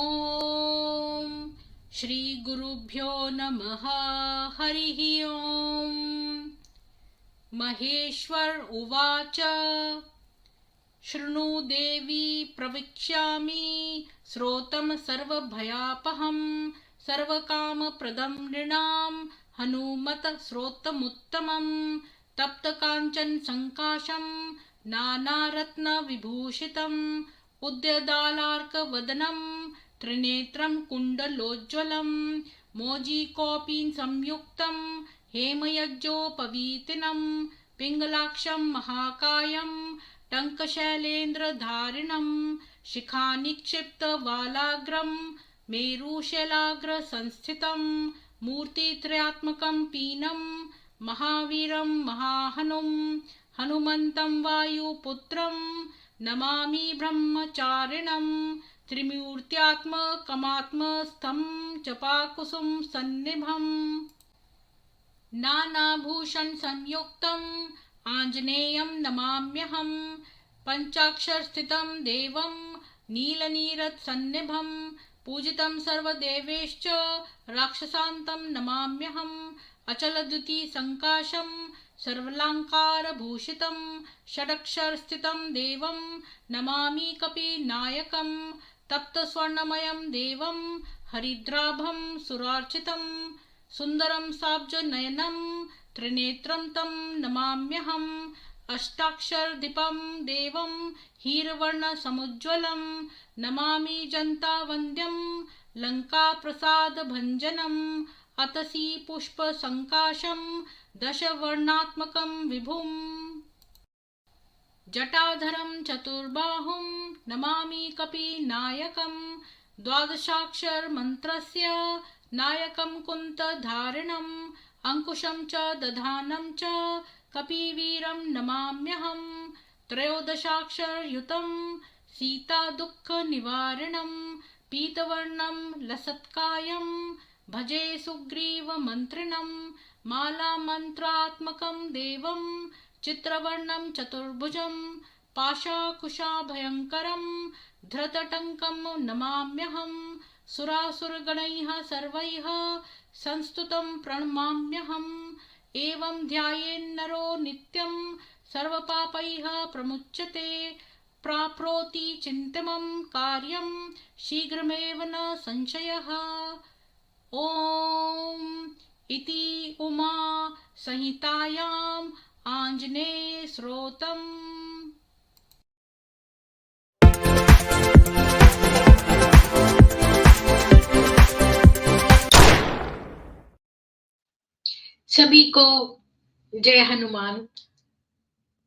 ॐ श्रीगुरुभ्यो नमः। हरिः ॐ। महेश्वर उवाच शृणु देवी प्रवक्ष्यामि श्रोतं सर्वभयापहं सर्वकामप्रदं नृणां हनुमत श्रोतमुत्तमं तप्तकाञ्चन संकाशं नानारत्नविभूषितम् उद्यदालार्कवदनं त्रिनेत्रं कुण्डलोज्ज्वलं मोजीकोऽपि संयुक्तं हेमयज्ञोपवीतिनं पिङ्गलाक्षं महाकायं टङ्कशैलेन्द्रधारिणं शिखानिक्षिप्तवालाग्रं मेरुशैलाग्रसंस्थितं मूर्तित्रयात्मकं पीनं महावीरं महाहनुं हनुमन्तं वायुपुत्रं नमामि ब्रह्मचारिणं त्रिमूर्त्यात्मकमात्मस्थं जपाकुसुम सन्निभम् नानाभूषण संयुक्तम् आञ्जनेयं नमाम्यहं पञ्चाक्षरस्थितं देवं नीलनीरत्सन्निभं पूजितं सर्वदेवैश्च राक्षसान्तं नमाम्यहम् अचलद्युतिसङ्काशं सर्वालङ्कारभूषितं षडक्षरस्थितं देवं नमामि कपिनायकं तप्तस्वर्णमयं देवं हरिद्राभं सुरार्चितं सुन्दरं साब्जनयनं त्रिनेत्रं तं नमाम्यहम् अष्टाक्षरदीपं देवं हीरवर्णसमुज्ज्वलं नमामि जन्तावन्द्यं लङ्काप्रसादभञ्जनम् अतसी पुष्पसङ्काशं दशवर्णात्मकं विभुम् जटाधरं चतुर्बाहुं नमामि कपिनायकं द्वादशाक्षरमन्त्रस्य नायकं कुन्तधारिणम् अंकुशं च दधानं च कपिवीरं नमाम्यहम् त्रयोदशाक्षरयुतं सीतादुःखनिवारिणं पीतवर्णं लसत्कायं भजे सुग्रीवमन्त्रिणं मालामन्त्रात्मकं देवं चित्रवर्णं चतुर्भुजं पाशाकुशाभयङ्करं धृतटङ्कं नमाम्यहम् सुरासुरगणैः सर्वैः संस्तुतं प्रणमाम्यहम् एवं ध्यायेन्नरो नित्यं सर्वपापैः प्रमुच्यते प्राप्नोति चिन्तिमं कार्यं शीघ्रमेव न संशयः। ॐ इति उमा संहितायाम् आञ्जनेय स्तोत्रम्। सभी को जय हनुमान।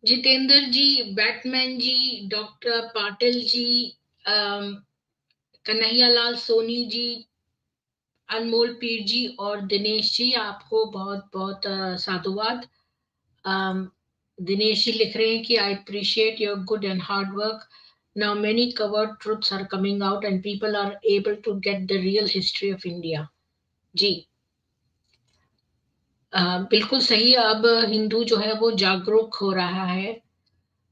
जितेंद्र जी, बैटमैन जी, डॉक्टर पाटिल जी, कन्हैयालाल सोनी जी, अनमोल पीर जी और दिनेश जी, आपको बहुत बहुत साधुवाद। दिनेश जी लिख रहे हैं कि I appreciate your good and hard work. Now many covered truths are coming out and people are able to get the real history of India. जी बिल्कुल सही। अब हिंदू जो है वो जागरूक हो रहा है।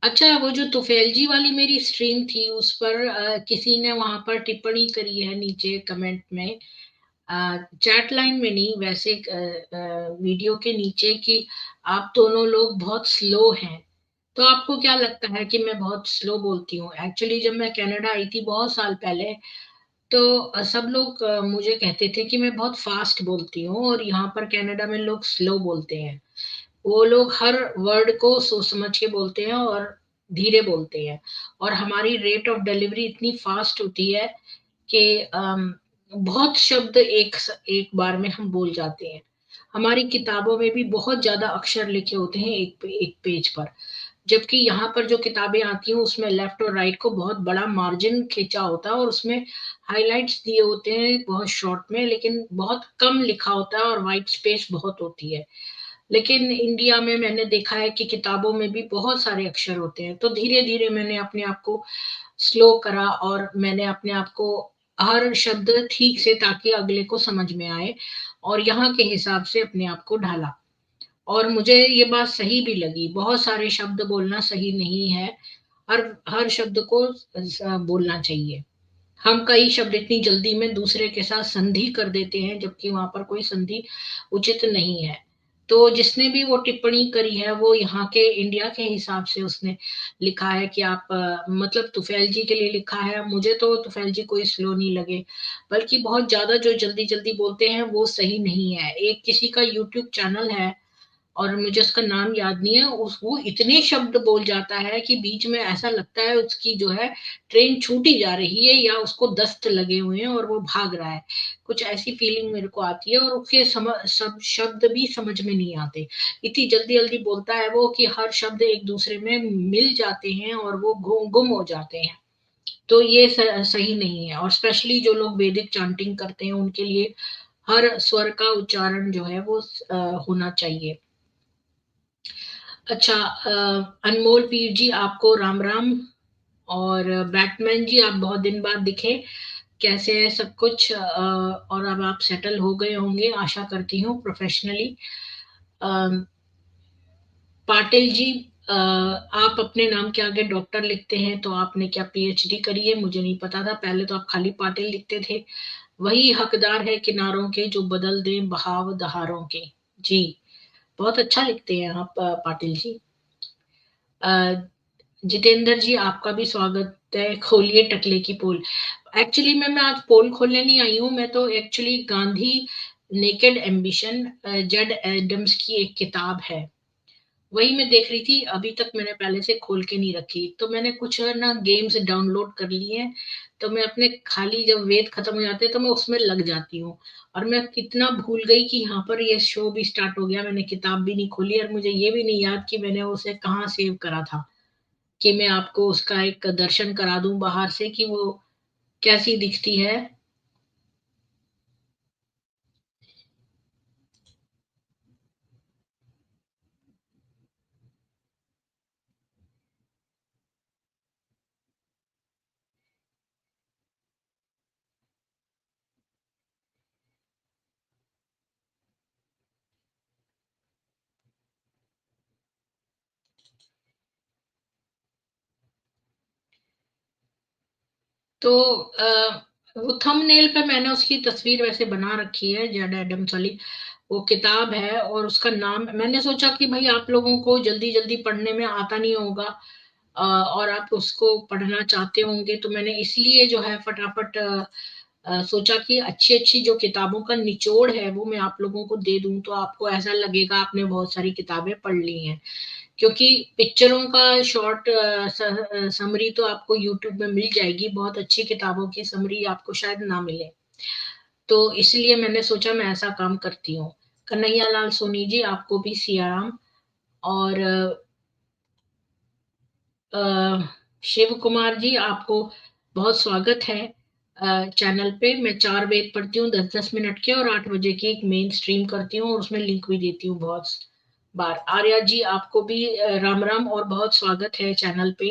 अच्छा, वो जो तुफैल जी वाली मेरी स्ट्रीम थी उस पर किसी ने वहां पर टिप्पणी करी है नीचे कमेंट में, चैट लाइन में नहीं, वैसे वीडियो के नीचे, कि आप दोनों लोग बहुत स्लो हैं। तो आपको क्या लगता है कि मैं बहुत स्लो बोलती हूँ? एक्चुअली जब मैं कनाडा आई थी बहुत साल पहले, तो सब लोग मुझे कहते थे कि मैं बहुत फास्ट बोलती हूँ और यहाँ पर कनाडा में लोग स्लो बोलते हैं। वो लोग हर वर्ड को सोच समझ के बोलते हैं और धीरे बोलते हैं, और हमारी रेट ऑफ डिलीवरी इतनी फास्ट होती है कि बहुत शब्द एक बार में हम बोल जाते हैं। हमारी किताबों में भी बहुत ज्यादा अक्षर लिखे होते हैं एक पेज पर, जबकि यहाँ पर जो किताबें आती हैं उसमें लेफ्ट और राइट को बहुत बड़ा मार्जिन खींचा होता है और उसमें हाइलाइट्स दिए होते हैं बहुत शॉर्ट में, लेकिन बहुत कम लिखा होता है और वाइट स्पेस बहुत होती है। लेकिन इंडिया में मैंने देखा है कि किताबों में भी बहुत सारे अक्षर होते हैं। तो धीरे धीरे मैंने अपने आप को स्लो करा और मैंने अपने आप को हर शब्द ठीक से, ताकि अगले को समझ में आए, और यहाँ के हिसाब से अपने आप को ढाला। और मुझे ये बात सही भी लगी। बहुत सारे शब्द बोलना सही नहीं है, हर शब्द को बोलना चाहिए। हम कई शब्द इतनी जल्दी में दूसरे के साथ संधि कर देते हैं, जबकि वहां पर कोई संधि उचित नहीं है। तो जिसने भी वो टिप्पणी करी है, वो यहाँ के इंडिया के हिसाब से उसने लिखा है कि आप मतलब तुफैल जी के लिए लिखा है। मुझे तो तुफैल जी कोई स्लो नहीं लगे, बल्कि बहुत ज्यादा जो जल्दी जल्दी बोलते हैं वो सही नहीं है। एक किसी का यूट्यूब चैनल है, और मुझे उसका नाम याद नहीं है, उस वो इतने शब्द बोल जाता है कि बीच में ऐसा लगता है उसकी जो है ट्रेन छूटी जा रही है, या उसको दस्त लगे हुए हैं और वो भाग रहा है। कुछ ऐसी फीलिंग मेरे को आती है, और उसके सब शब्द भी समझ में नहीं आते। इतनी जल्दी जल्दी बोलता है वो कि हर शब्द एक दूसरे में मिल जाते हैं और वो गुम हो जाते हैं। तो ये सही नहीं है। और स्पेशली जो लोग वैदिक चांटिंग करते हैं, उनके लिए हर स्वर का उच्चारण जो है वो होना चाहिए। अच्छा, अनमोल पीर जी आपको राम राम। और बैटमैन जी, आप बहुत दिन बाद दिखे, कैसे है सब कुछ? और अब आप सेटल हो गए होंगे, आशा करती हूँ, प्रोफेशनली। पाटिल जी, आप अपने नाम के आगे डॉक्टर लिखते हैं, तो आपने क्या पीएचडी करी है? मुझे नहीं पता था, पहले तो आप खाली पाटिल लिखते थे। वही हकदार है किनारों के, जो बदल दें बहाव दहारों के। जी, बहुत अच्छा लिखते हैं आप, पाटिल जी। अ, जितेंद्र जी, आपका भी स्वागत है। खोलिए टकले की पोल। एक्चुअली मैं आज पोल खोलने नहीं आई हूँ, मैं तो actually Gandhi naked ambition, Jad Adams की एक किताब है, वही मैं देख रही थी। अभी तक मैंने पहले से खोल के नहीं रखी, तो मैंने कुछ ना गेम्स डाउनलोड कर लिए हैं। तो मैं अपने खाली जब वेद खत्म हो जाते हैं तो मैं उसमें लग जाती हूँ। और मैं कितना भूल गई कि यहाँ पर ये शो भी स्टार्ट हो गया, मैंने किताब भी नहीं खोली, और मुझे ये भी नहीं याद कि मैंने उसे कहाँ सेव करा था, कि मैं आपको उसका एक दर्शन करा दूं बाहर से कि वो कैसी दिखती है। तो वो थंबनेल पे मैंने उसकी तस्वीर वैसे बना रखी है, जेड एडम्स वाली वो किताब है, और उसका नाम मैंने सोचा कि भाई आप लोगों को जल्दी जल्दी पढ़ने में आता नहीं होगा, और आप उसको पढ़ना चाहते होंगे, तो मैंने इसलिए जो है फटाफट सोचा कि अच्छी अच्छी जो किताबों का निचोड़ है वो मैं आप लोगों को दे दूं, तो आपको ऐसा लगेगा आपने बहुत सारी किताबें पढ़ ली हैं। क्योंकि पिक्चरों का शॉर्ट समरी तो आपको यूट्यूब में मिल जाएगी, बहुत अच्छी किताबों की समरी आपको शायद ना मिले। तो इसलिए मैंने सोचा मैं ऐसा काम करती हूँ। कन्हैया लाल सोनी जी, आपको भी सियाराम। और अ, शिव कुमार जी, आपको बहुत स्वागत है चैनल पे। मैं 4 वेद पढ़ती हूँ 10-10 मिनट के, और 8 बजे की एक मेन स्ट्रीम करती हूँ, और उसमें लिंक भी देती हूँ बहुत बार। आर्या जी, आपको भी राम राम और बहुत स्वागत है चैनल पे।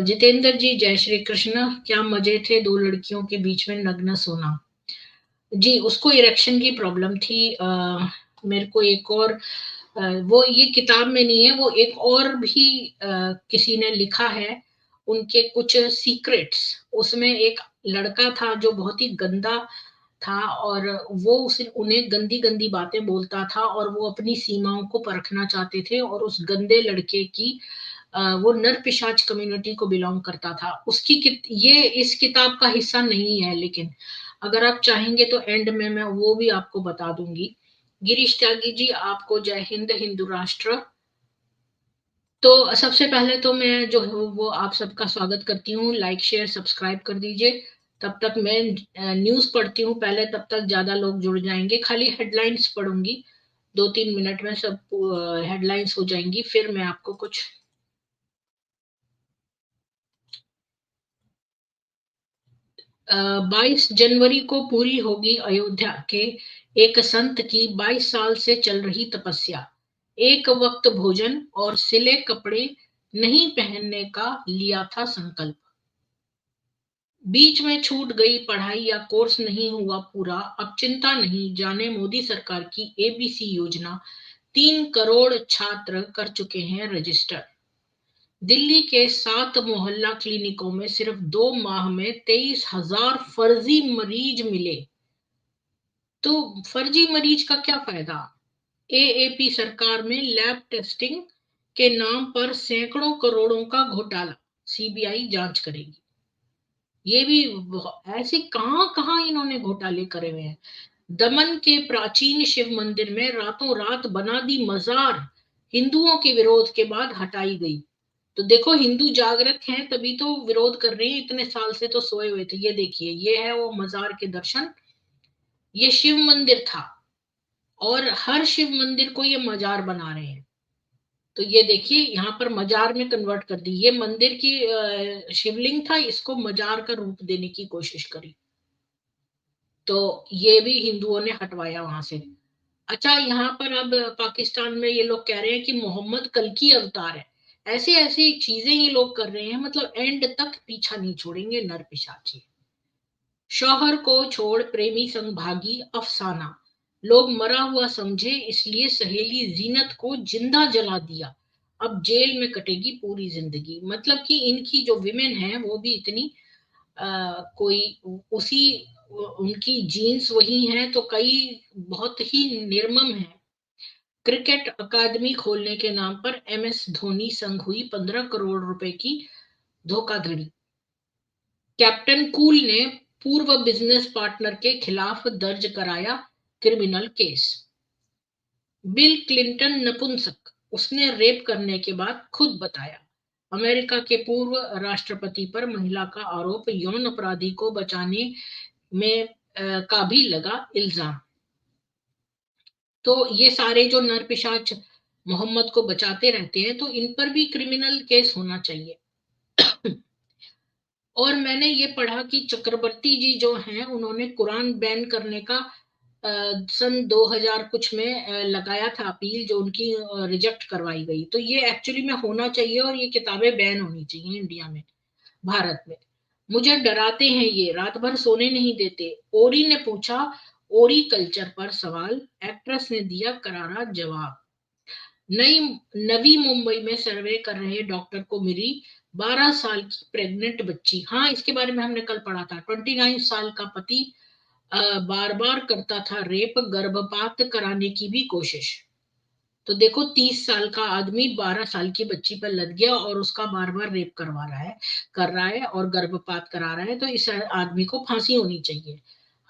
जितेंद्र जी, जय श्री कृष्ण। क्या मजे थे दो लड़कियों के बीच में नग्न सोना? जी, उसको इरेक्शन की प्रॉब्लम थी। मेरे को एक और वो ये किताब में नहीं है, वो एक और भी किसी ने लिखा है, उनके कुछ सीक्रेट्स। उसमें एक लड़का था जो बहुत ही गंदा था, और वो उसे उन्हें गंदी गंदी बातें बोलता था, और वो अपनी सीमाओं को परखना चाहते थे, और उस गंदे लड़के की वो नर पिशाच कम्युनिटी को बिलोंग करता था। ये इस किताब का हिस्सा नहीं है, लेकिन अगर आप चाहेंगे तो एंड में मैं वो भी आपको बता दूंगी। गिरीश त्यागी जी, आपको जय हिंद, हिंदू राष्ट्र। तो सबसे पहले तो मैं जो हूँ वो आप सबका स्वागत करती हूँ। लाइक शेयर सब्सक्राइब कर दीजिए। तब तक मैं न्यूज पढ़ती हूँ पहले, तब तक ज्यादा लोग जुड़ जाएंगे। खाली हेडलाइंस पढ़ूंगी, 2-3 मिनट में सब हेडलाइंस हो जाएंगी, फिर मैं आपको कुछ 22 जनवरी को पूरी होगी अयोध्या के एक संत की 22 साल से चल रही तपस्या। एक वक्त भोजन और सिले कपड़े नहीं पहनने का लिया था संकल्प। बीच में छूट गई पढ़ाई या कोर्स नहीं हुआ पूरा, अब चिंता नहीं, जाने मोदी सरकार की एबीसी योजना। 3 करोड़ छात्र कर चुके हैं रजिस्टर। दिल्ली के 7 मोहल्ला क्लिनिकों में सिर्फ 2 माह में 23,000 फर्जी मरीज मिले। तो फर्जी मरीज का क्या फायदा? एएपी सरकार में लैब टेस्टिंग के नाम पर सैकड़ों करोड़ों का घोटाला, सीबीआई जांच करेगी। ये भी ऐसे कहां कहां इन्होंने घोटाले करे हुए हैं। दमन के प्राचीन शिव मंदिर में रातों रात बना दी मजार, हिंदुओं के विरोध के बाद हटाई गई। तो देखो, हिंदू जागृत हैं तभी तो विरोध कर रहे हैं, इतने साल से तो सोए हुए थे। ये देखिए, ये है वो मजार के दर्शन। ये शिव मंदिर था और हर शिव मंदिर को ये मजार बना रहे हैं। तो ये देखिए, यहाँ पर मजार में कन्वर्ट कर दी। ये मंदिर की शिवलिंग था, इसको मजार का रूप देने की कोशिश करी। तो ये भी हिंदुओं ने हटवाया वहां से। अच्छा, यहाँ पर अब पाकिस्तान में ये लोग कह रहे हैं कि मोहम्मद कल की अवतार है। ऐसे ऐसी चीजें ये लोग कर रहे हैं, मतलब एंड तक पीछा नहीं छोड़ेंगे नर पिशाची। शौहर को छोड़ प्रेमी संग भागी अफसाना, लोग मरा हुआ समझे इसलिए सहेली जीनत को जिंदा जला दिया, अब जेल में कटेगी पूरी जिंदगी। मतलब कि इनकी जो विमेन है वो भी इतनी कोई उसी उनकी जीन्स वही है, तो कई बहुत ही निर्मम है। क्रिकेट अकादमी खोलने के नाम पर एमएस धोनी संग हुई 15 करोड़ रुपए की धोखाधड़ी। कैप्टन कूल ने पूर्व बिजनेस पार्टनर के खिलाफ दर्ज कराया क्रिमिनल केस। बिल क्लिंटन नपुंसक, उसने रेप करने के बाद खुद बताया। अमेरिका के पूर्व राष्ट्रपति पर महिला का आरोप, यौन अपराधी को बचाने में का भी लगा इल्जाम। तो ये सारे जो नर पिशाच मोहम्मद को बचाते रहते हैं, तो इन पर भी क्रिमिनल केस होना चाहिए। और मैंने ये पढ़ा कि चक्रवर्ती जी जो हैं, उन्होंने कुरान बैन करने का सन 2000 कुछ में लगाया था अपील, जो उनकी रिजेक्ट करवाई गई। तो ये एक्चुअली में होना चाहिए और ये किताबें बैन होनी चाहिए इंडिया में, भारत में। मुझे डराते हैं ये, रात भर सोने नहीं देते, ओरी ने पूछा। ओरी कल्चर पर सवाल, एक्ट्रेस ने दिया करारा जवाब। नई नवी मुंबई में सर्वे कर रहे डॉक्टर को मिली 12 साल की प्रेग्नेंट बच्ची। हाँ, इसके बारे में हमने कल पढ़ा था। 29 साल का पति बार बार करता था रेप, गर्भपात कराने की भी कोशिश। तो देखो, 30 साल का आदमी 12 साल की बच्ची पर लद गया और उसका बार बार रेप करवा रहा है, कर रहा है और गर्भपात करा रहा है। तो इस आदमी को फांसी होनी चाहिए।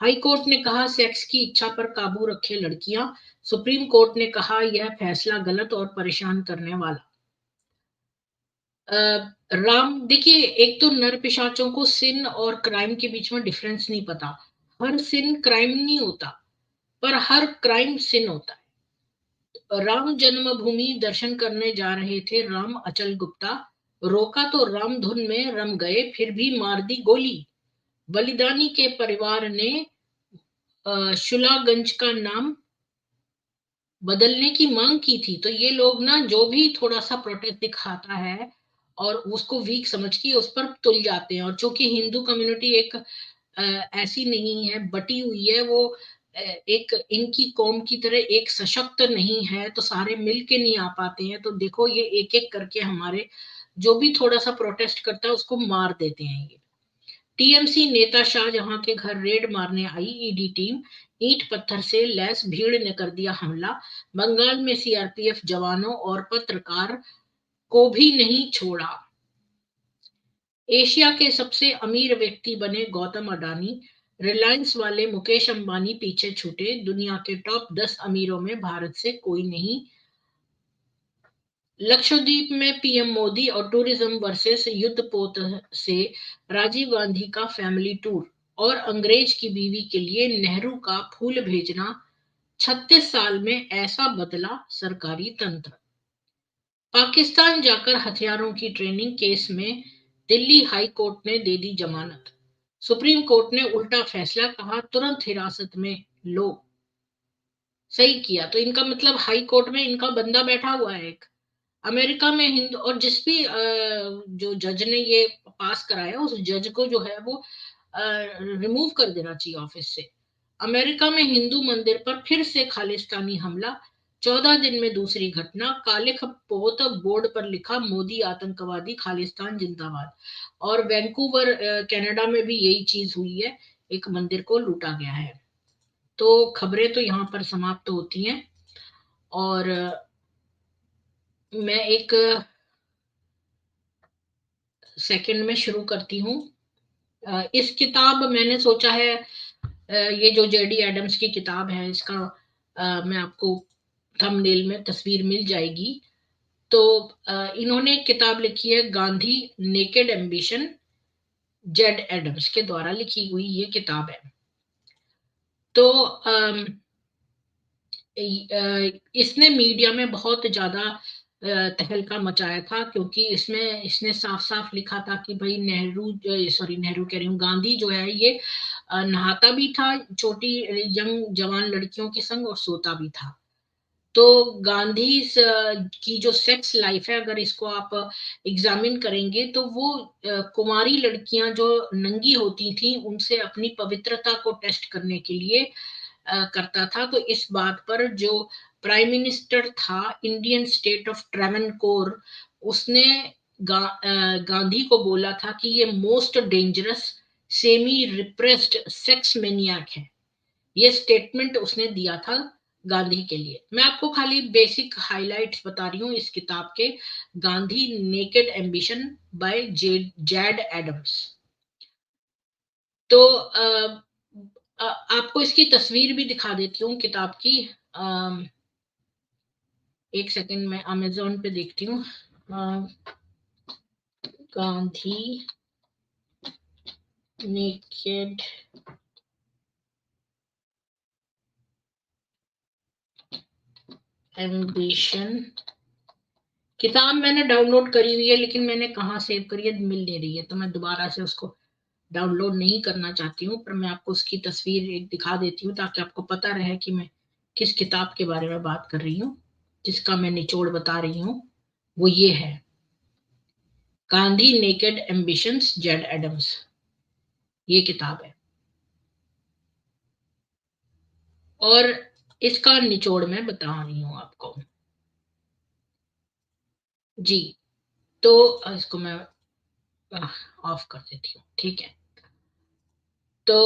हाई कोर्ट ने कहा सेक्स की इच्छा पर काबू रखे लड़कियां। सुप्रीम कोर्ट ने कहा यह फैसला गलत और परेशान करने वाला। राम, देखिए, एक तो नर पिशाचों को सिन और क्राइम के बीच में डिफरेंस नहीं पता। हर सिन क्राइम नहीं होता, पर हर क्राइम सिन होता है। राम जन्मभूमि दर्शन करने जा रहे थे राम अचल गुप्ता, रोका तो राम धुन में रम गए, फिर भी मार दी गोली। बलिदानी के परिवार ने शुलागंज का नाम बदलने की मांग की थी। तो ये लोग ना, जो भी थोड़ा सा प्रोटेस्ट दिखाता है और उसको वीक समझ के उस पर तुल जाते हैं। और चूंकि हिंदू कम्युनिटी एक ऐसी नहीं है, बटी हुई है, वो एक इनकी कौम की तरह एक सशक्त नहीं है, तो सारे मिल के नहीं आ पाते हैं। तो देखो, ये एक एक करके हमारे जो भी थोड़ा सा प्रोटेस्ट करता है उसको मार देते हैं ये। टीएमसी नेता शाहजहां के घर रेड मारने आई ईडी टीम, ईंट पत्थर से लैस भीड़ ने कर दिया हमला। बंगाल में सीआरपीएफ जवानों और पत्रकार को भी नहीं छोड़ा। एशिया के सबसे अमीर व्यक्ति बने गौतम अडानी, रिलायंस वाले मुकेश अंबानी पीछे छूटे। दुनिया के टॉप 10 अमीरों में भारत से कोई नहीं। लक्षद्वीप में पीएम मोदी और टूरिज्म वर्सेस युद्ध पोत से राजीव गांधी का फैमिली टूर। और अंग्रेज की बीवी के लिए नेहरू का फूल भेजना, 36 साल में ऐसा बदला सरकारी तंत्र। पाकिस्तान जाकर हथियारों की ट्रेनिंग केस में दिल्ली हाई कोर्ट ने दे दी जमानत। सुप्रीम कोर्ट ने उल्टा फैसला, कहा तुरंत हिरासत में लो। सही किया। तो इनका मतलब हाई कोर्ट में इनका बंदा बैठा हुआ है एक। अमेरिका में हिंदू, और जिस भी जो जज ने ये पास कराया, उस जज को जो है वो रिमूव कर देना चाहिए ऑफिस से। अमेरिका में हिंदू मंदिर पर फिर से खालिस्तानी हमला, 14 दिन में दूसरी घटना, काले खपोत बोर्ड पर लिखा मोदी आतंकवादी, खालिस्तान जिंदाबाद। और वैंकूवर कनाडा में भी यही चीज हुई है, एक मंदिर को लूटा गया है। तो खबरें तो यहाँ पर समाप्त होती हैं। और मैं एक सेकंड में शुरू करती हूँ। इस किताब मैंने सोचा है, ये जो जेडी एडम्स की किताब है, इसका मैं आपको थंबनेल में तस्वीर मिल जाएगी। तो इन्होंने एक किताब लिखी है, Gandhi naked ambition, Jad Adams के द्वारा लिखी हुई ये किताब है। तो इसने मीडिया में बहुत ज्यादा तहलका मचाया था, क्योंकि इसमें इसने साफ साफ लिखा था कि भाई नेहरू, सॉरी नेहरू कह रही हूँ, गांधी जो है ये नहाता भी था छोटी यंग जवान लड़कियों के संग और सोता भी था। तो गांधी की जो सेक्स लाइफ है, अगर इसको आप एग्जामिन करेंगे तो वो कुंवारी लड़कियां जो नंगी होती थी उनसे अपनी पवित्रता को टेस्ट करने के लिए करता था। तो इस बात पर जो प्राइम मिनिस्टर था इंडियन स्टेट ऑफ ट्रेवनकोर, उसने गांधी को बोला था कि ये most dangerous semi repressed sex मैनियाक है। ये स्टेटमेंट उसने दिया था गांधी के लिए। मैं आपको खाली बेसिक हाइलाइट्स बता रही हूँ इस किताब के, Gandhi naked ambition by Jad Adams. तो आपको इसकी तस्वीर भी दिखा देती हूँ किताब की। एक सेकंड में अमेजोन पे देखती हूँ। गांधी नेकेड एम्बिशन किताब मैंने डाउनलोड करी हुई है, लेकिन मैंने कहाँ सेव करी है मिल नहीं रही है, तो मैं दोबारा से उसको डाउनलोड नहीं करना चाहती हूँ। पर मैं आपको उसकी तस्वीर एक दिखा देती हूँ ताकि आपको पता रहे कि मैं किस किताब के बारे में बात कर रही हूँ, जिसका मैं निचोड़ बता रही हूँ। वो ये है, Gandhi naked ambitions, Jad Adams, ये किताब है। और इसका निचोड़ मैं बता रही हूँ आपको। जी, तो इसको मैं ऑफ कर देती हूँ, ठीक है। तो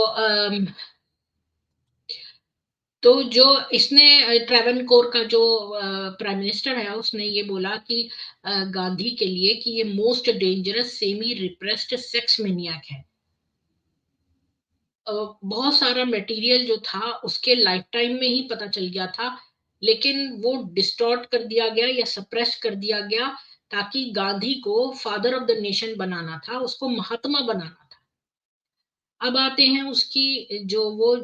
तो जो इसने ट्रेवनकोर का जो प्राइम मिनिस्टर है, उसने ये बोला कि गांधी के लिए कि ये most dangerous semi repressed sex मैनियाक है। बहुत सारा मटेरियल जो था उसके लाइफ टाइम में ही पता चल गया था, लेकिन वो डिस्टॉर्ट कर दिया गया या सप्रेस कर दिया गया, ताकि गांधी को फादर ऑफ द नेशन बनाना था, उसको महात्मा बनाना था। अब आते हैं उसकी जो वो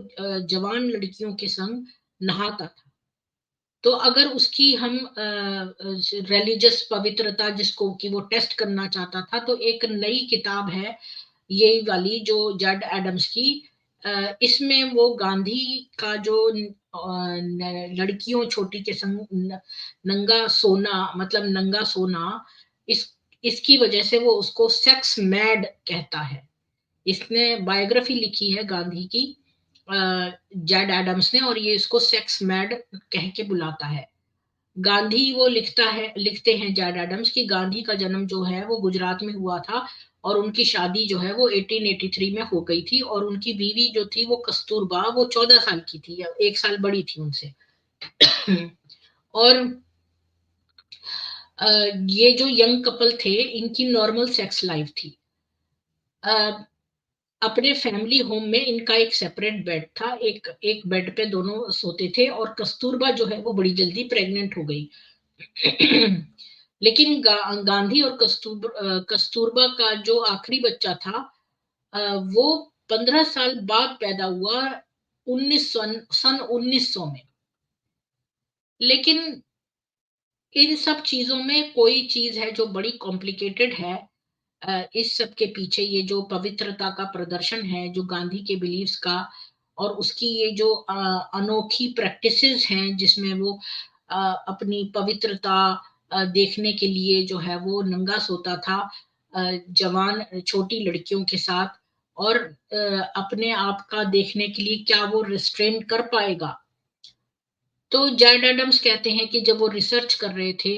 जवान लड़कियों के संग नहाता था। तो अगर उसकी हम रिलीजियस पवित्रता जिसको कि वो टेस्ट करना चाहता था, तो एक नई किताब है ये वाली जो जेड एडम्स की। इसमें वो गांधी का जो लड़कियों छोटी के संग नंगा सोना, मतलब नंगा सोना, इस इसकी वजह से वो उसको सेक्स मैड कहता है। इसने बायोग्राफी लिखी है गांधी की, जेड एडम्स ने, और ये इसको सेक्स मैड कह के बुलाता है। गांधी वो लिखते हैं जेड एडम्स की, गांधी का जन्म जो है वो गुजरात में हुआ था, और उनकी शादी जो है वो 1883 में हो गई थी, और उनकी बीवी जो थी वो कस्तूरबा, वो 14 साल की थी, या 1 साल बड़ी थी उनसे। और ये जो यंग कपल थे, इनकी नॉर्मल सेक्स लाइफ थी। अपने फैमिली होम में इनका एक सेपरेट बेड था, एक एक बेड पे दोनों सोते थे, और कस्तूरबा जो है वो बड़ी जल्दी प्रेग्नेंट हो गई। लेकिन गांधी और कस्तूरबा का जो आखिरी बच्चा था, वो 15 साल बाद पैदा हुआ, 1900 में। लेकिन इन सब चीजों में कोई चीज है जो बड़ी कॉम्प्लिकेटेड है। इस सब के पीछे ये जो पवित्रता का प्रदर्शन है, जो गांधी के बिलीव्स का, और उसकी ये जो अनोखी प्रैक्टिसेस हैं जिसमें वो अपनी पवित्रता देखने के लिए जो है वो नंगा सोता था जवान छोटी लड़कियों के साथ, और अपने आप का देखने के लिए क्या वो रिस्ट्रेन कर पाएगा। तो जैड एडम्स कहते हैं कि जब वो रिसर्च कर रहे थे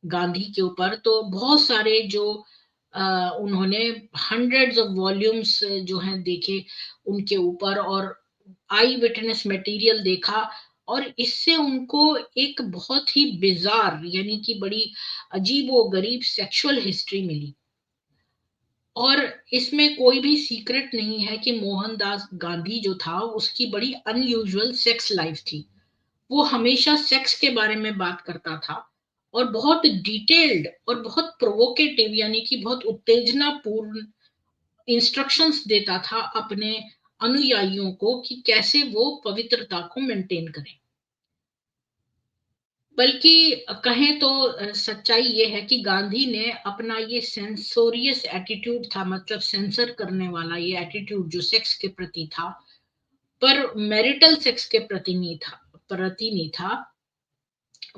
गांधी के ऊपर, तो बहुत सारे जो उन्होंने हंड्रेड्स ऑफ वॉल्यूम्स जो हैं देखे उनके ऊपर, और आई विटनेस मटेरियल देखा, और इससे उनको एक बहुत ही बिजार, यानी कि बड़ी अजीबो गरीब सेक्सुअल हिस्ट्री मिली। और इसमें कोई भी सीक्रेट नहीं है कि मोहनदास गांधी जो था उसकी बड़ी अनयूजुअल सेक्स लाइफ थी। वो हमेशा सेक्स के बारे में बात करता था, और बहुत डिटेल्ड और बहुत प्रोवोकेटिव, यानी कि बहुत उत्तेजनापूर्ण इंस्ट्रक्शंस देता था अपने अनुयायियों को कि कैसे वो पवित्रता को मेंटेन करें। बल्कि कहें तो सच्चाई ये है कि गांधी ने अपना ये सेंसोरियस एटीट्यूड था, मतलब सेंसर करने वाला ये एटीट्यूड जो सेक्स के प्रति था, पर मैरिटल सेक्स के प्रति नहीं था,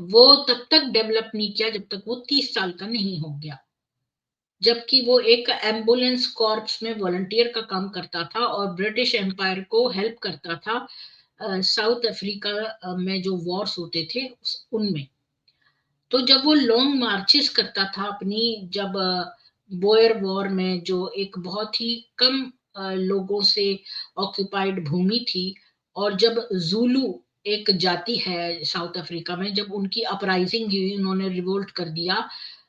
वो तब तक डेवलप नहीं किया जब तक वो 30 साल का नहीं हो गया। जबकि वो एक एम्बुलेंस कॉर्प्स में वॉलंटियर का काम करता था और ब्रिटिश एम्पायर को हेल्प करता था साउथ अफ्रीका में जो वॉर्स होते थे उनमें। तो जब वो लॉन्ग मार्चेस करता था अपनी, जब बोयर वॉर में, जो एक बहुत ही कम लोगों से ऑक्युपाइड भूमि थी, और जब जूलू एक जाति है साउथ अफ्रीका में, जब उनकी अपराइजिंग हुई, उन्होंने रिवोल्ट कर दिया,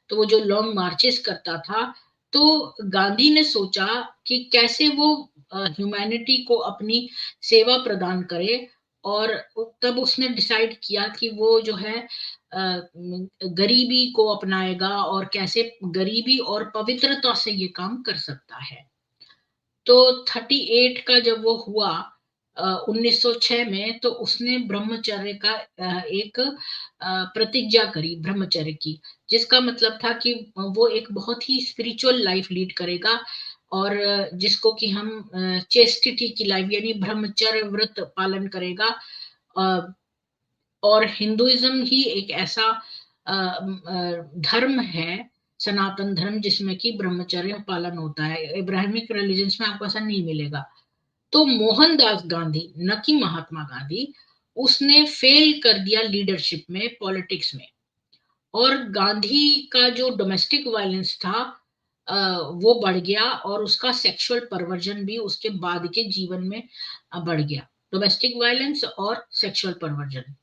तो वो जो लॉन्ग मार्चेस करता था, तो गांधी ने सोचा कि कैसे वो ह्यूमैनिटी को अपनी सेवा प्रदान करे, और तब उसने डिसाइड किया कि वो जो है गरीबी को अपनाएगा, और कैसे गरीबी और पवित्रता से ये काम कर सकता है। तो 38 का जब वो हुआ 1906 में, तो उसने ब्रह्मचर्य का एक प्रतिज्ञा करी ब्रह्मचर्य की, जिसका मतलब था कि वो एक बहुत ही स्पिरिचुअल लाइफ लीड करेगा, और जिसको कि हम चेस्टिटी की लाइफ, यानी ब्रह्मचर्य व्रत पालन करेगा। अ, और हिंदुइज्म ही एक ऐसा धर्म है, सनातन धर्म, जिसमें कि ब्रह्मचर्य पालन होता है। इब्राहिमिक रिलीजन्स में आपको ऐसा नहीं मिलेगा। तो मोहनदास गांधी, न कि महात्मा गांधी, उसने फेल कर दिया लीडरशिप में, पॉलिटिक्स में। और गांधी का जो डोमेस्टिक वायलेंस था वो बढ़ गया, और उसका सेक्सुअल परवर्जन भी उसके बाद के जीवन में बढ़ गया। डोमेस्टिक वायलेंस और सेक्सुअल परवर्जन।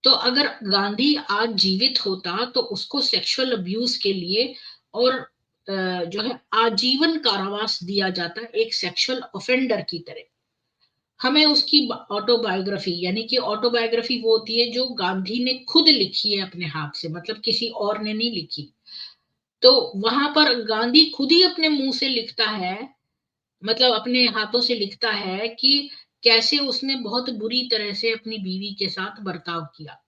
तो अगर गांधी आज जीवित होता, तो उसको सेक्सुअल अब्यूज के लिए और जो है आजीवन कारावास दिया जाता, एक सेक्सुअल ऑफेंडर की तरह। हमें उसकी ऑटोबायोग्राफी, यानी कि ऑटोबायोग्राफी वो होती है जो गांधी ने खुद लिखी है अपने हाथ से, मतलब किसी और ने नहीं लिखी। तो वहां पर गांधी खुद ही अपने मुंह से लिखता है, मतलब अपने हाथों से लिखता है कि कैसे उसने बहुत बुरी तरह से अपनी बीवी के साथ बर्ताव किया।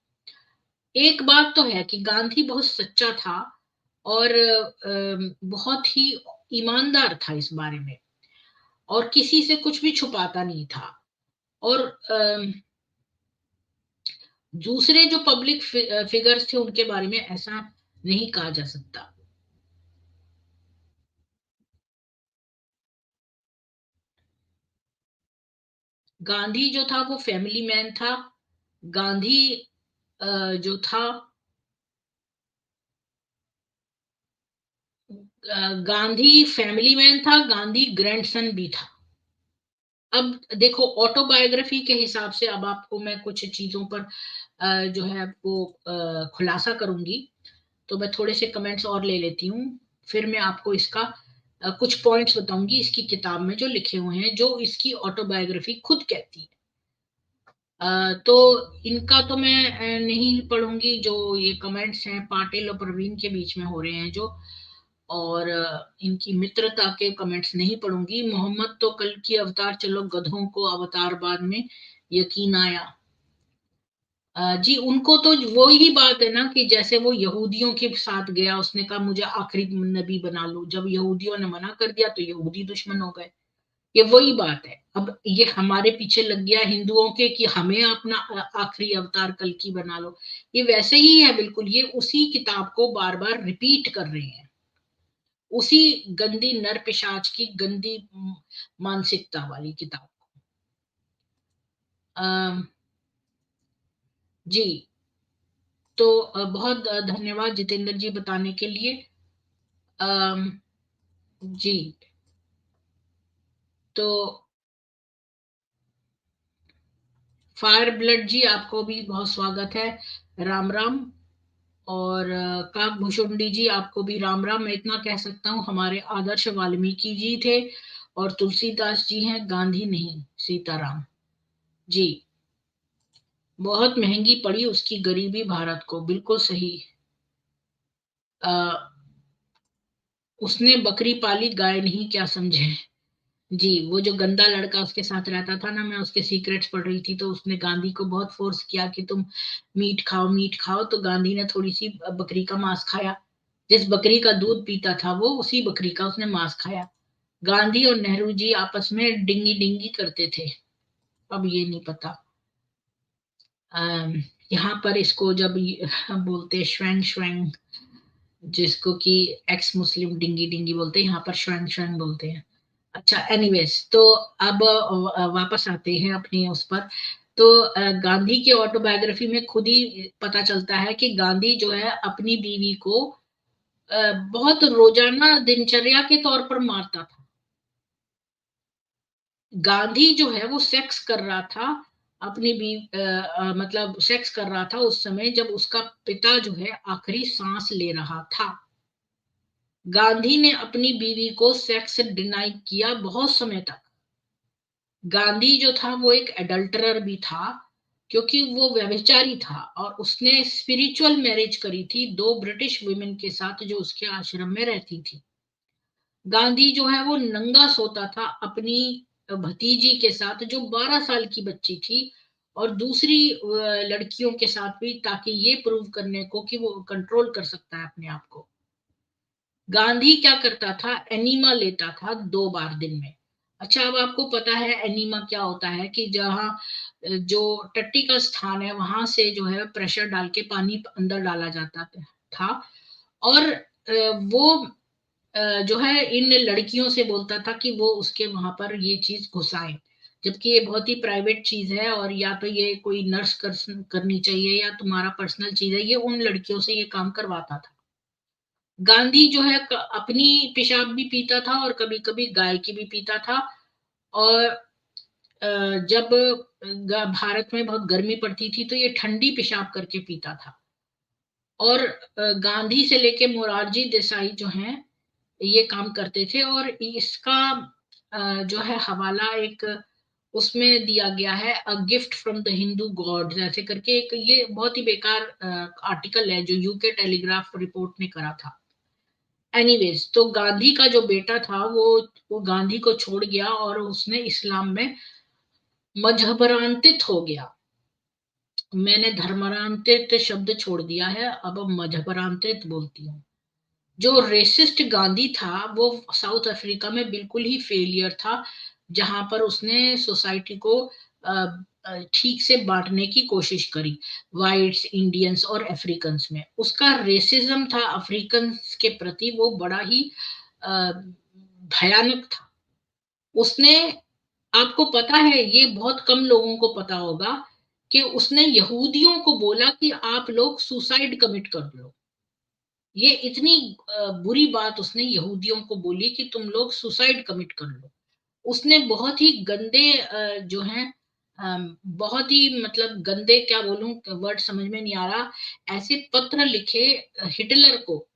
एक बात तो है कि गांधी बहुत सच्चा था, और बहुत ही ईमानदार था इस बारे में, और किसी से कुछ भी छुपाता नहीं था। और दूसरे जो पब्लिक फिगर्स थे उनके बारे में ऐसा नहीं कहा जा सकता। गांधी जो था वो फैमिली मैन था। गांधी जो था, गांधी फैमिली मैन था, गांधी ग्रैंडसन भी था। अब देखो, ऑटोबायोग्राफी के हिसाब से अब आपको मैं कुछ चीजों पर जो है आपको खुलासा करूंगी। तो मैं थोड़े से कमेंट्स और ले लेती हूँ, फिर मैं आपको इसका कुछ पॉइंट्स बताऊंगी इसकी किताब में जो लिखे हुए हैं, जो इसकी ऑटोबायोग्राफी खुद कहती है। तो इनका तो मैं नहीं पढ़ूंगी, जो ये कमेंट्स हैं पाटिल और प्रवीण के बीच में हो रहे हैं जो, और इनकी मित्रता के कमेंट्स नहीं पढ़ूंगी। मोहम्मद तो कल की अवतार, चलो गधों को अवतार बाद में यकीन आया। जी, उनको तो वो ही बात है ना, कि जैसे वो यहूदियों के साथ गया, उसने कहा मुझे आखिरी नबी बना लो, जब यहूदियों ने मना कर दिया तो यहूदी दुश्मन हो गए। ये वही बात है। अब ये हमारे पीछे लग गया हिंदुओं के कि हमें अपना आखिरी अवतार कल की बना लो। ये वैसे ही है बिल्कुल, ये उसी किताब को बार बार रिपीट कर रहे हैं, उसी गंदी नर पिशाच की गंदी मानसिकता वाली किताब। जी, तो बहुत धन्यवाद जितेंद्र जी बताने के लिए। अम, जी, तो फायर ब्लड जी आपको भी बहुत स्वागत है, राम राम। और काकभूषुंडी जी आपको भी राम राम। मैं इतना कह सकता हूँ, हमारे आदर्श वाल्मीकि जी थे और तुलसीदास जी हैं, गांधी नहीं, सीताराम जी। बहुत महंगी पड़ी उसकी गरीबी भारत को, बिल्कुल सही। आ, उसने बकरी पाली गाय नहीं, क्या समझे। जी, वो जो गंदा लड़का उसके साथ रहता था ना, मैं उसके सीक्रेट्स पढ़ रही थी, तो उसने गांधी को बहुत फोर्स किया कि तुम मीट खाओ मीट खाओ, तो गांधी ने थोड़ी सी बकरी का मांस खाया। जिस बकरी का दूध पीता था वो, उसी बकरी का उसने मांस खाया। गांधी और नेहरू जी आपस में डिंगी डिंगी करते थे। अब ये नहीं पता। अम, यहाँ पर इसको जब बोलते श्वैंग श्वैंग, जिसको कि एक्स मुस्लिम डिंगी डिंगी बोलते हैं, यहाँ पर श्वैंग श्वैंग बोलते हैं। अच्छा, एनीवेज, तो अब वापस आते हैं अपनी उस पर। तो गांधी की ऑटोबायोग्राफी में खुद ही पता चलता है कि गांधी जो है अपनी बीवी को बहुत रोजाना दिनचर्या के तौर पर मारता था। गांधी जो है वो सेक्स कर रहा था अपनी भी मतलब सेक्स कर रहा था उस समय जब उसका पिता जो है आखिरी सांस ले रहा था। गांधी ने अपनी बीवी को सेक्स डिनाई किया बहुत समय तक। गांधी जो था वो एक एडल्टरर भी था, क्योंकि वो व्यभिचारी था और उसने स्पिरिचुअल मैरिज करी थी दो ब्रिटिश वुमेन के साथ जो उसके आश्रम में रहती थी। गांधी जो है वो नंगा सोता था अपनी भतीजी के साथ जो 12 साल की बच्ची थी, और दूसरी लड़कियों के साथ भी, ताकि ये प्रूव करने को कि वो कंट्रोल कर सकता है अपने आप को। गांधी क्या करता था, एनीमा लेता था 2 बार दिन में। अच्छा, अब आपको पता है एनीमा क्या होता है, कि जहाँ जो टट्टी का स्थान है वहां से जो है प्रेशर डाल के पानी अंदर डाला जाता था। और वो जो है इन लड़कियों से बोलता था कि वो उसके वहां पर ये चीज घुसाएं, जबकि ये बहुत ही प्राइवेट चीज है, और या तो ये कोई नर्स करनी चाहिए या तुम्हारा पर्सनल चीज है, ये उन लड़कियों से ये काम करवाता था। गांधी जो है अपनी पेशाब भी पीता था और कभी कभी गाय की भी पीता था। और जब भारत में बहुत गर्मी पड़ती थी तो ये ठंडी पेशाब करके पीता था। और गांधी से लेके मोरारजी देसाई जो हैं ये काम करते थे। और इसका जो है हवाला एक उसमें दिया गया है, a gift from the Hindu God ऐसे करके, एक ये बहुत ही बेकार आर्टिकल है जो यूके टेलीग्राफ रिपोर्ट ने करा था। एनीवेज, तो गांधी का जो बेटा था वो गांधी को छोड़ गया और उसने इस्लाम में मजहबरांतित हो गया। मैंने धर्मरांतित शब्द छोड़ दिया है, अब मजहबरांतित बोलती हूँ। जो रेसिस्ट गांधी था वो साउथ अफ्रीका में बिल्कुल ही फेलियर था, जहां पर उसने सोसाइटी को ठीक से बांटने की कोशिश करी, वाइट्स, इंडियंस और अफ्रीकन्स में। उसका रेसिज्म था अफ्रीकन्स के प्रति, वो बड़ा ही भयानक था। उसने, आपको पता है, ये बहुत कम लोगों को पता होगा, कि उसने यहूदियों को बोला कि आप लोग सुसाइड कमिट कर लो। ये इतनी बुरी बात उसने यहूदियों को बोली कि तुम लोग सुसाइड कमिट कर लो। उसने बहुत ही गंदे जो हैं, बहुत ही मतलब गंदे, क्या बोलूं, वर्ड समझ में नहीं आ रहा, ऐसे पत्र लिखे हिटलर को,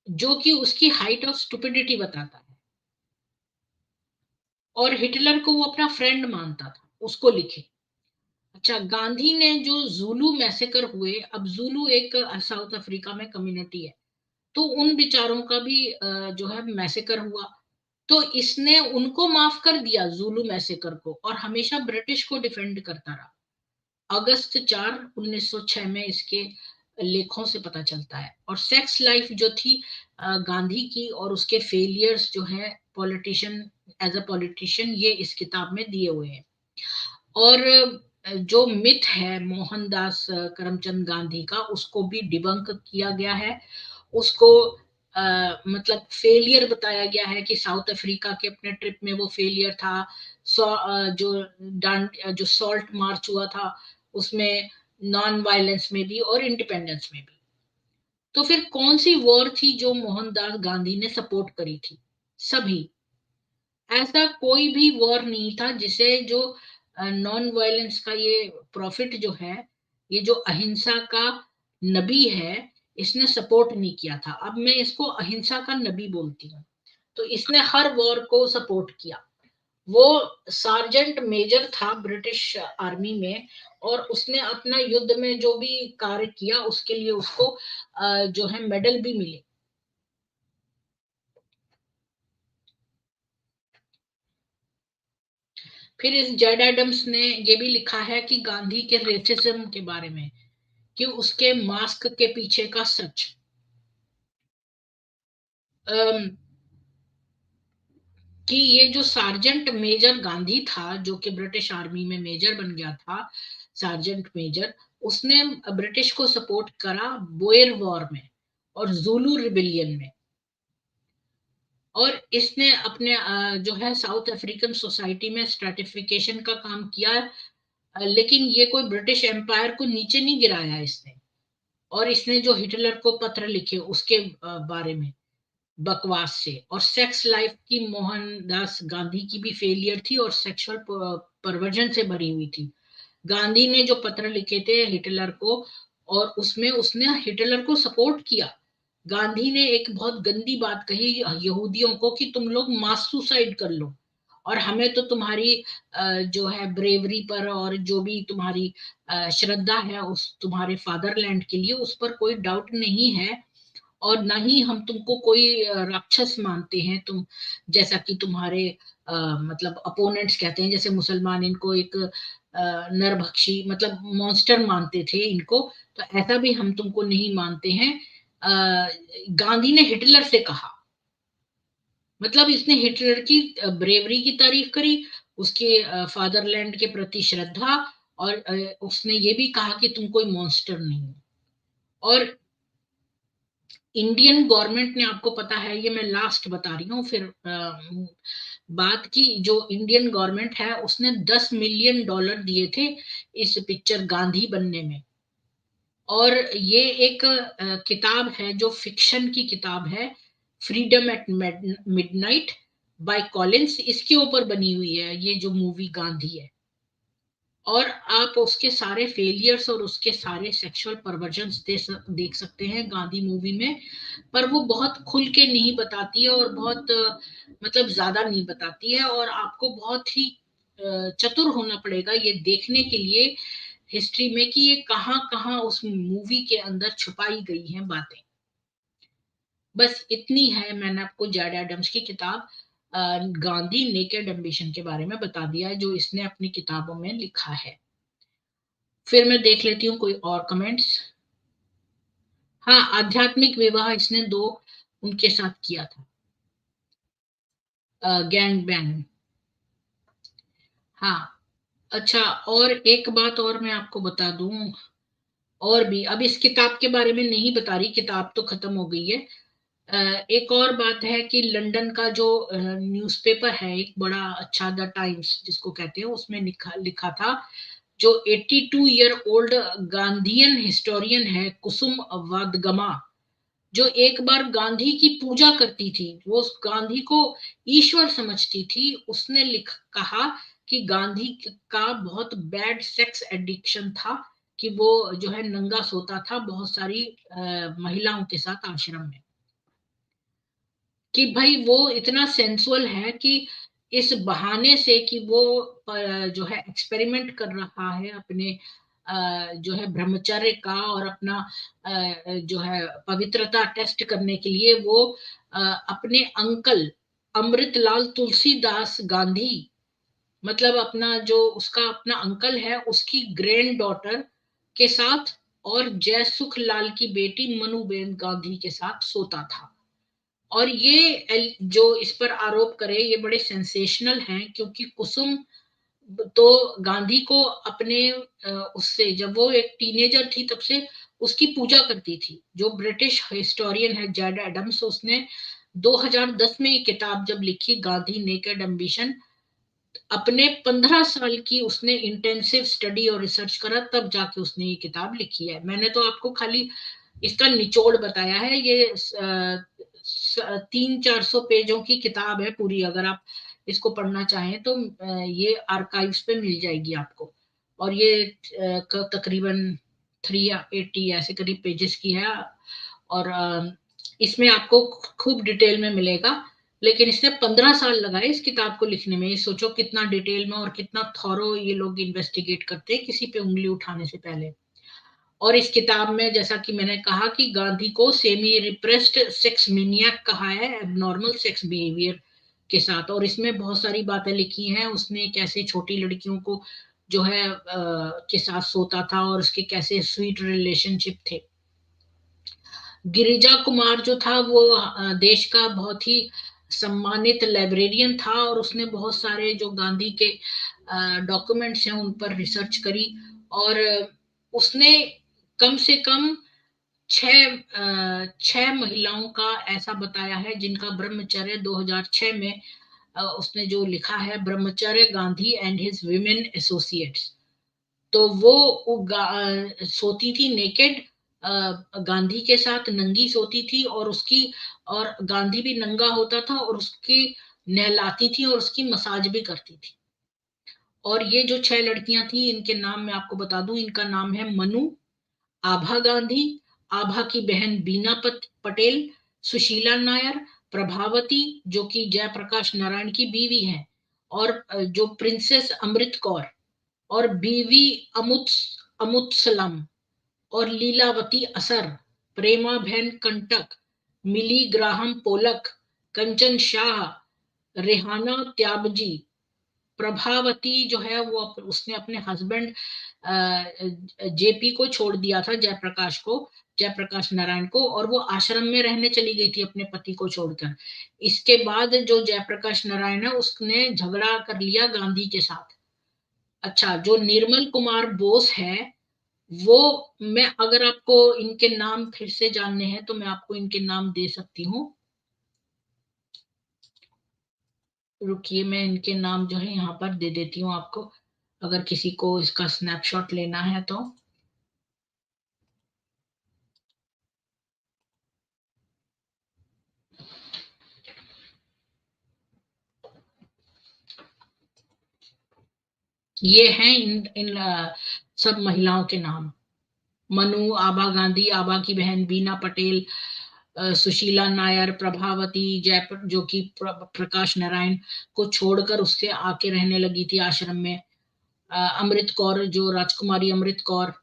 जो कि उसकी हाइट ऑफ स्टुपिडिटी बताता है। और हिटलर को वो अपना फ्रेंड मानता था, उसको लिखे। अच्छा, गांधी ने जो जूलू मैसेकर हुए, अब जूलू एक साउथ अफ्रीका में कम्युनिटी है, तो उन बिचारों का भी जो है मैसेकर हुआ। तो इसने उनको माफ कर दिया, जुलू मैसेकर को, और हमेशा ब्रिटिश को डिफेंड करता रहा। अगस्त 4, 1906 में इसके लेखों से पता चलता है। और सेक्स लाइफ जो थी गांधी की, और उसके फेलियर्स जो है पॉलिटिशियन, एज अ पॉलिटिशियन, ये इस किताब में दिए हुए हैं। और जो मिथ है मोहनदास करमचंद गांधी का, उसको भी डिबंक किया गया है। उसको मतलब फेलियर बताया गया है, कि साउथ अफ्रीका के अपने ट्रिप में वो फेलियर था। जो जो सॉल्ट मार्च हुआ था उसमें नॉन वायलेंस में भी और इंडिपेंडेंस में भी। तो फिर कौन सी वॉर थी जो मोहनदास गांधी ने सपोर्ट करी थी? सभी। ऐसा कोई भी वॉर नहीं था जिसे जो नॉन वायलेंस का ये प्रॉफिट जो है, ये जो अहिंसा का नबी है, इसने सपोर्ट नहीं किया था। अब मैं इसको अहिंसा का नबी बोलती हूँ। तो इसने हर वॉर को सपोर्ट किया। वो सार्जेंट मेजर था ब्रिटिश आर्मी में, और उसने अपना युद्ध में जो भी कार्य किया उसके लिए उसको जो है मेडल भी मिले। फिर इस जेड एडम्स ने ये भी लिखा है कि गांधी के रेसिज्म के बारे में, कि उसके मास्क के पीछे का सच। अम, कि ये जो सार्जेंट मेजर गांधी था, जो कि ब्रिटिश आर्मी में मेजर बन गया था, सार्जेंट मेजर, उसने ब्रिटिश को सपोर्ट करा बोयर वॉर में और जुलू रिबिलियन में। और इसने अपने जो है साउथ अफ्रीकन सोसाइटी में स्ट्रेटिफिकेशन का काम किया। लेकिन ये कोई ब्रिटिश एम्पायर को नीचे नहीं गिराया इसने। और इसने जो हिटलर को पत्र लिखे उसके बारे में बकवास से। और सेक्स लाइफ की मोहनदास गांधी की भी फेलियर थी और सेक्सुअल परवर्जन से भरी हुई थी। गांधी ने जो पत्र लिखे थे हिटलर को, और उसमें उसने हिटलर को सपोर्ट किया। गांधी ने एक बहुत गंदी बात कही यहूदियों को कि तुम लोग मास सुसाइड कर लो, और हमें तो तुम्हारी जो है ब्रेवरी पर और जो भी तुम्हारी श्रद्धा है उस तुम्हारे फादरलैंड के लिए, उस पर कोई डाउट नहीं है। और ना ही हम तुमको कोई राक्षस मानते हैं, तुम जैसा कि तुम्हारे मतलब अपोनेंट्स कहते हैं, जैसे मुसलमान इनको एक नरभक्षी मतलब मॉन्स्टर मानते थे इनको। तो ऐसा भी हम तुमको नहीं मानते हैं। गांधी ने हिटलर से कहा, मतलब इसने हिटलर की ब्रेवरी की तारीफ करी, उसके फादरलैंड के प्रति श्रद्धा, और उसने ये भी कहा कि तुम कोई मॉन्स्टर नहीं हो। और इंडियन गवर्नमेंट ने, आपको पता है, ये मैं लास्ट बता रही हूँ फिर बात की, जो इंडियन गवर्नमेंट है उसने $10 मिलियन दिए थे इस पिक्चर गांधी बनने में। और ये एक किताब है जो फिक्शन की किताब है, freedom at midnight by Collins, इसके ऊपर बनी हुई है ये जो मूवी गांधी है। और आप उसके सारे फेलियर्स और उसके सारे सेक्सुअल परवर्जन्स देख सकते हैं गांधी मूवी में। पर वो बहुत खुल के नहीं बताती है और बहुत मतलब ज्यादा नहीं बताती है, और आपको बहुत ही चतुर होना पड़ेगा ये देखने के लिए हिस्ट्री में कि ये कहाँ कहाँ उस मूवी के अंदर छुपाई गई हैं बातें। बस इतनी है, मैंने आपको जेड एडम्स की किताब गांधी नेकेड एम्बिशन के बारे में बता दिया है, जो इसने अपनी किताबों में लिखा है। फिर मैं देख लेती हूँ कोई और कमेंट्स। हाँ, आध्यात्मिक विवाह इसने दो उनके साथ किया था, गैंग बैंग। हाँ। अच्छा, और एक बात और मैं आपको बता दूं, और भी अब इस किताब के बारे में नहीं बता रही, किताब तो खत्म हो गई है। एक और बात है कि लंदन का जो न्यूज़पेपर है एक बड़ा अच्छा, द टाइम्स जिसको कहते हैं, उसमें लिखा लिखा था, जो 82 ईयर ओल्ड गांधीयन हिस्टोरियन है कुसुम वादगमा, जो एक बार गांधी की पूजा करती थी, वो गांधी को ईश्वर समझती थी, उसने कहा कि गांधी का बहुत बैड सेक्स एडिक्शन था, कि वो जो है नंगा सोता था बहुत सारी महिलाओं के साथ आश्रम में। कि भाई वो इतना सेंसुअल है कि इस बहाने से कि वो जो है एक्सपेरिमेंट कर रहा है अपने जो है ब्रह्मचर्य का, और अपना जो है पवित्रता टेस्ट करने के लिए वो अपने अंकल अमृतलाल तुलसीदास गांधी, मतलब अपना जो उसका अपना अंकल है उसकी ग्रैंड डॉटर के साथ, और जयसुख लाल की बेटी मनुबेन गांधी के साथ सोता था। और ये जो इस पर आरोप करे ये बड़े सेंसेशनल हैं, क्योंकि कुसुम तो गांधी को अपने उससे, जब वो एक टीनेजर थी तब से उसकी पूजा करती थी। जो ब्रिटिश हिस्टोरियन है जेड एडम्स, उसने 2010 में ये किताब जब लिखी गांधी नेकेड एम्बिशन, अपने 15 साल की उसने इंटेंसिव स्टडी और रिसर्च करा, तब जाके उसने ये किताब लिखी है। मैंने तो आपको खाली इसका निचोड़ बताया है। ये 300-400 पेजों की किताब है पूरी। अगर आप इसको पढ़ना चाहें तो ये आर्काइव्स पे मिल जाएगी आपको। और ये तकरीबन 380 ऐसे करीब पेजेस की है। और इसमें आपको खूब डिटेल में मिलेगा। लेकिन इसने 15 साल लगाए इस किताब को लिखने में। ये सोचो कितना डिटेल में और कितना थॉरो ये लोग इन्वेस्टिगेट करते हैं किसी पे उंगली उठाने से पहले। और इस किताब में जैसा कि मैंने कहा कि गांधी को सेमी रिप्रेस्ड सेक्स मिनियक कहा है, एबनॉर्मल सेक्स बिहेवियर के साथ। और इसमें बहुत सारी बातें लिखी हैं, उसने कैसे छोटी लड़कियों को जो है के साथ सोता था और उसके कैसे स्वीट रिलेशनशिप थे। गिरिजा कुमार जो था वो देश का बहुत ही सम्मानित लाइब्रेरियन था, और उसने बहुत सारे जो गांधी के डॉक्यूमेंट्स हैं उन पर रिसर्च करी। और उसने कम से कम छह महिलाओं का ऐसा बताया है जिनका ब्रह्मचर्य 2006 में उसने जो लिखा है, ब्रह्मचर्य Gandhi and his women associates. तो वो सोती थी नेकेड, गांधी के साथ नंगी सोती थी, और उसकी और गांधी भी नंगा होता था और उसकी नहलाती थी और उसकी मसाज भी करती थी। और ये जो 6 लड़कियां थी इनके नाम मैं आपको बता दूं। इनका नाम है मनु, आभा गांधी, आभा की बहन बीना पटेल, सुशीला नायर, प्रभावती जो कि जयप्रकाश नारायण की बीवी है, और जो प्रिंसेस अमृत कौर, और बीवी अमुत अमुत्सलम, और लीलावती असर, प्रेमा बहन कंटक, मिली ग्राहम पोलक, कंचन शाह, रेहाना त्याबजी। प्रभावती जो है वो उसने अपने हस्बैंड जेपी को छोड़ दिया था, जयप्रकाश को, जयप्रकाश नारायण को, और वो आश्रम में रहने चली गई थी अपने पति को छोड़कर। इसके बाद जो जयप्रकाश नारायण है उसने झगड़ा कर लिया गांधी के साथ। अच्छा, जो निर्मल कुमार बोस है वो, मैं अगर आपको इनके नाम फिर से जानने हैं तो मैं आपको इनके नाम दे सकती हूँ। रुकिए, मैं इनके नाम जो है यहाँ पर दे देती हूँ आपको, अगर किसी को इसका स्नैपशॉट लेना है तो। ये हैं इन सब महिलाओं के नाम। मनु, आभा गांधी, आभा की बहन बीना पटेल, सुशीला नायर, प्रभावती, जयपुर जो कि प्रकाश नारायण को छोड़कर उससे आके रहने लगी थी आश्रम में, अमृत कौर जो राजकुमारी अमृत कौर,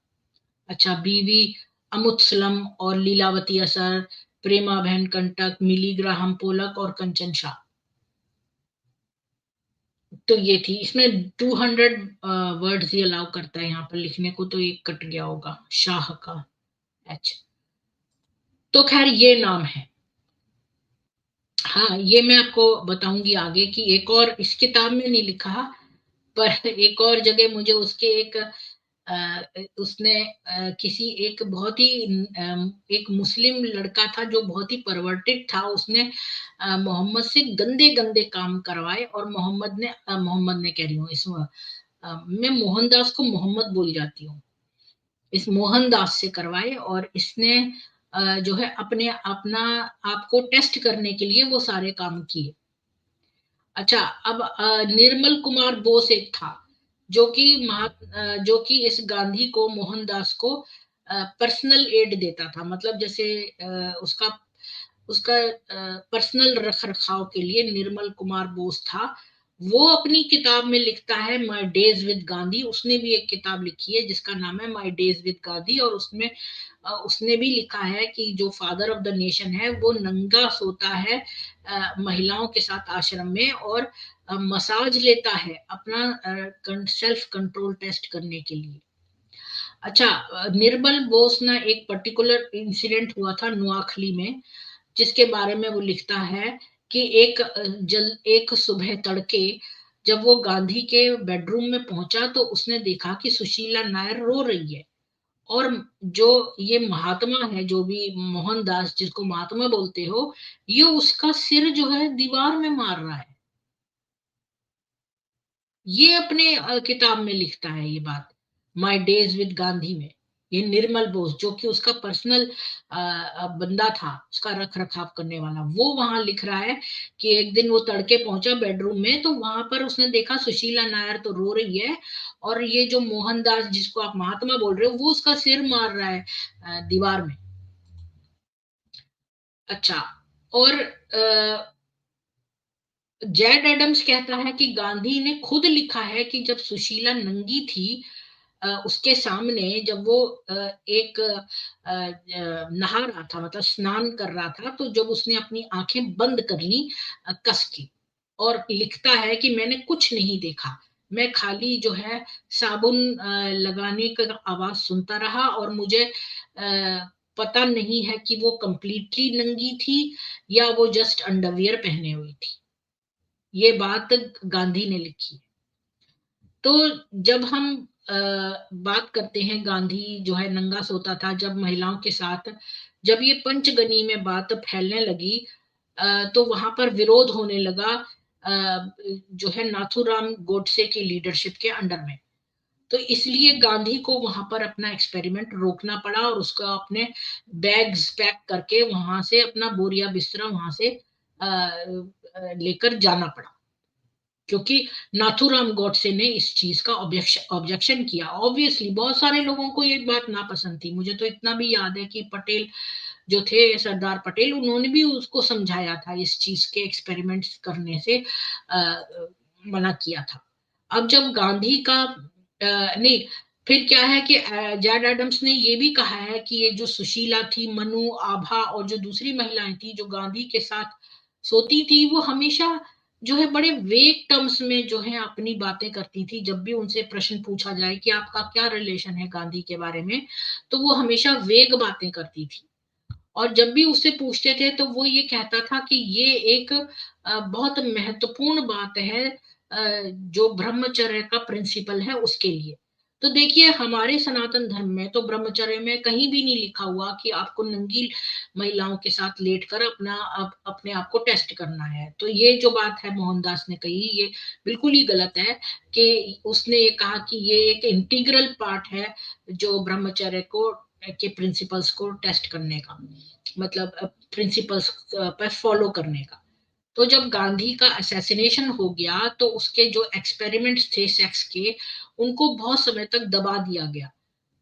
अच्छा, बीवी अमुत्सलम, और लीलावती असर, प्रेमा बहन कंटक, मिली ग्राहम पोलक, और कंचन शाह। तो ये थी। इसमें 200 वर्ड्स ही अलाउ करता है यहाँ पर लिखने को, तो एक कट गया होगा शाह का एच। तो खैर ये नाम है। हाँ, ये मैं आपको बताऊंगी आगे कि एक और इस किताब में नहीं लिखा, पर एक और जगह मुझे उसके एक उसने किसी एक बहुत ही एक मुस्लिम लड़का था जो बहुत ही परवर्टेड था, उसने मोहम्मद से गंदे गंदे काम करवाए, और मोहम्मद ने कह रही हूँ मैं मोहनदास को मोहम्मद बोल जाती हूँ, इस मोहनदास से करवाए। और इसने जो है अपने अपना आपको टेस्ट करने के लिए वो सारे काम किए। अच्छा, अब निर्मल कुमार बोस एक था जो कि जो कि इस गांधी को, मोहनदास को पर्सनल एड देता था। मतलब जैसे उसका उसका पर्सनल रख रखाव के लिए निर्मल कुमार बोस था। वो अपनी किताब में लिखता है माय डेज विद गांधी। उसने भी एक किताब लिखी है जिसका नाम है माय डेज विद गांधी, और उसमें उसने भी लिखा है कि जो फादर ऑफ द नेशन है वो नंगा सोता है महिलाओं के साथ आश्रम में, और मसाज लेता है अपना सेल्फ कंट्रोल टेस्ट करने के लिए। अच्छा, निर्मल बोस ना एक पर्टिकुलर इंसिडेंट हुआ था नुआखली में, जिसके बारे में वो लिखता है कि एक सुबह तड़के जब वो गांधी के बेडरूम में पहुंचा तो उसने देखा कि सुशीला नायर रो रही है, और जो ये महात्मा है, जो भी मोहनदास जिसको महात्मा बोलते हो, ये उसका सिर जो है दीवार में मार रहा है। ये अपने किताब में लिखता है ये बात, माय डेज विद गांधी में। ये निर्मल बोस, जो कि उसका पर्सनल बंदा था, उसका रख रखाव करने वाला, वो वहां लिख रहा है कि एक दिन वो तड़के पहुंचा बेडरूम में, तो वहां पर उसने देखा सुशीला नायर तो रो रही है, और ये जो मोहनदास, जिसको आप महात्मा बोल रहे हो, वो उसका सिर मार रहा है दीवार में। अच्छा। और जैड एडम्स कहता है कि गांधी ने खुद लिखा है कि जब सुशीला नंगी थी, उसके सामने जब वो एक नहा रहा था, मतलब स्नान कर रहा था, तो जब उसने अपनी आंखें बंद कर ली कस के, और लिखता है कि मैंने कुछ नहीं देखा, मैं खाली जो है साबुन लगाने का आवाज सुनता रहा, और मुझे पता नहीं है कि वो कंप्लीटली नंगी थी या वो जस्ट अंडरवियर पहने हुई थी। ये बात गांधी ने लिखी है। तो जब हम बात करते हैं, गांधी जो है नंगा सोता था जब महिलाओं के साथ, जब ये पंचगनी में बात फैलने लगी, तो वहां पर विरोध होने लगा, जो है नाथूराम गोडसे की लीडरशिप के अंडर में। तो इसलिए गांधी को वहां पर अपना एक्सपेरिमेंट रोकना पड़ा, और उसका अपने बैग्स पैक करके वहां से अपना बोरिया बिस्तरा वहां से लेकर जाना पड़ा, क्योंकि नाथूराम गॉडसे ने इस चीज का ऑब्जेक्शन किया। ऑब्वियसली बहुत सारे लोगों को ये बात नापसंद थी। मुझे तो इतना भी याद है कि पटेल जो थे, सरदार पटेल, उन्होंने भी उसको समझाया था, इस चीज के एक्सपेरिमेंट्स करने से मना किया था। अब जब गांधी का नहीं, फिर क्या है कि जैड एडम्स ने ये भी कहा है कि ये जो सुशीला थी, मनु, आभा और जो दूसरी महिलाएं थी जो गांधी के साथ सोती थी, वो हमेशा जो है बड़े वेग टर्म्स में जो है अपनी बातें करती थी। जब भी उनसे प्रश्न पूछा जाए कि आपका क्या रिलेशन है गांधी के बारे में, तो वो हमेशा वेग बातें करती थी। और जब भी उससे पूछते थे तो वो ये कहता था कि ये एक बहुत महत्वपूर्ण बात है, जो ब्रह्मचर्य का प्रिंसिपल है उसके लिए। तो देखिए, हमारे सनातन धर्म में तो ब्रह्मचर्य में कहीं भी नहीं लिखा हुआ कि आपको नंगी महिलाओं के साथ लेटकर अपने आप को टेस्ट करना है। तो ये जो बात है मोहनदास ने कही, ये बिल्कुल ही गलत है। कि उसने ये कहा कि ये एक इंटीग्रल पार्ट है जो ब्रह्मचर्य को के प्रिंसिपल्स को टेस्ट करने का, मतलब प्रिंसिपल्स पर फॉलो करने का। तो जब गांधी का असैसिनेशन हो गया, तो उसके जो एक्सपेरिमेंट्स थे सेक्स के, उनको बहुत समय तक दबा दिया गया,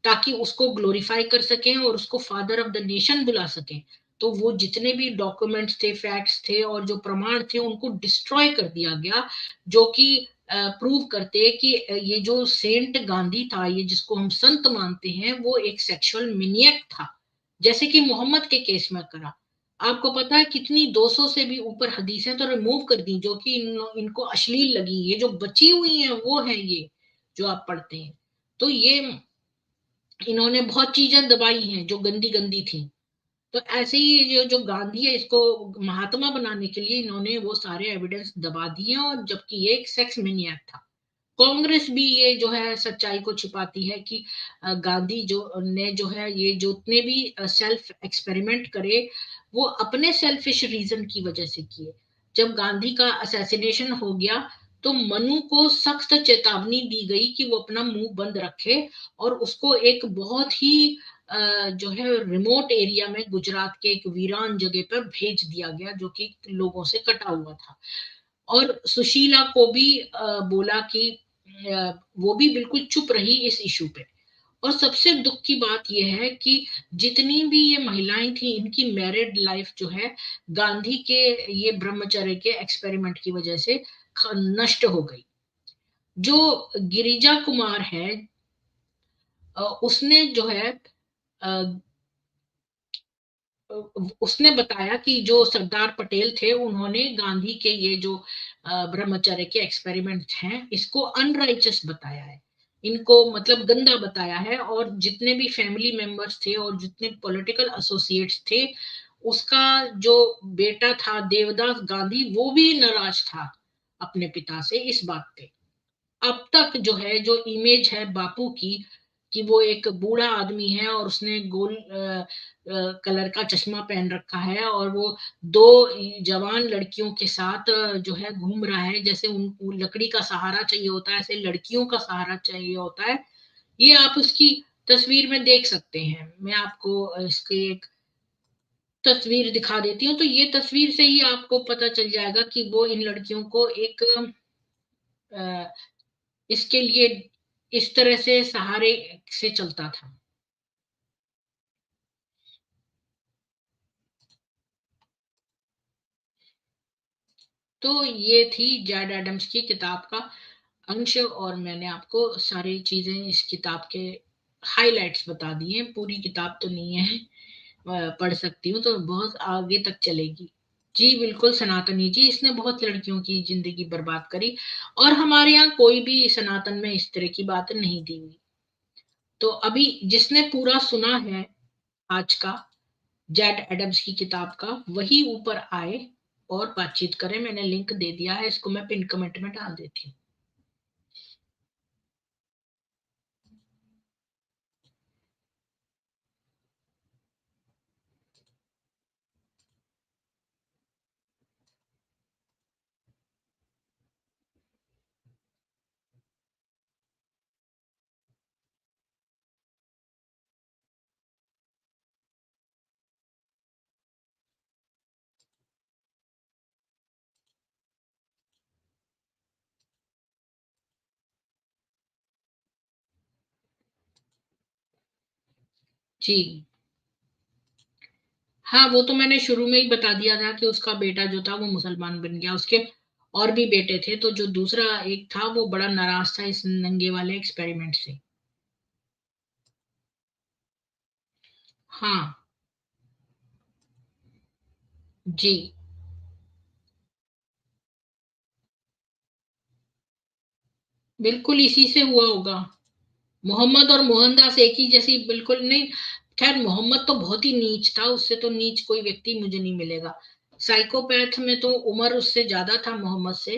ताकि उसको ग्लोरीफाई कर सकें और उसको फादर ऑफ द नेशन बुला सकें। तो वो जितने भी डॉक्यूमेंट्स थे, फैक्ट्स थे और जो प्रमाण थे, उनको डिस्ट्रॉय कर दिया गया, जो कि प्रूव करते कि ये जो सेंट गांधी था, ये जिसको हम संत मानते हैं, वो एक सेक्सुअल मिनियक था, जैसे कि मोहम्मद के केस में करा। आपको पता है कितनी 200 से भी ऊपर हदीसें तो रिमूव कर दी, जो कि इनको अश्लील लगी। ये जो बची हुई हैं वो है ये जो आप पढ़ते हैं। तो ये इन्होंने बहुत चीजें दबाई हैं जो गंदी गंदी थी। तो ऐसे ही जो गांधी है, इसको महात्मा बनाने के लिए इन्होंने वो सारे एविडेंस दबा दिए, और जबकि ये एक सेक्स मैनिएक था। कांग्रेस भी ये जो है सच्चाई को छिपाती है कि गांधी जो है, ये जो उतने भी सेल्फ एक्सपेरिमेंट करे, वो अपने सेल्फिश रीजन की वजह से किए। जब गांधी का असैसिनेशन हो गया, तो मनु को सख्त चेतावनी दी गई कि वो अपना मुंह बंद रखे, और उसको एक बहुत ही जो है रिमोट एरिया में, गुजरात के एक वीरान जगह पर भेज दिया गया, जो कि लोगों से कटा हुआ था। और सुशीला को भी बोला कि वो भी बिल्कुल चुप रही इस इशू पे। और सबसे दुख की बात यह है कि जितनी भी ये महिलाएं थी, इनकी मैरिड लाइफ जो है गांधी के ये ब्रह्मचर्य के एक्सपेरिमेंट की वजह से नष्ट हो गई। जो गिरिजा कुमार है, उसने जो है अ, उसने बताया कि जो सरदार पटेल थे, उन्होंने गांधी के ये जो ब्रह्मचर्य के एक्सपेरिमेंट हैं, इसको अनराइचस बताया है, इनको मतलब गंदा बताया है। और जितने भी फैमिली मेंबर्स थे और जितने पॉलिटिकल एसोसिएट्स थे, उसका जो बेटा था देवदास गांधी, वो भी नाराज था अपने पिता से इस बात पे। अब तक जो है, जो इमेज है बापू की, कि वो एक बूढ़ा आदमी है और उसने गोल कलर का चश्मा पहन रखा है और वो दो जवान लड़कियों के साथ जो है घूम रहा है, जैसे उनको लकड़ी का सहारा चाहिए होता है, ऐसे लड़कियों का सहारा चाहिए होता है। ये आप उसकी तस्वीर में देख सकते हैं। मैं आपको इसकी एक तस्वीर दिखा देती हूँ, तो ये तस्वीर से ही आपको पता चल जाएगा कि वो इन लड़कियों को एक अ, इसके लिए इस तरह से सहारे से चलता था। तो ये थी जैड एडम्स की किताब का अंश, और मैंने आपको सारी चीजें इस किताब के हाइलाइट्स बता दिए। पूरी किताब तो नहीं है, पढ़ सकती हूँ तो बहुत आगे तक चलेगी। जी बिल्कुल सनातनी जी, इसने बहुत लड़कियों की जिंदगी बर्बाद करी, और हमारे यहाँ कोई भी सनातन में इस तरह की बात नहीं दी हुई। तो अभी जिसने पूरा सुना है आज का जैड एडम्स की किताब का, वही ऊपर आए और बातचीत करें। मैंने लिंक दे दिया है, इसको मैं पिन कमेंट में डाल देती हूँ। जी हाँ, वो तो मैंने शुरू में ही बता दिया था कि उसका बेटा जो था वो मुसलमान बन गया। उसके और भी बेटे थे, तो जो दूसरा एक था वो बड़ा नाराज था इस नंगे वाले एक्सपेरिमेंट से। हाँ जी बिल्कुल इसी से हुआ होगा। मोहम्मद और मोहनदास एक ही जैसी बिल्कुल नहीं। खैर मोहम्मद तो बहुत ही नीच था, उससे तो नीच कोई व्यक्ति मुझे नहीं मिलेगा। साइकोपैथ में तो उमर उससे ज्यादा था मोहम्मद से,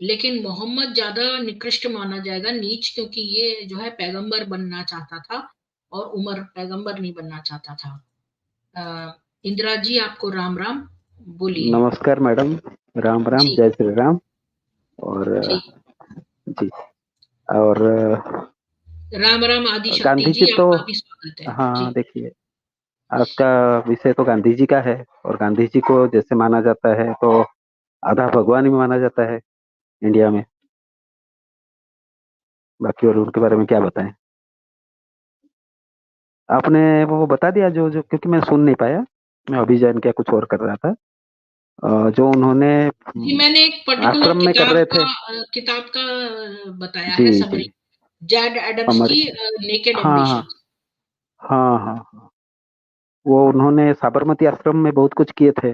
लेकिन मोहम्मद ज्यादा निकृष्ट माना जाएगा, नीच, क्योंकि ये जो है पैगंबर बनना चाहता था और उमर पैगंबर नहीं बनना चाहता था। इंदिरा जी आपको राम राम, बोलिए। नमस्कार मैडम। राम राम, जी जय श्री राम। और जी जी। और राम राम आदि शक्ति गांधी जी जी, तो, आपका भी स्वागत है हाँ जी। देखिए, आज का विषय तो गांधी जी का है। और गांधी जी को जैसे माना जाता है तो आधा भगवान भी माना जाता है इंडिया में। बाकी और उनके बारे में क्या बताएं। आपने वो बता दिया जो जो, क्योंकि मैं सुन नहीं पाया, मैं अभी ज्वाइन किया, कुछ और कर रहा था। जो उन्होंने जी मैंने एक पर्टिकुलर आश्रम में कर रहे थे। किताब का बताया जी है जी। समरी, जैड एडम्स हमारे, की नेकेड हाँ हाँ एम्बिशन। हाँ हाँ हाँ। वो उन्होंने साबरमती आश्रम में बहुत कुछ किए थे।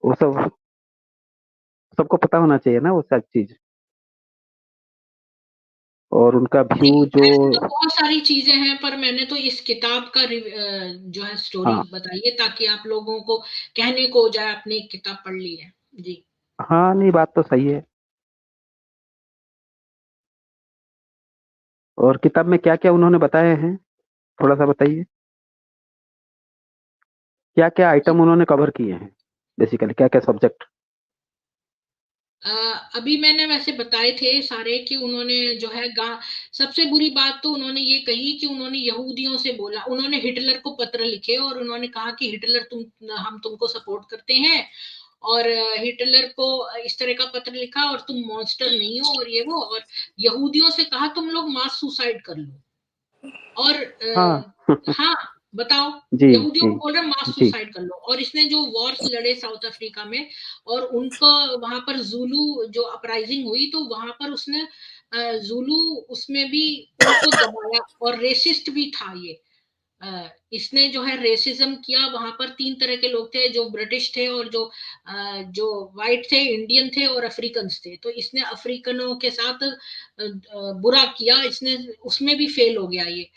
वो सब सबको पता होना चाहिए ना, वो सब चीज। और उनका व्यू नहीं जो, ऐसे तो बहुत सारी चीजें हैं, पर मैंने तो इस किताब का जो है स्टोरी हाँ बताई है, ताकि आप लोगों को कहने को हो जाए आपने एक किताब पढ़ ली है। जी हाँ, नहीं बात तो सही है। और किताब में क्या क्या उन्होंने बताए हैं, थोड़ा सा बताइए। क्या क्या आइटम उन्होंने कवर किए हैं, बेसिकली क्या क्या सब्जेक्ट। अ, अभी मैंने वैसे बताए थे सारे कि उन्होंने जो है सबसे बुरी बात तो उन्होंने ये कही कि उन्होंने यहूदियों से बोला, उन्होंने हिटलर को पत्र लिखे और उन्होंने कहा कि हिटलर हम तुमको सपोर्ट करते हैं, और हिटलर को इस तरह का पत्र लिखा और तुम मॉन्स्टर नहीं हो और ये वो, और यहूदियों से कहा तुम लोग मास सुसाइड कर लो। और हाँ हाँ बताओ, जी यहूदियों जी को बोल रहे मास जी सुसाइड कर लो। और इसने जो वॉर्स लड़े साउथ अफ्रीका में, और उनको वहां पर जूलू जो अपराइजिंग हुई, तो वहां पर उसने जूलू उसमें भी उनको दबाया, और रेसिस्ट भी था ये। इसने जो है रेसिज्म किया। वहां पर तीन तरह के लोग थे, जो ब्रिटिश थे और जो वाइट थे, इंडियन थे और अफ्रीकन थे। तो इसने अफ्रीकनों के साथ बुरा किया, इसने उसमें भी फेल हो गया ये,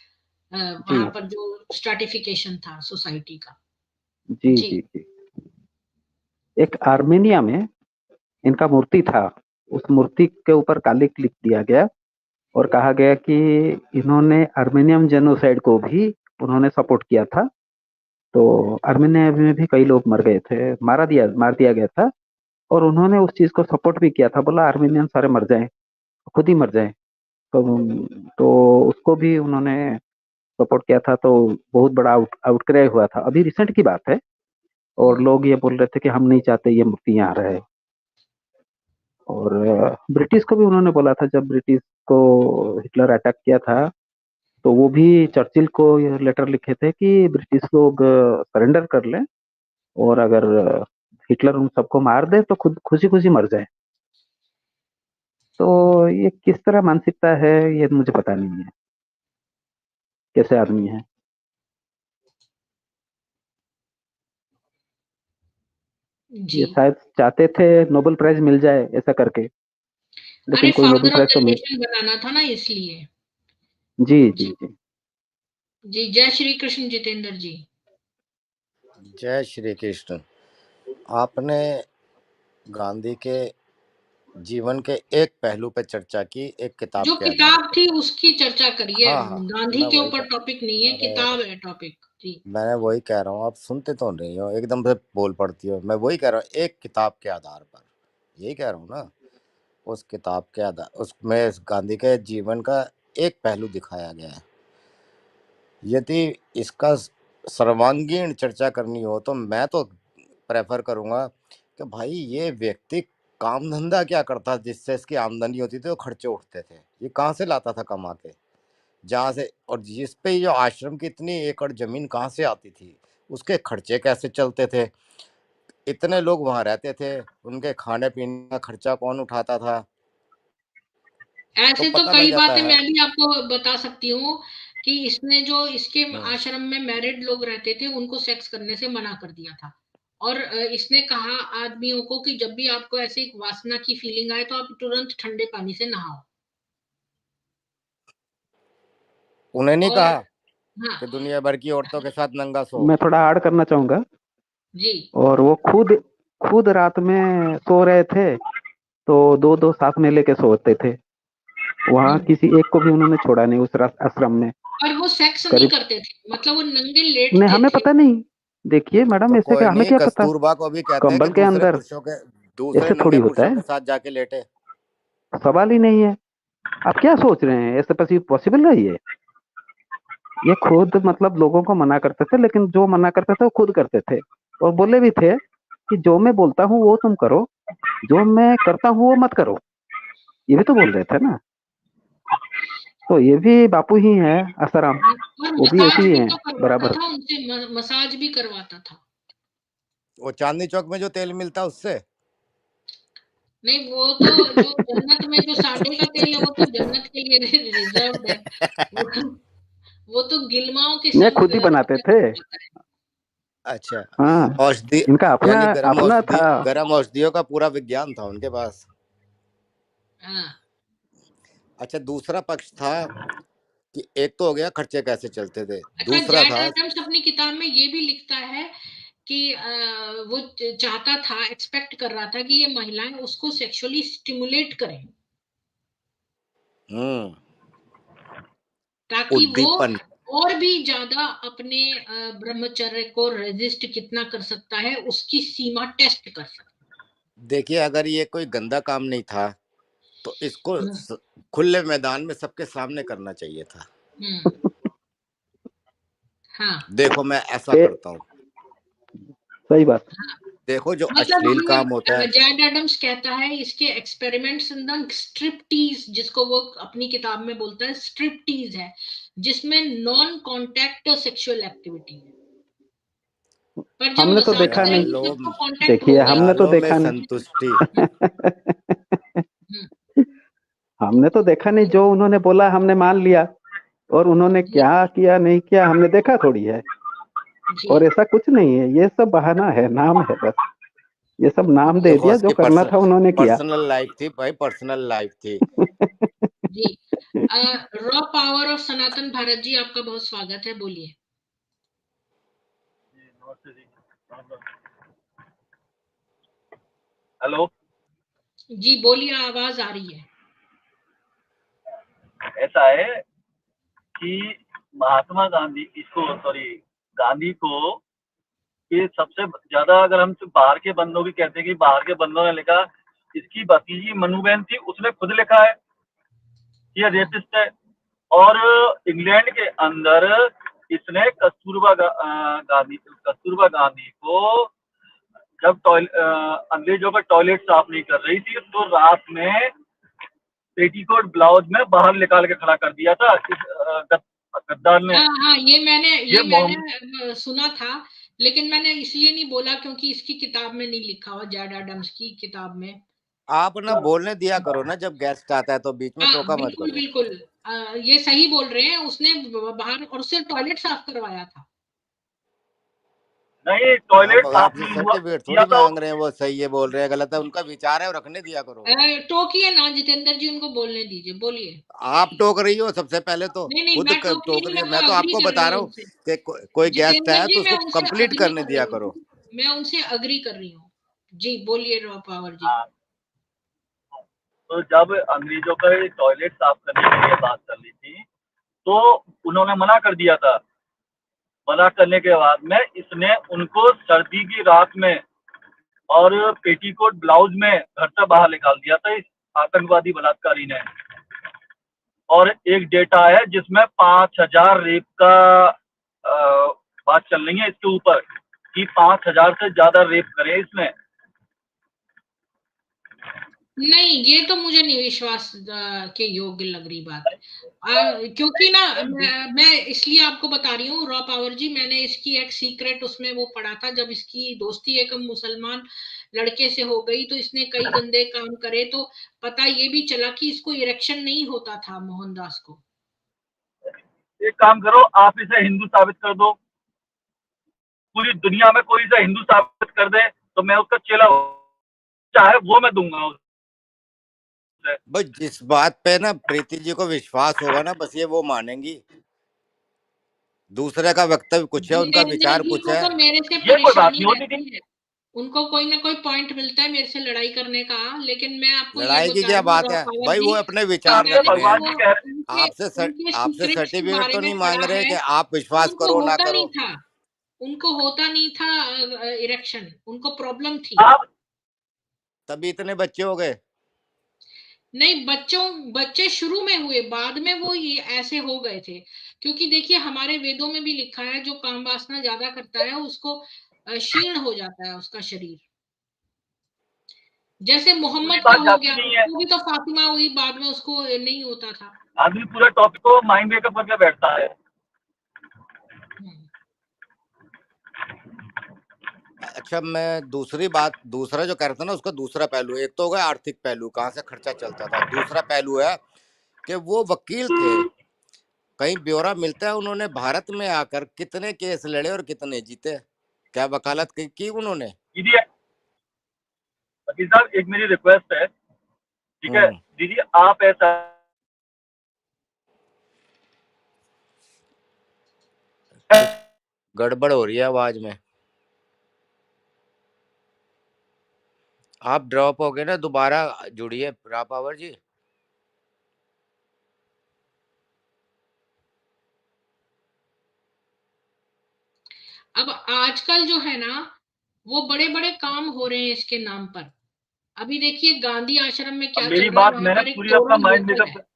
जी वहां पर जो स्ट्रैटिफिकेशन था सोसाइटी का। जी जी जी जी। एक आर्मेनिया में इनका मूर्ति था। उस मूर्ति के ऊपर कालिक लिख दिया गया और कहा गया कि इन्होंने आर्मेनियन जेनोसाइड को भी उन्होंने सपोर्ट किया था। तो आर्मेनिया में भी कई लोग मर गए थे, मार दिया गया था। और उन्होंने उस चीज को सपोर्ट भी किया था, बोला आर्मेनियन सारे मर जाएं, खुद ही मर जाएं। तो उसको भी उन्होंने सपोर्ट किया था। तो बहुत बड़ा आउटक्राई हुआ था, अभी रिसेंट की बात है। और लोग ये बोल रहे थे कि हम नहीं चाहते ये मुक्ति यहाँ रहे। और ब्रिटिश को भी उन्होंने बोला था, जब ब्रिटिश को हिटलर अटैक किया था, तो वो भी चर्चिल को ये लेटर लिखे थे कि ब्रिटिश लोग सरेंडर कर लें, और अगर हिटलर उन सबको मार दे तो खुद खुशी खुशी मर जाए। तो ये किस तरह मानसिकता है, ये मुझे पता नहीं है, कैसे आदमी है। जी। ये शायद चाहते थे नोबेल प्राइज मिल जाए ऐसा करके, अरे लेकिन कोई नोबेल फादर प्राइज तो मिल। ऑर्गेनाइजेशन बनाना था ना, इसलिए। जी जी जी। जी। जी, जय श्री कृष्ण जितेंद्र जी। जय श्री कृष्ण। आपने गांधी के जीवन के एक पहलू पे चर्चा की, एक किताब जो के आधार किताब पे। थी उसकी चर्चा करिए, हाँ हाँ, गांधी मैं के वही ऊपर कह टॉपिक नहीं है, अरे किताब है टॉपिक। जी। मैं वही कह रहा हूँ, आप सुनते तो नहीं हो, एकदम से बोल पड़ती हो। मैं वही कह रहा हूँ, एक किताब के आधार पर यही कह रहा हूँ ना। उस किताब के आधार उसमें गांधी के जीवन का एक पहलू दिखाया गया है। यदि इसका सर्वांगीण चर्चा करनी हो तो मैं तो प्रेफर करूंगा कि भाई ये व्यक्ति काम धंधा क्या करता जिससे इसकी आमदनी होती थी, वो खर्चे उठते थे, ये कहाँ से लाता था कमा के, जहाँ से, और जिस पे जो आश्रम की इतनी एकड़ जमीन कहाँ से आती थी, उसके खर्चे कैसे चलते थे, इतने लोग वहां रहते थे, उनके खाने पीने का खर्चा कौन उठाता था, तो ऐसे तो पता लग कई जाता बातें है। मैं भी आपको बता सकती हूँ कि इसने जो इसके हम्म। आश्रम में मैरिड लोग रहते थे उनको सेक्स करने से मना कर दिया था। और इसने कहा आदमियों को कि जब भी आपको ऐसे एक वासना की फीलिंग आए तो आप तुरंत ठंडे पानी से नहाओ। उन्हें नहीं और कहा हाँ। कि दुनिया भर की औरतों के साथ नंगा सो। मैं थोड़ा ऐड करना चाहूंगा। जी। और वो खुद खुद रात में सो रहे थे, तो दो दो साथ में लेके सोते थे। वहां किसी एक को भी उन्होंने छोड़ा नहीं उस आश्रम में। और वो सेक्स नहीं करीब, करते थे, मतलब वो नंगे नहीं लेटते हमें थे। पता नहीं। देखिए मैडम, तो ऐसे कोई क्या, हमें नहीं, क्या पता। कस्तूरबा को भी कहते हैं कि कंबल के अंदर दूसरे ऐसे थोड़ी नंगे होता पुरुषों है, के साथ जाके लेटे। सवाल ही नहीं है। आप क्या सोच रहे हैं, ऐसे पॉसिबल है ये खुद मतलब लोगों को मना करते थे, लेकिन जो मना करते थे वो खुद करते थे। और बोले भी थे कि जो मैं बोलता हूँ वो तुम करो, जो मैं करता हूँ वो मत करो। ये भी तो बोल रहे थे ना। तो ये भी बापू ही है आसाराम, और वो भी ऐसे मसाज ही भी है तो करवाता बराबर। था उनसे, मसाज भी करवाता था। वो चांदनी चौक में जो तेल मिलता है उससे। नहीं, वो तो जो जन्नत में जो सांडे का तेल है वो तो जन्नत के लिए रिजर्व्ड है। वो तो गिलमाओं के ये संग खुद ही बनाते थे। करवाता है। अच्छा। हाँ, औषधि, इनका अपना यानी अपना था। गर्म औषधियों का पूरा विज्ञान था उनके पास। हाँ। अच्छा, दूसरा पक्ष था कि एक तो हो गया खर्चे कैसे चलते थे, अच्छा, दूसरा जैक था। एडम्स अपनी किताब में ये भी लिखता है कि वो चाहता था, एक्सपेक्ट कर रहा था कि ये महिलाएं उसको सेक्सुअली स्टिमुलेट करें हम्म। ताकि वो उद्दीपन। और भी ज्यादा अपने ब्रह्मचर्य को रेजिस्ट कितना कर सकता है उसकी सीमा टेस्ट कर सकता देखिए, अगर ये कोई गंदा काम नहीं था तो इसको है। खुले मैदान में सबके सामने करना चाहिए था। हम्म। हाँ। देखो मैं ऐसा ए, करता हूँ, सही बात। देखो जो मतलब अश्लील काम होता ये है। जैड एडम्स कहता है इसके एक्सपेरिमेंट्स इन द स्ट्रिप्टीज, जिसको वो अपनी किताब में बोलता है स्ट्रिप्टीज है, जिसमें नॉन कांटेक्ट सेक्सुअल एक्टिविटी है। पर जब हमने तो मसाज देखा नहीं। करेंगे ख्यालों तब तो कांटेक्ट देखिए होगा ही। हमने तो ख्यालों में देखा नहीं। संतुष्टि। हम्म। हमने तो देखा नहीं, जो उन्होंने बोला हमने मान लिया। और उन्होंने जी। क्या किया नहीं किया हमने देखा थोड़ी है। जी। और ऐसा कुछ नहीं है, ये सब बहाना है, नाम है बस। ये सब नाम दे देखो दिया, जो उसकी करना था उन्होंने किया। पर्सनल लाइफ थी भाई, पर्सनल लाइफ थी। जी। रॉ पावर ऑफ सनातन भारत जी, आपका बहुत स्वागत है, बोलिए। हेलो जी बोलिए, आवाज आ रही है। ऐसा है कि महात्मा गांधी गांधी को ये सबसे ज्यादा, अगर हम बाहर के बंदों की कहते हैं कि बाहर के बंदों ने लिखा, इसकी भतीजी मनुबेन थी, उसने खुद लिखा है ये रेपिस्ट है। और इंग्लैंड के अंदर इसने कस्तूरबा गांधी को जब अंग्रेजों का टॉयलेट साफ नहीं कर रही थी तो रात में पेटीकोट ब्लाउज में बाहर निकाल के खड़ा कर दिया था इस गद्दार ने। हाँ, ये मैंने सुना था, लेकिन मैंने इसलिए नहीं बोला क्योंकि इसकी किताब में नहीं लिखा हुआ, जैड एडम्स की किताब में। आप ना बोलने दिया करो ना, जब गेस्ट आता है तो बीच में टोका मत बिल्कुल करो। बिल्कुल, ये सही बोल रहे हैं, उसने बाहर और उससे टॉयलेट साफ करवाया था। नहीं, टॉयलेट साफ आपसे नहीं हुआ सर्टिफिकेट किया थोड़ी था। मांग रहे हैं, वो सही है बोल रहे हैं, गलत है उनका विचार है, रखने दिया करो। टोकिए ना जितेंद्र जी, उनको बोलने दीजिए, बोलिए। आप टोक रही हो सबसे पहले तो, नहीं, खुद मैं टोक टोक रही रही हूँ, है। मैं तो अग्री आपको कर बता रही रहा हूँ हूँ उनसे। कि कोई गेस्ट जितेंद्र है जी, तो मैं उसको उनसे कंप्लीट अग्री करने कर दिया रही करो। हूँ, मैं उनसे अग्री कर रही हूँ जी। बोलिए रॉ पावर जी। हाँ, तो जब अंग्रेजों का टॉयलेट साफ करने के लिए बात कर ली थी तो उन्होंने मना कर दिया था। मना करने के बाद में इसने उनको सर्दी की रात में और पेटीकोट ब्लाउज में घर से बाहर निकाल दिया था इस आतंकवादी बलात्कारी ने। और एक डेटा है जिसमें 5000 रेप का बात चल रही है इसके ऊपर कि 5000 से ज्यादा रेप करे इसने। नहीं, ये तो मुझे नहीं विश्वास के योग्य लग रही बात। क्योंकि ना मैं इसलिए आपको बता रही हूँ रॉ पावर जी, मैंने इसकी एक सीक्रेट उसमें वो पढ़ा था, जब इसकी दोस्ती एक मुसलमान लड़के से हो गई तो इसने कई गंदे काम करे, तो पता ये भी चला कि इसको इरेक्शन नहीं होता था मोहनदास को। एक काम करो, आप इसे हिंदू साबित कर दो। पूरी दुनिया में कोई इसे हिंदू साबित कर दे तो मैं उसका चेला चाहे वो मैं दूंगा उसे। बस जिस बात पे ना प्रीति जी को विश्वास होगा ना, बस ये वो मानेंगी। दूसरे का वक्तव्य कुछ है, उनका जितेंद्र विचार जी कुछ को है। तो मेरे से ये कोई बात परेशानी नहीं होती थी। रहती है, उनको कोई ना कोई पॉइंट मिलता है मेरे से लड़ाई करने का, लेकिन मैं आपको ये लड़ाई की बता क्या रही हूँ बात रॉ है पावर भाई, जी, वो अपने कि विचार आपसे रख मैंने रहे हैं। भगवान जी कह रहे उनके आपसे सीक्रेट्स के सर्टिफिकेट बारे तो में नहीं पढ़ा मांग रहे है। कि आप विश्वास उनको करो ना होता करो। नहीं था, उनको होता नहीं था इरेक्शन, उनको प्रॉब्लम थी। आप तभी इतने बच्चे हो गए। नहीं, बच्चे शुरू में हुए, बाद में वो ये ऐसे हो गए थे। क्योंकि देखिए हमारे वेदों में भी लिखा है, जो काम वासना ज्यादा करता है उसको क्षीण हो जाता है उसका शरीर। जैसे पूरी मोहम्मद का बात हो जाती गया, नहीं है। उसको भी तो फातिमा हुई, बाद में उसको नहीं होता था। आदमी पूरा टॉपिक को माइंड मेकअप करके बैठता है। हम्म। अच्छा, मैं दूसरा जो कह रहा था ना, उसका दूसरा पहलू, एक तो हो गया आर्थिक पहलू, कहाँ से खर्चा चलता था। दूसरा पहलू है कि वो वकील थे, कहीं ब्यौरा मिलता है उन्होंने भारत में आकर कितने केस लड़े और कितने जीते, क्या वकालत की उन्होंने। दीदी, वकील साहब एक मेरी रिक्वेस्ट है, ठीक है दीदी, आप ऐसा कुछ गड़बड़ हो रही है आवाज में। आप ड्रॉप हो गए ना, दोबारा जुड़िए रॉ पावर जी। अब आजकल जो है ना, वो बड़े बड़े काम हो रहे हैं इसके नाम पर। अभी देखिए गांधी आश्रम में अब क्या मेरी चल रहा है, बात वहां मैंने पर एक पूरी अपना तोरण माइंड होटल है। मेकअप।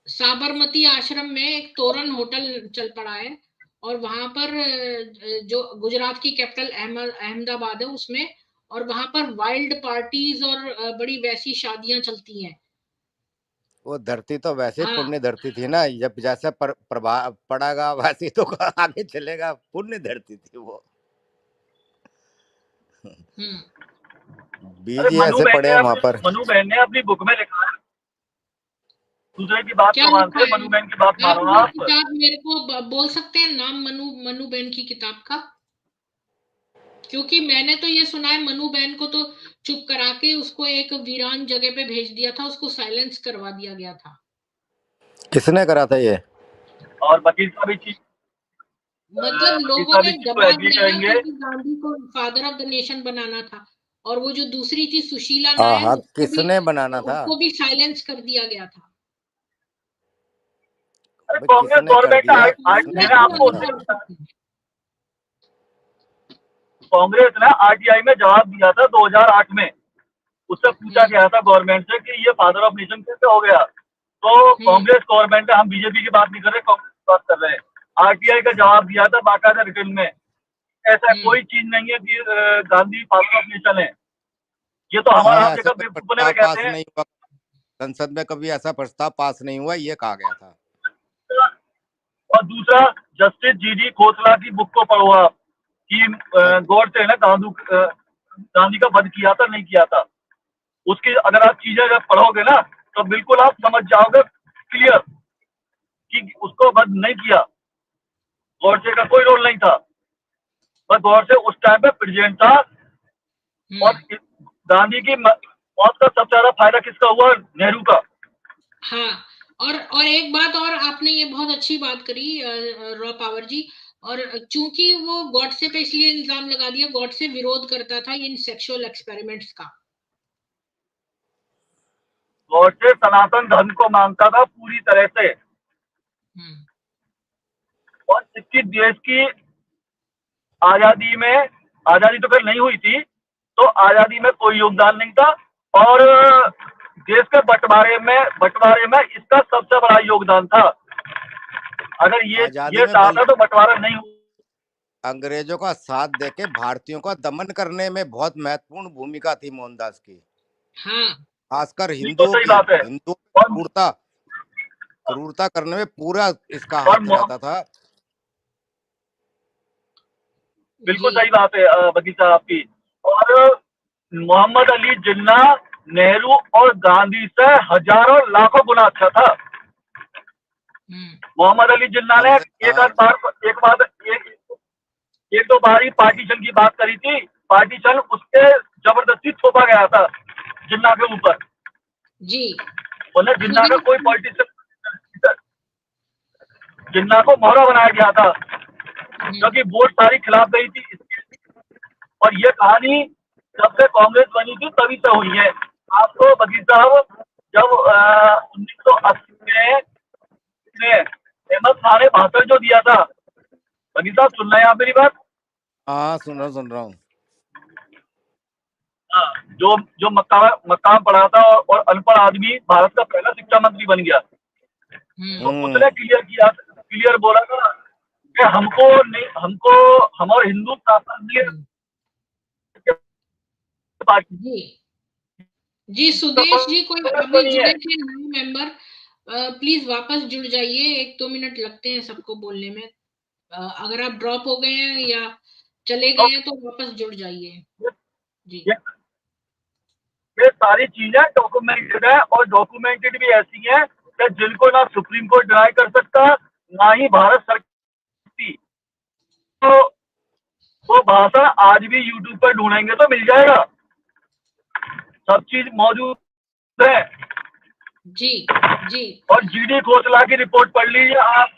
साबरमती आश्रम में एक तोरण होटल चल पड़ा है, और वहां पर जो गुजरात की कैपिटल अहमदाबाद है उसमें, और वहां पर वाइल्ड पार्टीज और बड़ी वैसी शादियां चलती हैं। वो धरती तो वैसे हाँ। पुण्य धरती थी ना, जब जैसे प्रभाव पड़ेगा वैसे तो आगे चलेगा, पुण्य धरती थी वो। हम्म। अरे बीज ही ऐसे पड़े हैं वहां पर। मनु बहन ने अपनी बुक में लिखा है, दूसरे की बात क्या क्यों लिखा मानते, है? मनु बहन की बात आप मानो ना वो आप। किताब मेरे को बोल सकते हैं नाम, मनु बेन की किताब का? क्योंकि मैंने तो ये सुना है मनु बेन को तो चुप करा के उसको एक वीरान जगह पे भेज दिया था, उसको साइलेंस करवा दिया गया था। किसने करा था ये? और वकील साहब इस चीज मतलब वकील लोगों साहब ने इस चीज को दबा एग्री दिया ना, करेंगे। क्योंकि गांधी को फादर ऑफ द नेशन बनाना था। और वो जो दूसरी थी सुशीला हाँ नायन, हाँ, किसने बनाना था? उसको भी साइलेंस कर दिया गया था। भाई कांग्रेस किसने कर गवर्नमेंट दिया, मैंने किसने आपको किया? उससे कांग्रेस ने आरटीआई में जवाब दिया था 2008 में। उससे पूछा गया था गवर्नमेंट से कि ये फादर ऑफ नेशन कैसे हो गया, तो कांग्रेस गवर्नमेंट है, हम बीजेपी की बात नहीं कर रहे, कांग्रेस की बात कर रहे हैं, आरटीआई का जवाब दिया था बाकायदा रिटर्न में। ऐसा कोई चीज नहीं है कि गांधी फादर ऑफ नेशन है। ये तो हमारा हम ऐसा जगह कोई बेवकूफ बने प्रस्ताव हुए कहते पास हैं। नहीं हुआ, संसद में कभी ऐसा प्रस्ताव पास नहीं हुआ, ये कहा गया था। और दूसरा, जस्टिस जीडी खोसला की बुक को पढ़ो आप कि गौडसे ने गांधी का वध किया था नहीं किया था। उसकी अगर आप चीजें जब पढ़ोगे ना तो बिल्कुल आप समझ जाओगे क्लियर कि उसको वध नहीं किया, गौडसे का कोई रोल नहीं था, बस गौडसे उस टाइम पे प्रेसिडेंट था। और गांधी की मौत का सबसे ज्यादा फायदा किसका हुआ? नेहरू का। हाँ, और एक बात और, आपने ये बहुत अच्छी बात करी रॉ पावर जी, और चूंकि वो गॉडसे पे इसलिए इल्जाम लगा दिया, गॉडसे विरोध करता था इन सेक्सुअल एक्सपेरिमेंट्स का। गौडसे सनातन धर्म को मानता था पूरी तरह से, और इसकी देश की आजादी में, आजादी तो फिर नहीं हुई थी, तो आजादी में कोई योगदान नहीं था, और देश के बंटवारे में इसका सबसे बड़ा योगदान था। अगर ये आजादी में चाहता तो बंटवारा नहीं हुआ। अंग्रेजों का साथ देके भारतीयों का दमन करने में बहुत महत्वपूर्ण भूमिका थी मोहनदास की। हाँ, खासकर बिल्कुल हिंदुओं सही की, बात है। हिंदुओं और क्रूरता करने में पूरा इसका और हाथ रहता था। बिल्कुल सही बात है बगीचा आपकी। और मोहम्मद अली जिन्ना नेहरू और गांधी से हजारों लाखों गुना अच्छा था। मोहम्मद अली जिन्ना ने एक दो बार ही पार्टीशन की बात करी थी। पार्टीशन उसके जबरदस्ती थोपा गया था जिन्ना के ऊपर जी। उन्हें जिन्ना का कोई पॉलिटिशियन, जिन्ना को मोहरा बनाया गया था क्योंकि वोट सारी खिलाफ गई थी इसके। और ये कहानी जब से कांग्रेस बनी थी तभी से हुई है। आपको बगीर साहब जब 1980 में अहमद खान ने भाषण जो दिया था, बगीर साहब सुन रहे हैं आप मेरी बात? हाँ, सुन रहा हूँ। जो मकाम पढ़ा था और अनपढ़ आदमी भारत का पहला शिक्षा मंत्री बन गया, तो उसने क्लियर बोला था कि हमको नहीं, हम और हिंदू शासन जी सुदेश जी, कोई अभी जुड़े थे नए मेंबर, प्लीज वापस जुड़ जाइए, 1-2 मिनट लगते हैं सबको बोलने में। अगर आप ड्रॉप हो गए हैं या चले गए हैं तो वापस जुड़ जाइए। जी, ये सारी चीजें डॉक्यूमेंटेड है, और डॉक्यूमेंटेड भी ऐसी हैं कि जिनको ना सुप्रीम कोर्ट डिनाई कर सकता, ना ही भारत सरकार। तो वो भाषण आज भी यूट्यूब पर ढूंढेंगे तो मिल जाएगा, सब चीज मौजूद है। जी, जी। और जीडी खोसला की रिपोर्ट पढ़ लीजिए आप।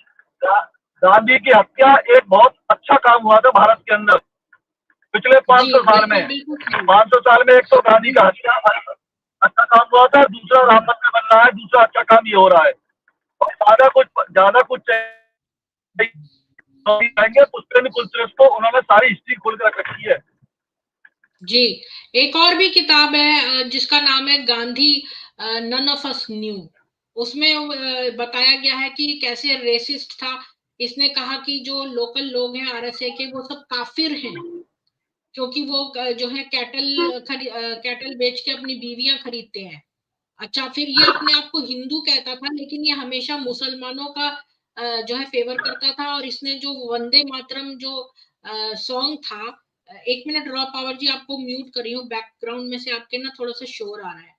गांधी की हत्या एक बहुत अच्छा काम हुआ था भारत के अंदर पिछले 500 साल में। 500 साल में एक तो गांधी का हत्या अच्छा काम हुआ था, दूसरा राम मंदिर बन रहा है, दूसरा अच्छा काम ये हो रहा है। और ज्यादा कुछ पुष्पेंद्र कुलश्रेष्ठ को उन्होंने सारी हिस्ट्री खोल कर रखी है। जी, एक और भी किताब है जिसका नाम है Gandhi none of us knew. उसमें बताया गया है कि कैसे रेसिस्ट था। इसने कहा कि जो लोकल लोग हैं आरएसए के, वो सब काफिर हैं, क्योंकि वो जो है कैटल बेच के अपनी बीवियां खरीदते हैं। अच्छा, फिर ये अपने आप को हिंदू कहता था, लेकिन ये हमेशा मुसलमानों का जो है फेवर करता था। और इसने जो वंदे मातरम जो सॉन्ग था, 1 मिनट रॉ पावर जी, आपको म्यूट करी हूँ, बैकग्राउंड में से आपके ना थोड़ा सा शोर आ रहा है।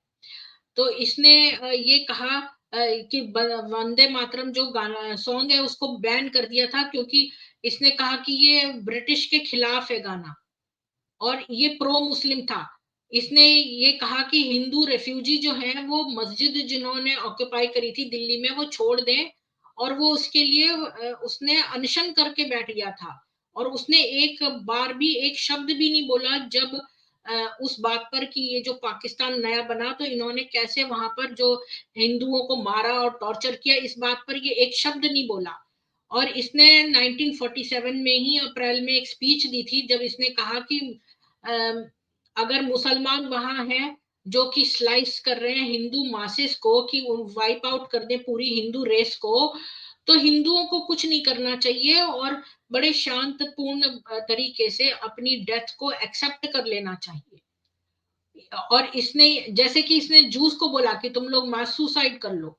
तो इसने ये कहा कि वंदे मातरम जो गाना सॉन्ग है उसको बैन कर दिया था, क्योंकि इसने कहा कि ये ब्रिटिश के खिलाफ है गाना, और ये प्रो मुस्लिम था। इसने ये कहा कि हिंदू रेफ्यूजी जो है वो मस्जिद जिन्होंने ऑक्यूपाई करी थी दिल्ली में, वो छोड़ दें। और वो उसके लिए उसने अनशन करके बैठ गया था, और उसने एक बार भी एक शब्द भी नहीं बोला जब उस बात पर कि ये जो पाकिस्तान नया बना तो इन्होंने कैसे वहां पर जो हिंदुओं को मारा और टॉर्चर किया, इस बात पर ये एक शब्द नहीं बोला। और इसने 1947 में ही अप्रैल में एक स्पीच दी थी, जब इसने कहा कि अगर मुसलमान वहां हैं जो कि स्लाइस कर रहे हैं हिंदू मासेस को, कि वाइप आउट कर दे पूरी हिंदू रेस को, तो हिंदुओं को कुछ नहीं करना चाहिए और बड़े शांतपूर्ण तरीके से अपनी डेथ को एक्सेप्ट कर लेना चाहिए। और इसने, जैसे कि इसने जूस को बोला कि तुम लोग मास सुसाइड कर लो,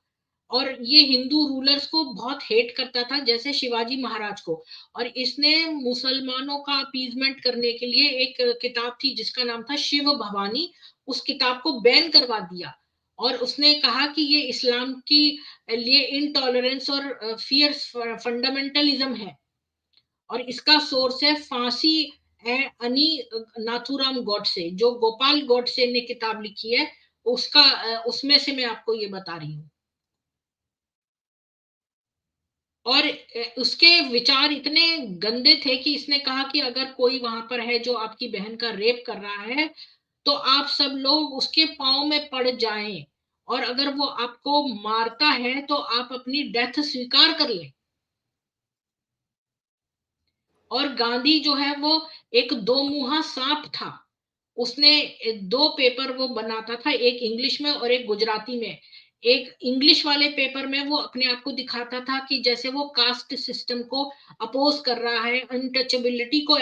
और ये हिंदू रूलर्स को बहुत हेट करता था जैसे शिवाजी महाराज को। और इसने मुसलमानों का अपीजमेंट करने के लिए एक किताब थी जिसका नाम था शिव भवानी, उस किताब को बैन करवा दिया। और उसने कहा कि ये इस्लाम की लिए इनटॉलरेंस और फियर्स फंडामेंटलिज्म है, और इसका सोर्स है फांसी है अनी नाथुराम गॉडसे, जो गोपाल गॉडसे ने किताब लिखी है उसका, उसमें से मैं आपको ये बता रही हूँ। और उसके विचार इतने गंदे थे कि इसने कहा कि अगर कोई वहां पर है जो आपकी बहन का रेप कर रहा है तो आप सब लोग उसके पांव में पड़ जाएं, और अगर वो आपको मारता है तो आप अपनी डेथ स्वीकार कर लें। और गांधी जो है वो एक दो मुहा सांप था। उसने दो पेपर वो बनाता था, एक इंग्लिश में और एक गुजराती में। एक इंग्लिश वाले पेपर में वो अपने आप को दिखाता था कि जैसे वो कास्ट सिस्टम को अपोज कर रहा है, अनटचेबिलिटी को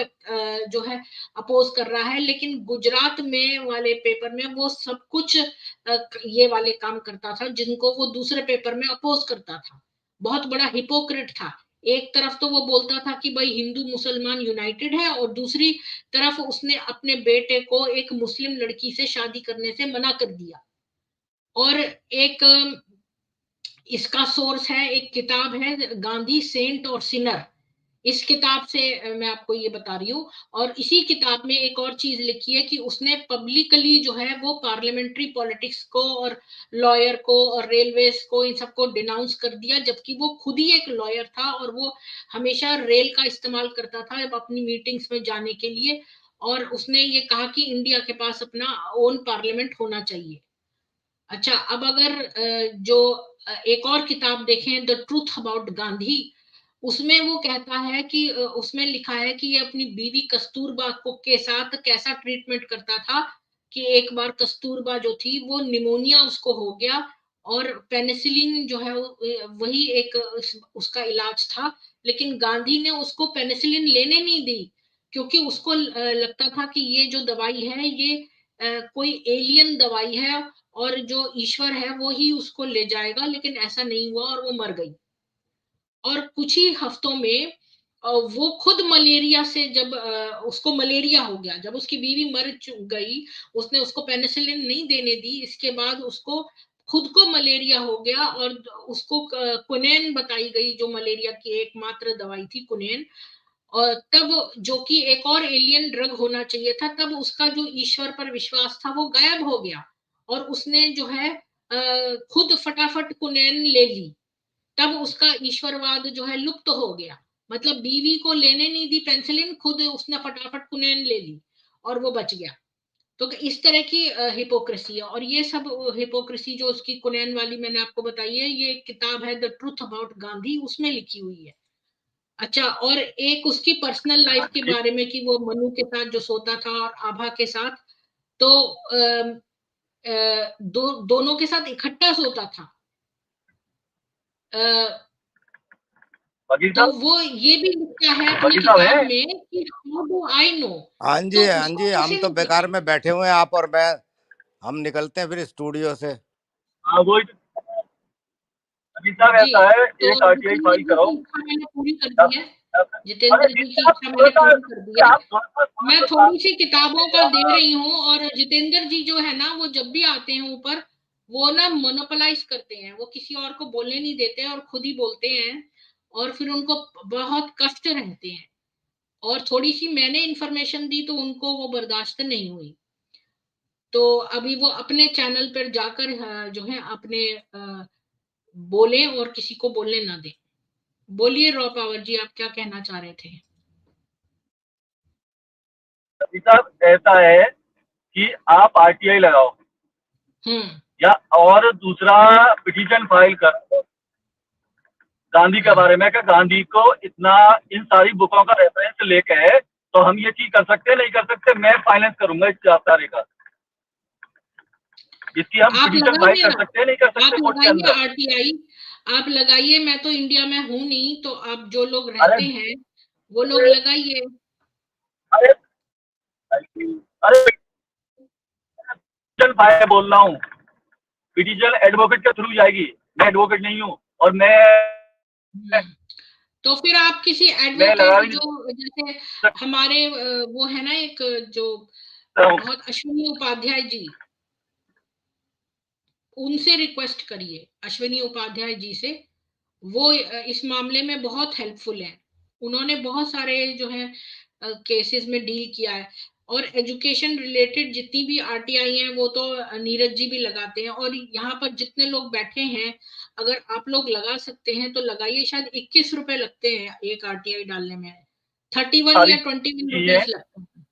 जो है अपोज कर रहा है, लेकिन गुजरात में वाले पेपर में वो सब कुछ ये वाले काम करता था जिनको वो दूसरे पेपर में अपोज करता था। बहुत बड़ा हिपोक्रेट था। एक तरफ तो वो बोलता था कि भाई हिंदू मुसलमान यूनाइटेड है, और दूसरी तरफ उसने अपने बेटे को एक मुस्लिम लड़की से शादी करने से मना कर दिया। और एक इसका सोर्स है, एक किताब है गांधी सेंट और सिनर, इस किताब से मैं आपको ये बता रही हूँ। और इसी किताब में एक और चीज लिखी है कि उसने पब्लिकली जो है वो पार्लियामेंट्री पॉलिटिक्स को और लॉयर को और रेलवेज को इन सबको डिनाउंस कर दिया, जबकि वो खुद ही एक लॉयर था और वो हमेशा रेल का इस्तेमाल करता था अपनी मीटिंग्स में जाने के लिए। और उसने ये कहा कि इंडिया के पास अपना ओन पार्लियामेंट होना चाहिए। अच्छा, अब अगर जो एक और किताब देखें, द ट्रूथ अबाउट गांधी, उसमें वो कहता है कि उसमें लिखा है कि ये अपनी बीवी कस्तूरबा को के साथ कैसा ट्रीटमेंट करता था, कि एक बार कस्तूरबा जो थी वो निमोनिया उसको हो गया, और पेनिसिलिन जो है वही एक उसका इलाज था, लेकिन गांधी ने उसको पेनिसिलिन लेने नहीं दी, क्योंकि उसको लगता था कि ये जो दवाई है ये कोई एलियन दवाई है और जो ईश्वर है वो ही उसको ले जाएगा, लेकिन ऐसा नहीं हुआ और वो मर गई। और कुछ ही हफ्तों में वो खुद मलेरिया से, जब उसको मलेरिया हो गया, जब उसकी बीवी मर गई, उसने उसको पेनिसिलिन नहीं देने दी, इसके बाद उसको खुद को मलेरिया हो गया, और उसको कुनैन बताई गई जो मलेरिया की एकमात्र दवाई थी, कुनैन। और तब, जो कि एक और एलियन ड्रग होना चाहिए था, तब उसका जो ईश्वर पर विश्वास था वो गायब हो गया, और उसने जो है खुद फटाफट कुनैन ले ली। तब उसका ईश्वरवाद जो है लुप्त हो गया। मतलब बीवी को लेने नहीं दी पेंसिलिन, खुद उसने फटाफट कुनैन ले ली और वो बच गया। तो इस तरह की हिपोक्रेसी है, और ये सब हिपोक्रेसी जो उसकी कुनैन वाली मैंने आपको बताई है, ये किताब है द ट्रूथ अबाउट गांधी, उसमें लिखी हुई है। अच्छा, और एक उसकी पर्सनल लाइफ के बारे में कि वो मनु के साथ जो सोता था और आभा के साथ, तो दोनों के साथ इकट्ठा सोता था। वकील तो साहब, वो ये भी लिखता है अपनी वकील साहब किताब है। में कि हाउ डू आई नो। हाँ तो जी, हाँ उसको जी, हम कैसे तो नहीं पता? बेकार में बैठे हुए हैं, आप और मैं, हम निकलते हैं फिर स्टूडियो से। हाँ वही तो, वकील साहब जी, ऐसा है, तो एक आरटीआई जितेंद्र फाइल जी कराओ। की इच्छा मैंने पूरी कर या- दी है। या- अरे जितेंद्र जी दीदी की आप इच्छा थोड़ा मैंने सा, पूरी कर दी है। आप थोड़ा सा मैं थोड़ी सी किताबों का दे रही हूँ, और जितेंद्र जी जो है ना, वो जब भी आते हैं ऊपर, वो ना मोनोपोलाइज करते हैं, वो किसी और को बोलने नहीं देते हैं और खुद ही बोलते हैं, और फिर उनको बहुत कष्ट रहते हैं। और थोड़ी सी मैंने इन्फॉर्मेशन दी तो उनको वो बर्दाश्त नहीं हुई, तो अभी वो अपने चैनल पर जाकर जो है अपने बोले और किसी को बोलने ना दे। बोलिए रॉ पावर जी, आप क्या कहना चाह रहे थे? वकील साहब ऐसा है कि आप आरटीआई लगाओ या और दूसरा पिटीशन फाइल करो गांधी के बारे में कि गांधी को इतना इन सारी बुकों का रेफरेंस लेके तो हम ये चीज कर सकते नहीं कर सकते, मैं फाइनेंस करूंगा इस सारे का, इसकी हम आप पिटीशन फाइल लगाइए कर सकते हैं नहीं कर सकते कोर्ट के अंदर। आरटीआई आप लगाइए, मैं तो इंडिया में हूं नहीं, तो आप जो लोग अरे रहते हैं वो लोग लगाइए। अरे अरे पिटीशन फाइल बोल रहा हूँ, पिटीशन एडवोकेट के थ्रू जाएगी, मैं एडवोकेट नहीं हूँ और मैं तो फिर आप किसी मैं लगा एडवोकेट जो जैसे हमारे वो है ना एक जो बहुत अश्विनी उपाध्याय जी, उनसे रिक्वेस्ट करिए, अश्विनी उपाध्याय जी से, वो इस मामले में बहुत हेल्पफुल है। उन्होंने बहुत सारे जो है केसेस में डील किया है, और एजुकेशन रिलेटेड जितनी भी आरटीआई हैं वो तो नीरज जी भी लगाते हैं। और यहाँ पर जितने लोग बैठे हैं, अगर आप लोग लगा सकते हैं तो लगाइए। शायद 21 रुपए लगते हैं एक आरटीआई डालने में, 31 या 21 रुपीज लगते हैं।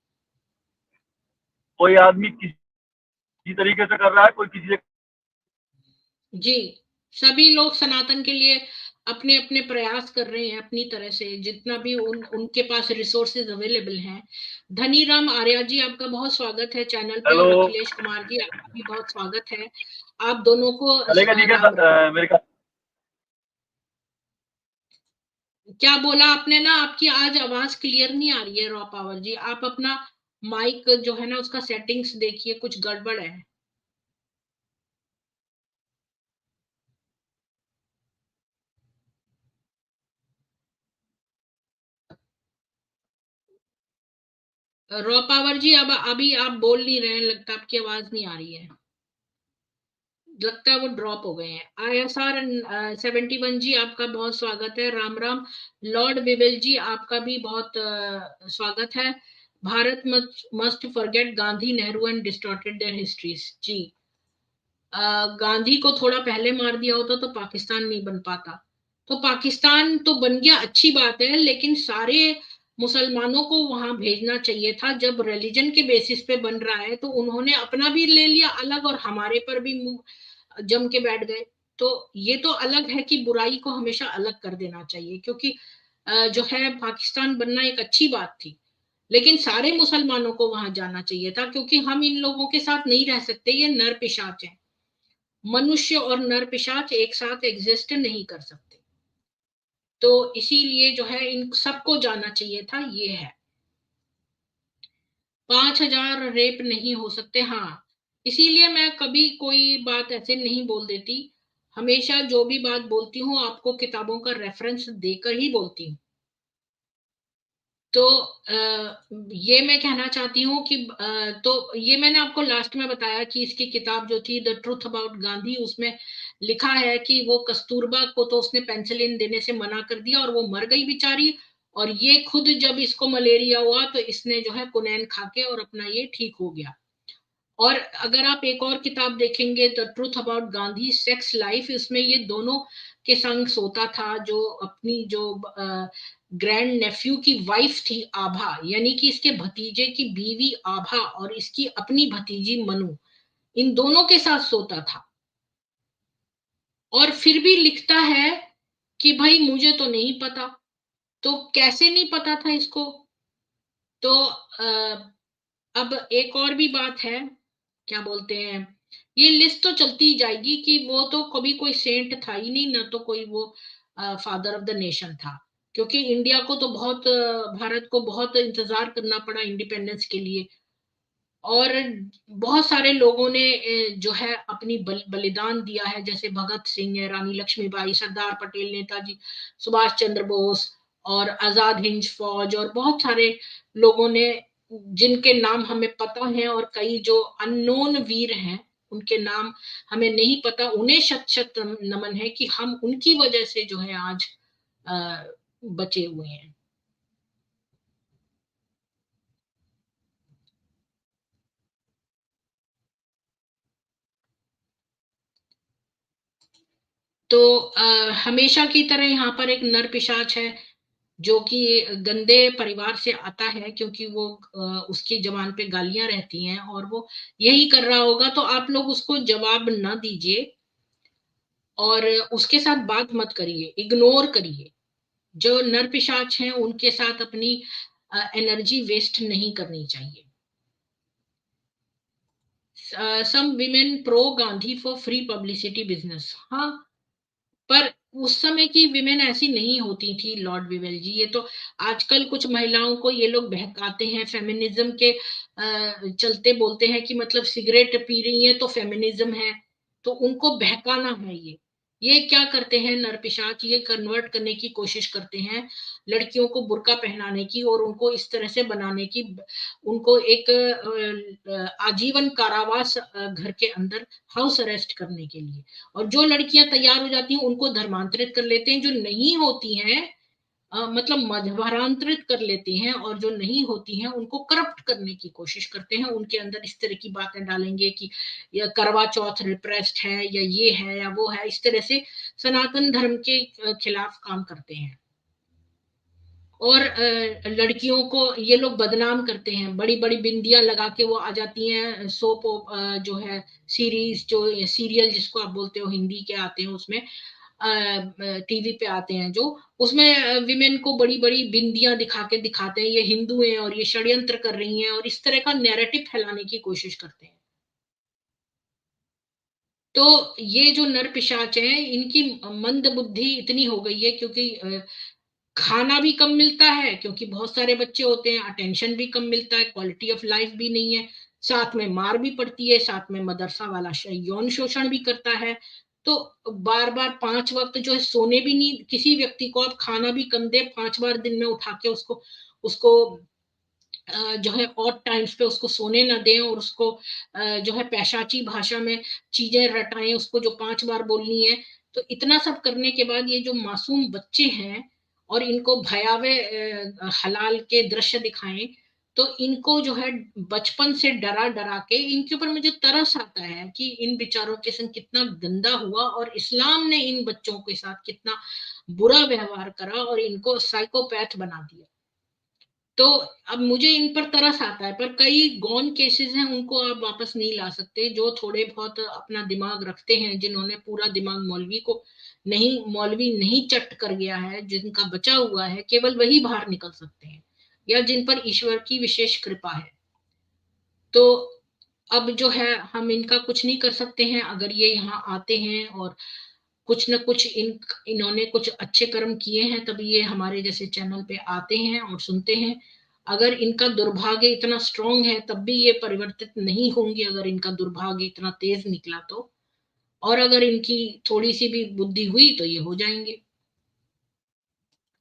कोई आदमी किसी तरीके से कर रहा है, कोई किसी से। जी, सभी लोग सनातन के लिए अपने अपने प्रयास कर रहे हैं अपनी तरह से, जितना भी उनके पास रिसोर्सेज अवेलेबल हैं। धनीराम आर्या जी, आपका बहुत स्वागत है चैनल पे, और अखिलेश कुमार जी, आपका भी बहुत स्वागत है। आप दोनों को राम मेरे का क्या बोला आपने ना, आपकी आज आवाज क्लियर नहीं आ रही है रॉ पावर जी। आप अपना माइक जो है ना उसका सेटिंग्स देखिए, कुछ गड़बड़ है। रॉ पावर जी, अब अभी आप बोल नहीं रहे हैं, लगता है आपकी आवाज नहीं आ रही है, लगता है वो ड्रॉप हो गए हैं। ISR 71 जी, आपका बहुत स्वागत है। राम राम। लॉर्ड विवेल जी, आपका भी बहुत स्वागत है। Bharat must forget Gandhi, Nehru and distorted their histories. जी, गांधी को थोड़ा पहले मार दिया होता तो पाकिस्तान नहीं बन पाता। तो पाकिस्तान तो बन गया, अच्छी बात है, लेकिन सारे मुसलमानों को वहां भेजना चाहिए था। जब रिलीजन के बेसिस पे बन रहा है तो उन्होंने अपना भी ले लिया अलग, और हमारे पर भी जम के बैठ गए। तो ये तो अलग है कि बुराई को हमेशा अलग कर देना चाहिए, क्योंकि जो है पाकिस्तान बनना एक अच्छी बात थी, लेकिन सारे मुसलमानों को वहां जाना चाहिए था, क्योंकि हम इन लोगों के साथ नहीं रह सकते। ये नर पिशाच है, मनुष्य और नर पिशाच एक साथ एग्जिस्ट नहीं कर सकते। तो इसीलिए जो है इन सबको जाना चाहिए था, ये है। 5,000 रेप नहीं हो सकते, हाँ। इसीलिए मैं कभी कोई बात ऐसे नहीं बोल देती, हमेशा जो भी बात बोलती हूँ आपको किताबों का रेफरेंस देकर ही बोलती हूँ। तो ये मैं कहना चाहती हूँ कि तो ये मैंने आपको लास्ट में बताया कि इसकी किताब जो थी द ट्रूथ अबाउट गांधी, उसमें लिखा है कि वो कस्तूरबा को तो उसने पेंसिलिन देने से मना कर दिया और वो मर गई बेचारी, और ये खुद जब इसको मलेरिया हुआ तो इसने जो है कुनैन खा के और अपना ये ठीक हो गया। और अगर आप एक और किताब देखेंगे the truth about Gandhi sex life, इसमें ये दोनों के संग सोता था, जो अपनी जो ग्रैंड नेफ्यू की वाइफ थी आभा, यानी कि इसके भतीजे की बीवी आभा और इसकी अपनी भतीजी मनु, इन दोनों के साथ सोता था। और फिर भी लिखता है कि भाई मुझे तो नहीं पता। तो कैसे नहीं पता था इसको? तो अब एक और भी बात है, क्या बोलते हैं, ये लिस्ट तो चलती ही जाएगी कि वो तो कभी कोई सेंट था ही नहीं, ना तो कोई वो फादर ऑफ द नेशन था, क्योंकि इंडिया को तो बहुत भारत को बहुत इंतजार करना पड़ा इंडिपेंडेंस के लिए। और बहुत सारे लोगों ने जो है अपनी बलिदान दिया है, जैसे भगत सिंह है, रानी लक्ष्मीबाई, सरदार पटेल, नेताजी सुभाष चंद्र बोस, और आजाद हिंद फौज, और बहुत सारे लोगों ने जिनके नाम हमें पता है, और कई जो अननोन वीर हैं उनके नाम हमें नहीं पता, उन्हें शत शत नमन है कि हम उनकी वजह से जो है आज बचे हुए हैं। तो हमेशा की तरह यहाँ पर एक नर पिशाच है जो कि गंदे परिवार से आता है, क्योंकि वो उसकी जबान पे गालियां रहती हैं और वो यही कर रहा होगा, तो आप लोग उसको जवाब ना दीजिए और उसके साथ बात मत करिए, इग्नोर करिए। जो नर पिशाच हैं उनके साथ अपनी एनर्जी वेस्ट नहीं करनी चाहिए। Some women pro Gandhi for free publicity business. हाँ, पर उस समय की विमेन ऐसी नहीं होती थी लॉर्ड विवेल जी। ये तो आजकल कुछ महिलाओं को ये लोग बहकाते हैं, फेमिनिज्म के चलते बोलते हैं कि मतलब सिगरेट पी रही है तो फेमिनिज्म है, तो उनको बहकाना है। ये क्या करते हैं नरपिशाच, ये कन्वर्ट करने की कोशिश करते हैं लड़कियों को, बुर्का पहनाने की और उनको इस तरह से बनाने की, उनको एक आजीवन कारावास घर के अंदर हाउस अरेस्ट करने के लिए। और जो लड़कियां तैयार हो जाती हैं उनको धर्मांतरित कर लेते हैं, जो नहीं होती हैं मतलब मध्यभारांतरित कर लेते हैं, और जो नहीं होती हैं उनको करप्ट करने की कोशिश करते हैं। उनके अंदर इस तरह की बातें डालेंगे कि या करवा चौथ रिप्रेस्ड है, या ये है या वो है, इस तरह से सनातन धर्म के खिलाफ काम करते हैं। और लड़कियों को ये लोग बदनाम करते हैं, बड़ी बड़ी बिंदियां लगा के वो आ जाती हैं सोप जो है सीरीज, जो सीरियल जिसको आप बोलते हो, हिंदी के आते हैं उसमें, टीवी पे आते हैं जो, उसमें विमेन को बड़ी बड़ी बिंदियां दिखा के दिखाते हैं ये हिंदू हैं और ये षड्यंत्र कर रही हैं, और इस तरह का नैरेटिव फैलाने की कोशिश करते हैं। तो ये जो नर पिशाच हैं इनकी मंद बुद्धि इतनी हो गई है, क्योंकि खाना भी कम मिलता है, क्योंकि बहुत सारे बच्चे होते हैं, अटेंशन भी कम मिलता है, क्वालिटी ऑफ लाइफ भी नहीं है, साथ में मार भी पड़ती है, साथ में मदरसा वाला यौन शोषण भी करता है। तो बार बार 5 वक्त जो है सोने भी नहीं, किसी व्यक्ति को आप खाना भी कम दे, 5 बार दिन में उठा के उसको उसको जो है ऑड टाइम्स पे उसको सोने ना दें, और उसको जो है पैशाची भाषा में चीजें रटाएं उसको, जो 5 बार बोलनी है। तो इतना सब करने के बाद ये जो मासूम बच्चे हैं, और इनको भयावह हलाल के दृश्य दिखाएं, तो इनको जो है बचपन से डरा डरा के इनके ऊपर मुझे तरस आता है कि इन बेचारों के संग कितना गंदा हुआ, और इस्लाम ने इन बच्चों के साथ कितना बुरा व्यवहार करा और इनको साइकोपैथ बना दिया। तो अब मुझे इन पर तरस आता है, पर कई गौन केसेस हैं, उनको आप वापस नहीं ला सकते। जो थोड़े बहुत अपना दिमाग रखते हैं, जिन्होंने पूरा दिमाग मौलवी नहीं चट कर गया है, जिनका बचा हुआ है, केवल वही बाहर निकल सकते हैं, या जिन पर ईश्वर की विशेष कृपा है। तो अब जो है हम इनका कुछ नहीं कर सकते हैं। अगर ये यहाँ आते हैं और कुछ न कुछ इन्होंने कुछ अच्छे कर्म किए हैं, तभी ये हमारे जैसे चैनल पे आते हैं और सुनते हैं। अगर इनका दुर्भाग्य इतना स्ट्रांग है तब भी ये परिवर्तित नहीं होंगे, अगर इनका दुर्भाग्य इतना तेज निकला तो। और अगर इनकी थोड़ी सी भी बुद्धि हुई तो ये हो जाएंगे।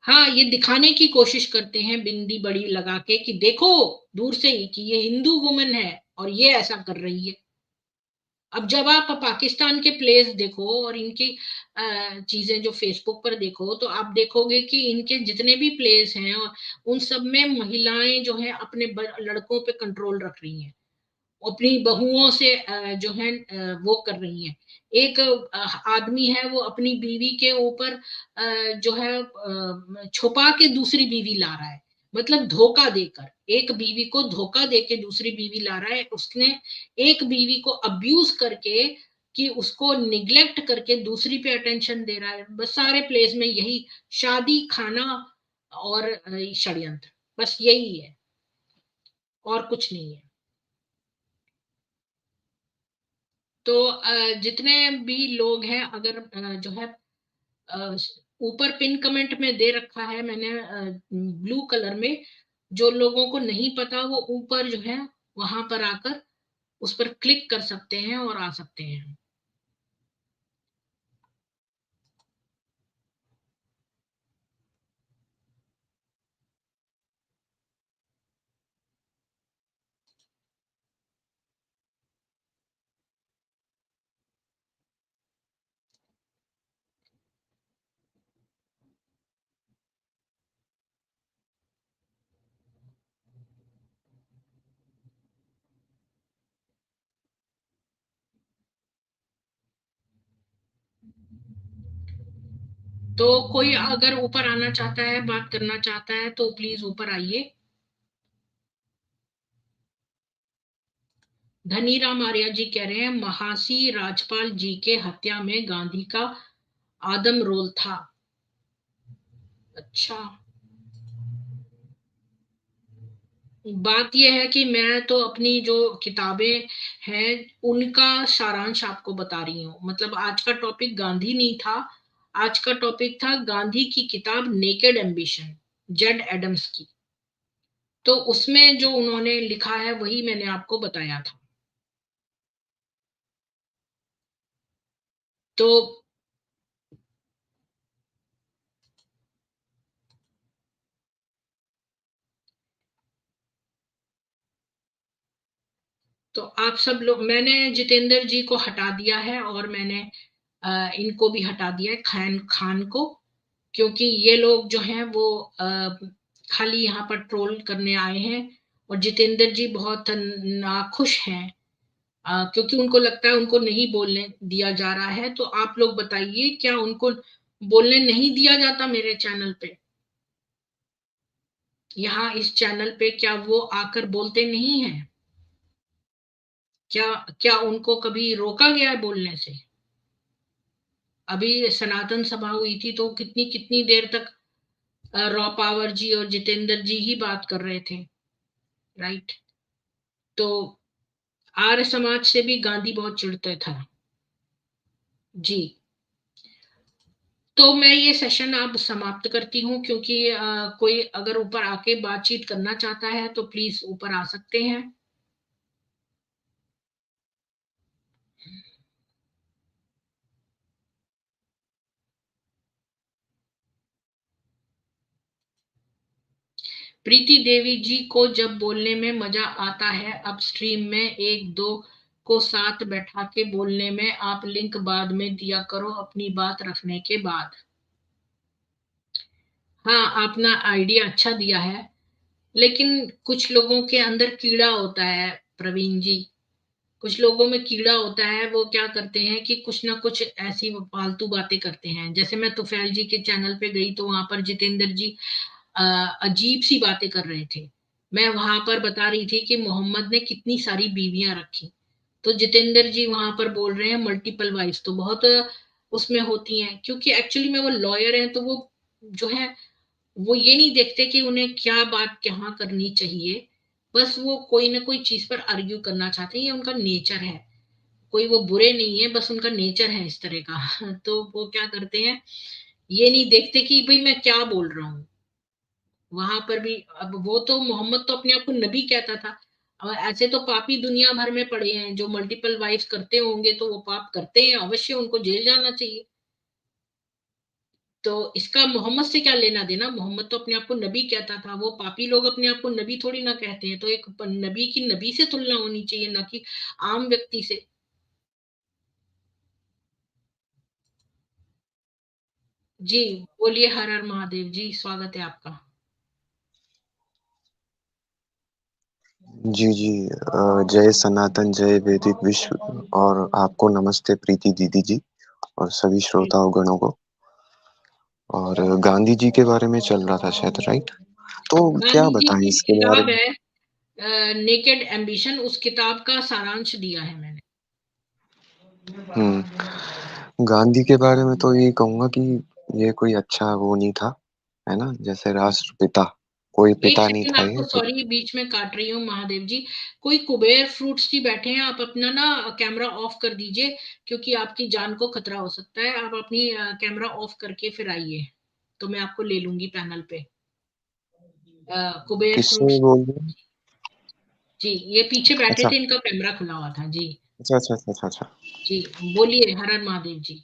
हाँ, ये दिखाने की कोशिश करते हैं बिंदी बड़ी लगा के कि देखो दूर से ही कि ये हिंदू वुमन है और ये ऐसा कर रही है। अब जब आप पाकिस्तान के प्लेस देखो और इनकी चीजें जो फेसबुक पर देखो, तो आप देखोगे कि इनके जितने भी प्लेस हैं उन सब में महिलाएं जो है अपने लड़कों पे कंट्रोल रख रही हैं, अपनी बहुओं से जो है वो कर रही हैं। एक आदमी है वो अपनी बीवी के ऊपर जो है छुपा के दूसरी बीवी ला रहा है, मतलब धोखा देकर, एक बीवी को धोखा देके दूसरी बीवी ला रहा है। उसने एक बीवी को अब्यूज करके, कि उसको निग्लेक्ट करके दूसरी पे अटेंशन दे रहा है। बस सारे प्लेस में यही शादी, खाना और षड्यंत्र, बस यही है और कुछ नहीं है। तो जितने भी लोग हैं, अगर जो है ऊपर पिन कमेंट में दे रखा है मैंने ब्लू कलर में, जो लोगों को नहीं पता वो ऊपर जो है वहां पर आकर उस पर क्लिक कर सकते हैं और आ सकते हैं। तो कोई अगर ऊपर आना चाहता है, बात करना चाहता है, तो प्लीज ऊपर आइए। धनीराम आर्या जी कह रहे हैं महासी राजपाल जी के हत्या में गांधी का आदम रोल था। अच्छा, बात यह है कि मैं तो अपनी जो किताबें हैं उनका सारांश आपको बता रही हूँ। मतलब आज का टॉपिक गांधी नहीं था, आज का टॉपिक था गांधी की किताब नेकेड एम्बिशन, जेड एडम्स की। तो उसमें जो उन्होंने लिखा है वही मैंने आपको बताया था। तो आप सब लोग, मैंने जितेंद्र जी को हटा दिया है और मैंने इनको भी हटा दिया है, खान खान को, क्योंकि ये लोग जो हैं वो खाली यहाँ पर ट्रोल करने आए हैं। और जितेंद्र जी बहुत नाखुश हैं क्योंकि उनको लगता है उनको नहीं बोलने दिया जा रहा है। तो आप लोग बताइए, क्या उनको बोलने नहीं दिया जाता मेरे चैनल पे? यहाँ इस चैनल पे क्या वो आकर बोलते नहीं हैं? क्या क्या उनको कभी रोका गया है बोलने से? अभी सनातन सभा हुई थी तो कितनी कितनी देर तक रॉ पावर जी और जितेंद्र जी ही बात कर रहे थे, राइट? तो आर्य समाज से भी गांधी बहुत चिढ़ता था जी। तो मैं ये सेशन अब समाप्त करती हूँ, क्योंकि कोई अगर ऊपर आके बातचीत करना चाहता है तो प्लीज ऊपर आ सकते हैं। प्रीति देवी जी को जब बोलने में मजा आता है, अब स्ट्रीम में एक दो को साथ बैठा के बोलने में। आप लिंक बाद में दिया करो अपनी बात रखने के बाद। हाँ, आपने आइडिया अच्छा दिया है, लेकिन कुछ लोगों के अंदर कीड़ा होता है प्रवीण जी, कुछ लोगों में कीड़ा होता है। वो क्या करते हैं कि कुछ ना कुछ ऐसी फालतू बातें करते हैं। जैसे मैं तुफैल जी के चैनल पे गई तो वहां पर जितेंद्र जी अजीब सी बातें कर रहे थे। मैं वहां पर बता रही थी कि मोहम्मद ने कितनी सारी बीवियां रखी, तो जितेंद्र जी वहां पर बोल रहे हैं मल्टीपल वाइफ्स तो बहुत उसमें होती हैं। क्योंकि एक्चुअली में वो लॉयर हैं, तो वो जो है वो ये नहीं देखते कि उन्हें क्या बात कहाँ करनी चाहिए, बस वो कोई ना कोई चीज पर आर्ग्यू करना चाहते हैं। ये उनका नेचर है, कोई वो बुरे नहीं है, बस उनका नेचर है इस तरह का। तो वो क्या करते हैं, ये नहीं देखते कि भाई मैं क्या बोल रहा हूँ। वहां पर भी अब वो तो मोहम्मद तो अपने आप को नबी कहता था। और ऐसे तो पापी दुनिया भर में पड़े हैं जो मल्टीपल वाइफ करते होंगे, तो वो पाप करते हैं, अवश्य उनको जेल जाना चाहिए। तो इसका मोहम्मद से क्या लेना देना? मोहम्मद तो अपने आप को नबी कहता था, वो पापी लोग अपने आप को नबी थोड़ी ना कहते हैं। तो एक नबी की नबी से तुलना होनी चाहिए, ना कि आम व्यक्ति से। जी, बोलिए। हर हर महादेव जी, स्वागत है आपका। जी जी। जय सनातन, जय वैदिक विश्व। और आपको नमस्ते प्रीति दीदी जी, और सभी श्रोताओं गणों को। और गांधी जी के बारे में चल रहा था शायद, राइट? तो क्या गांधी जी बताएं की इसके बारे किताब में? है नेकेड एम्बिशन, उस किताब का सारांश दिया है मैंने। गांधी के बारे में तो ये कहूंगा कि ये कोई अच्छा वो नहीं था, है ना? जैसे राष्ट्रपिता, कोई एक पिता नहीं सेकंड, था आपको ये तो। सॉरी बीच में काट रही हूँ महादेव जी। कोई कुबेर फ्रूट्स जी बैठे हैं, आप अपना ना कैमरा ऑफ कर दीजिए, क्योंकि आपकी जान को खतरा हो सकता है। आप अपनी कैमरा ऑफ करके फिर आइए, तो मैं आपको ले लूंगी पैनल पे। कुबेर किससे फ्रूट्स बोल रहे हैं? जी, ये पीछे बैठे अच्छा थे, इनका कैमरा खुला हुआ था जी। अच्छा अच्छा अच्छा अच्छा अच्छा। जी, बोलिए। हर हर महादेव जी।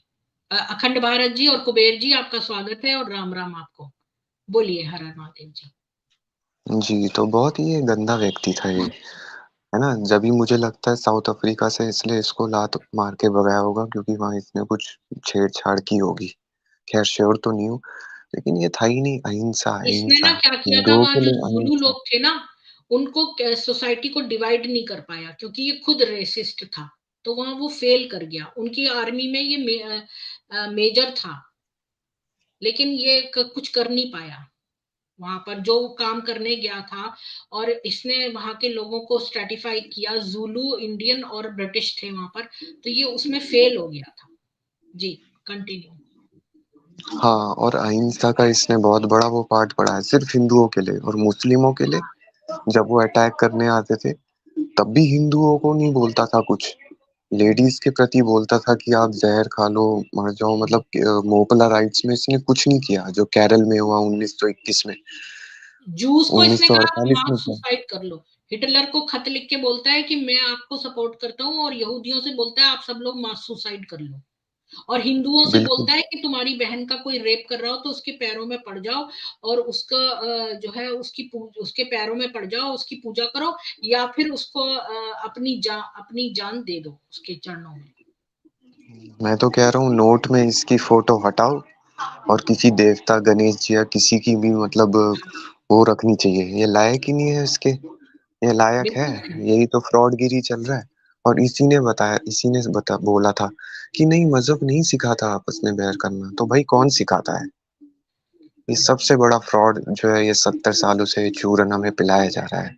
अखंड भारत जी और कुबेर जी, आपका स्वागत है और राम राम आपको। बोलिए हर हर महादेव जी। जी, तो बहुत ही ये गंदा व्यक्ति था ये, है ना? जब भी मुझे लगता है साउथ अफ्रीका से इसलिए इसको लात मार के भगाया होगा, क्योंकि वहाँ इसने कुछ छेड़छाड़ की होगी। खैर श्योर तो नहीं हूँ, लेकिन ये था ही नहीं अहिंसा, इसने ना अहिंसा, क्या किया था, हिंदुओं वहां के जो लिए जुलू अहिंसा। लोग थे ना, उनको सोसाइटी को डिवाइड नहीं कर पाया, क्योंकि ये खुद रेसिस्ट था। तो वहां वो फेल कर गया। उनकी आर्मी में ये मेजर था। लेकिन ये कुछ कर नहीं पाया वहां पर जो काम करने गया था। और इसने वहां के लोगों को स्ट्रेटिफाई किया, जूलू, इंडियन और ब्रिटिश थे वहां पर, तो ये उसमें फेल हो गया था। जी कंटिन्यू। हाँ, और अहिंसा का इसने बहुत बड़ा वो पार्ट पढ़ा है, सिर्फ हिंदुओं के लिए और मुस्लिमों के लिए। जब वो अटैक करने आते थे तब भी हिंदुओं को नहीं बोलता था कुछ, लेडीज के प्रति बोलता था कि आप जहर खा लो, मर जाओ। मतलब मोपला राइट्स में इसने कुछ नहीं किया जो केरल में हुआ 1921 में, जूस को इसने कहा तुम 1948 में मास था। सुसाइड कर लो। हिटलर को खत लिख के बोलता है कि मैं आपको सपोर्ट करता हूँ, और यहूदियों से बोलता है आप सब लोग मास सुसाइड कर लो। और हिंदुओं से बिल्कुल बोलता है कि तुम्हारी बहन का कोई रेप कर रहा हो तो उसके पैरों में पड़ जाओ, और उसका जो है उसके पैरों में पड़ जाओ, उसकी पूजा करो, या फिर उसको अपनी जान दे दो उसके चरणों में। मैं तो कह रहा हूँ नोट में इसकी फोटो हटाओ और किसी देवता गणेश जी या किसी की भी मतलब वो रखनी चाहिए। ये लायक ही नहीं है इसके, ये लायक है? बिल्कुल सही। यही तो फ्रॉडगिरी चल रहा है। और इसी ने बोला था कि नहीं मजहब नहीं सिखाता आपस में बैर करना, तो भाई कौन सिखाता है? ये सबसे बड़ा फ्रॉड जो है ये 70 सालों से चूरन हमें पिलाया जा रहा है।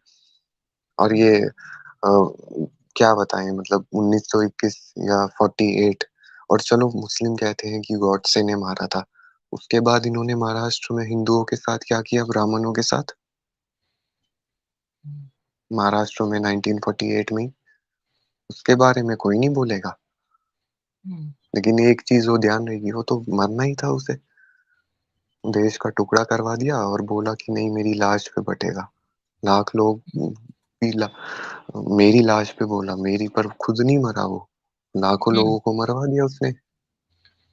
और ये क्या बताएं, मतलब 1921 या 48, और चलो मुस्लिम कहते हैं कि गॉडसे ने मारा था, उसके बाद इन्होंने महाराष्ट्र में हिंदुओं के साथ क्या किया, ब्राह्मणों के साथ, महाराष्ट्र में 1948 में। उसके बारे में कोई नहीं बोलेगा, लेकिन एक चीज वो ध्यान रहेगी, वो तो मरना ही था उसे। देश का टुकड़ा करवा दिया और बोला कि नहीं मेरी लाश पे बटेगा। लाख लोग भी मेरी लाश पे बोला, मेरी पर खुद नहीं मरा वो, लाखों लोगों को मरवा दिया उसने।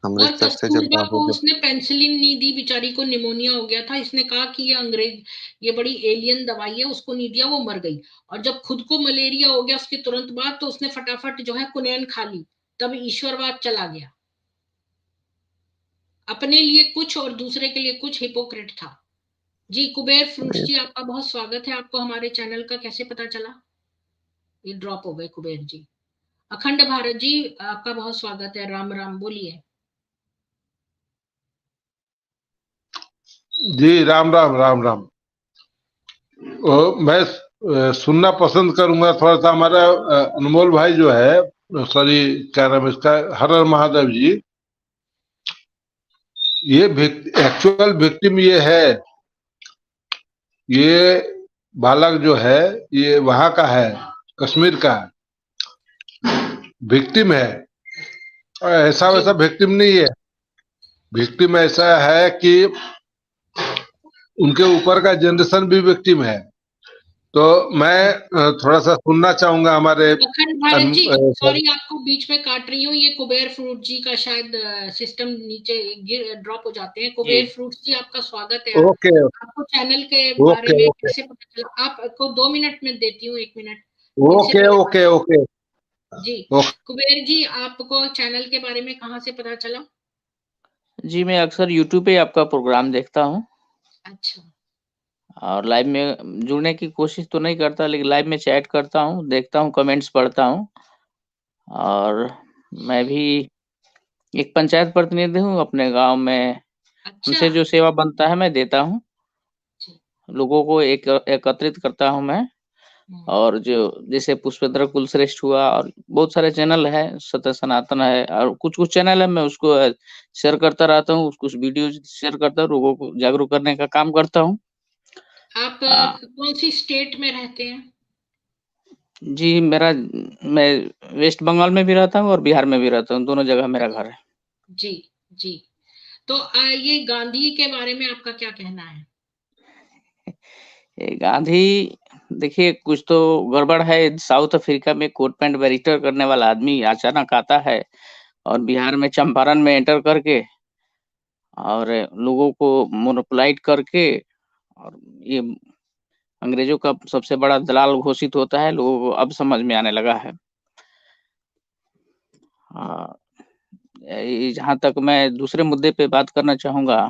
और अमृतसर से जब कस्तूरबा को भागे थे। उसने पेंसिलिन नहीं दी, बेचारी को निमोनिया हो गया था, इसने कहा कि ये अंग्रेज, ये बड़ी एलियन दवाई है, उसको नहीं दिया, वो मर गई। और जब खुद को मलेरिया हो गया उसके तुरंत बाद, तो उसने फटाफट जो है कुनैन खा ली, तब ईश्वरवाद चला गया। अपने लिए कुछ और दूसरे के लिए कुछ, हिपोक्रेट था। जी कुबेर फ्रूट्स जी, आपका बहुत स्वागत है। आपको हमारे चैनल का कैसे पता चला? ये ड्रॉप हो गए कुबेर जी। अखंड भारत जी, आपका बहुत स्वागत है। राम राम, बोलिए। जी राम राम राम राम। मैं सुनना पसंद करूंगा थोड़ा सा। हमारा अनमोल भाई जो है, सॉरी क्या नाम है इसका, हर हर महादेव जी, ये एक्चुअल विक्टिम ये है। ये बालक जो है ये वहां का है, कश्मीर का विक्टिम है। और ऐसा जी वैसा विक्टिम नहीं है। विक्टिम ऐसा है कि उनके ऊपर का जनरेशन भी विक्टिम है। तो मैं थोड़ा सा सुनना चाहूंगा हमारे अखंड भारत जी, सॉरी आपको बीच में काट रही हूँ, ये कुबेर फ्रूट जी का शायद सिस्टम नीचे ड्रॉप हो जाते हैं। कुबेर फ्रूट जी, आपका स्वागत है। ओके आपको चैनल के बारे ओके में ओके कैसे पता चला? आपको 2 मिनट में देती हूँ, 1 मिनट इनसे ओके पहले ओके ओके जी। ओके। कुबेर जी, आपको चैनल के बारे में कहाँ से पता चला? जी मैं अक्सर यूट्यूब पे आपका प्रोग्राम देखता हूँ, अच्छा। और लाइव में जुड़ने की कोशिश तो नहीं करता, लेकिन लाइव में चैट करता हूँ, देखता हूँ, कमेंट्स पढ़ता हूँ। और मैं भी एक पंचायत प्रतिनिधि हूँ अपने गांव में। अच्छा। हमसे जो सेवा बनता है मैं देता हूँ, जी। लोगों को एकत्रित करता हूँ मैं। और जो जैसे पुष्पेंद्र कुलश्रेष्ठ हुआ, और बहुत सारे चैनल है, सत्य सनातन है, और कुछ कुछ चैनल है, मैं उसको शेयर करता रहता हूँ, कुछ वीडियो शेयर करता हूँ, लोगों को जागरूक करने का काम करता हूँ। आप कौन सी स्टेट में रहते हैं? जी मैं वेस्ट बंगाल में भी रहता हूँ और बिहार में भी रहता हूँ, दोनों जगह मेरा घर है। जी जी। तो ये गांधी के बारे में आपका क्या कहना है? ये गांधी, देखिए कुछ तो गड़बड़ है। साउथ अफ्रीका में कोट पैंट बैरिस्टर करने वाला आदमी अचानक आता है और बिहार में चंपारण में एंटर करके और लोगों को मोनोपोलाइट करके, और ये अंग्रेजों का सबसे बड़ा दलाल घोषित होता है। लोगों को अब समझ में आने लगा है। जहाँ तक मैं दूसरे मुद्दे पे बात करना चाहूंगा,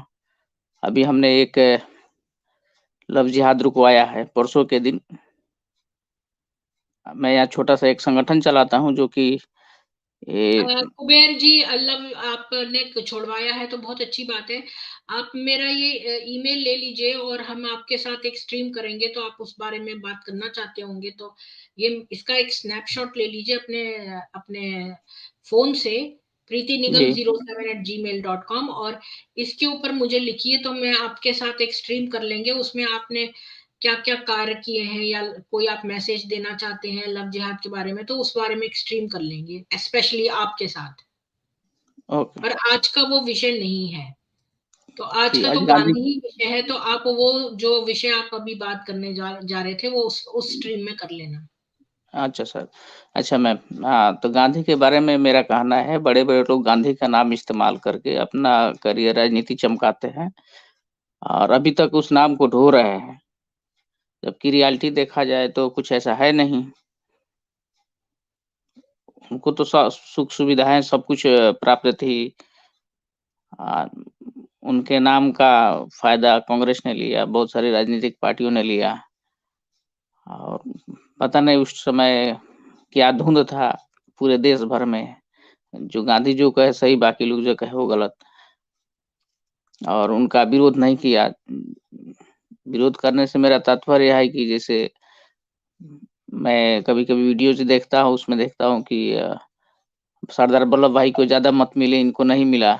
अभी हमने एक लव जिहाद रुकवाया है परसों के दिन। मैं यहाँ छोटा सा एक संगठन चलाता हूँ जो कि ये कुबेर जी, अल्लाह आपने छोड़वाया है तो बहुत अच्छी बात है। आप मेरा ये ईमेल ले लीजिए और हम आपके साथ एक स्ट्रीम करेंगे, तो आप उस बारे में बात करना चाहते होंगे तो ये इसका एक स्नैपशॉट ले लीजिए अपने अपने फोन से, प्रीतिनिगम जी 07@gmail.com, और इसके ऊपर मुझे लिखिए तो मैं आपके साथ एक स्ट्रीम कर लेंगे। उसमें आपने क्या क्या कार्य किए हैं या कोई आप मैसेज देना चाहते हैं लव जिहाद के बारे में, तो उस बारे में एक स्ट्रीम कर लेंगे, स्पेशली आपके साथ। ओके पर आज का वो विषय नहीं है, तो आज जी। का आज तो गांधी, गांधी ही विषय है, तो आप वो जो विषय आप अभी बात करने जा रहे थे वो उस स्ट्रीम में कर लेना। अच्छा सर, अच्छा मैम, हाँ तो गांधी के बारे में मेरा कहना है, बड़े बड़े लोग गांधी का नाम इस्तेमाल करके अपना करियर राजनीति चमकाते हैं और अभी तक उस नाम को ढो रहे हैं, जबकि रियलिटी देखा जाए तो कुछ ऐसा है नहीं। उनको तो सुख सुविधाएं सब कुछ प्राप्त थी। आ, उनके नाम का फायदा कांग्रेस ने लिया, बहुत सारी राजनीतिक पार्टियों ने लिया, और पता नहीं उस समय क्या धुंध था पूरे देश भर में, जो गांधी जो कहे सही, बाकी लोग जो कहे वो गलत, और उनका विरोध नहीं किया। विरोध करने से मेरा तात्पर्य है कि जैसे मैं कभी-कभी वीडियोज देखता हूँ, उसमें देखता हूँ कि सरदार वल्लभ भाई को ज्यादा मत मिले, इनको नहीं मिला,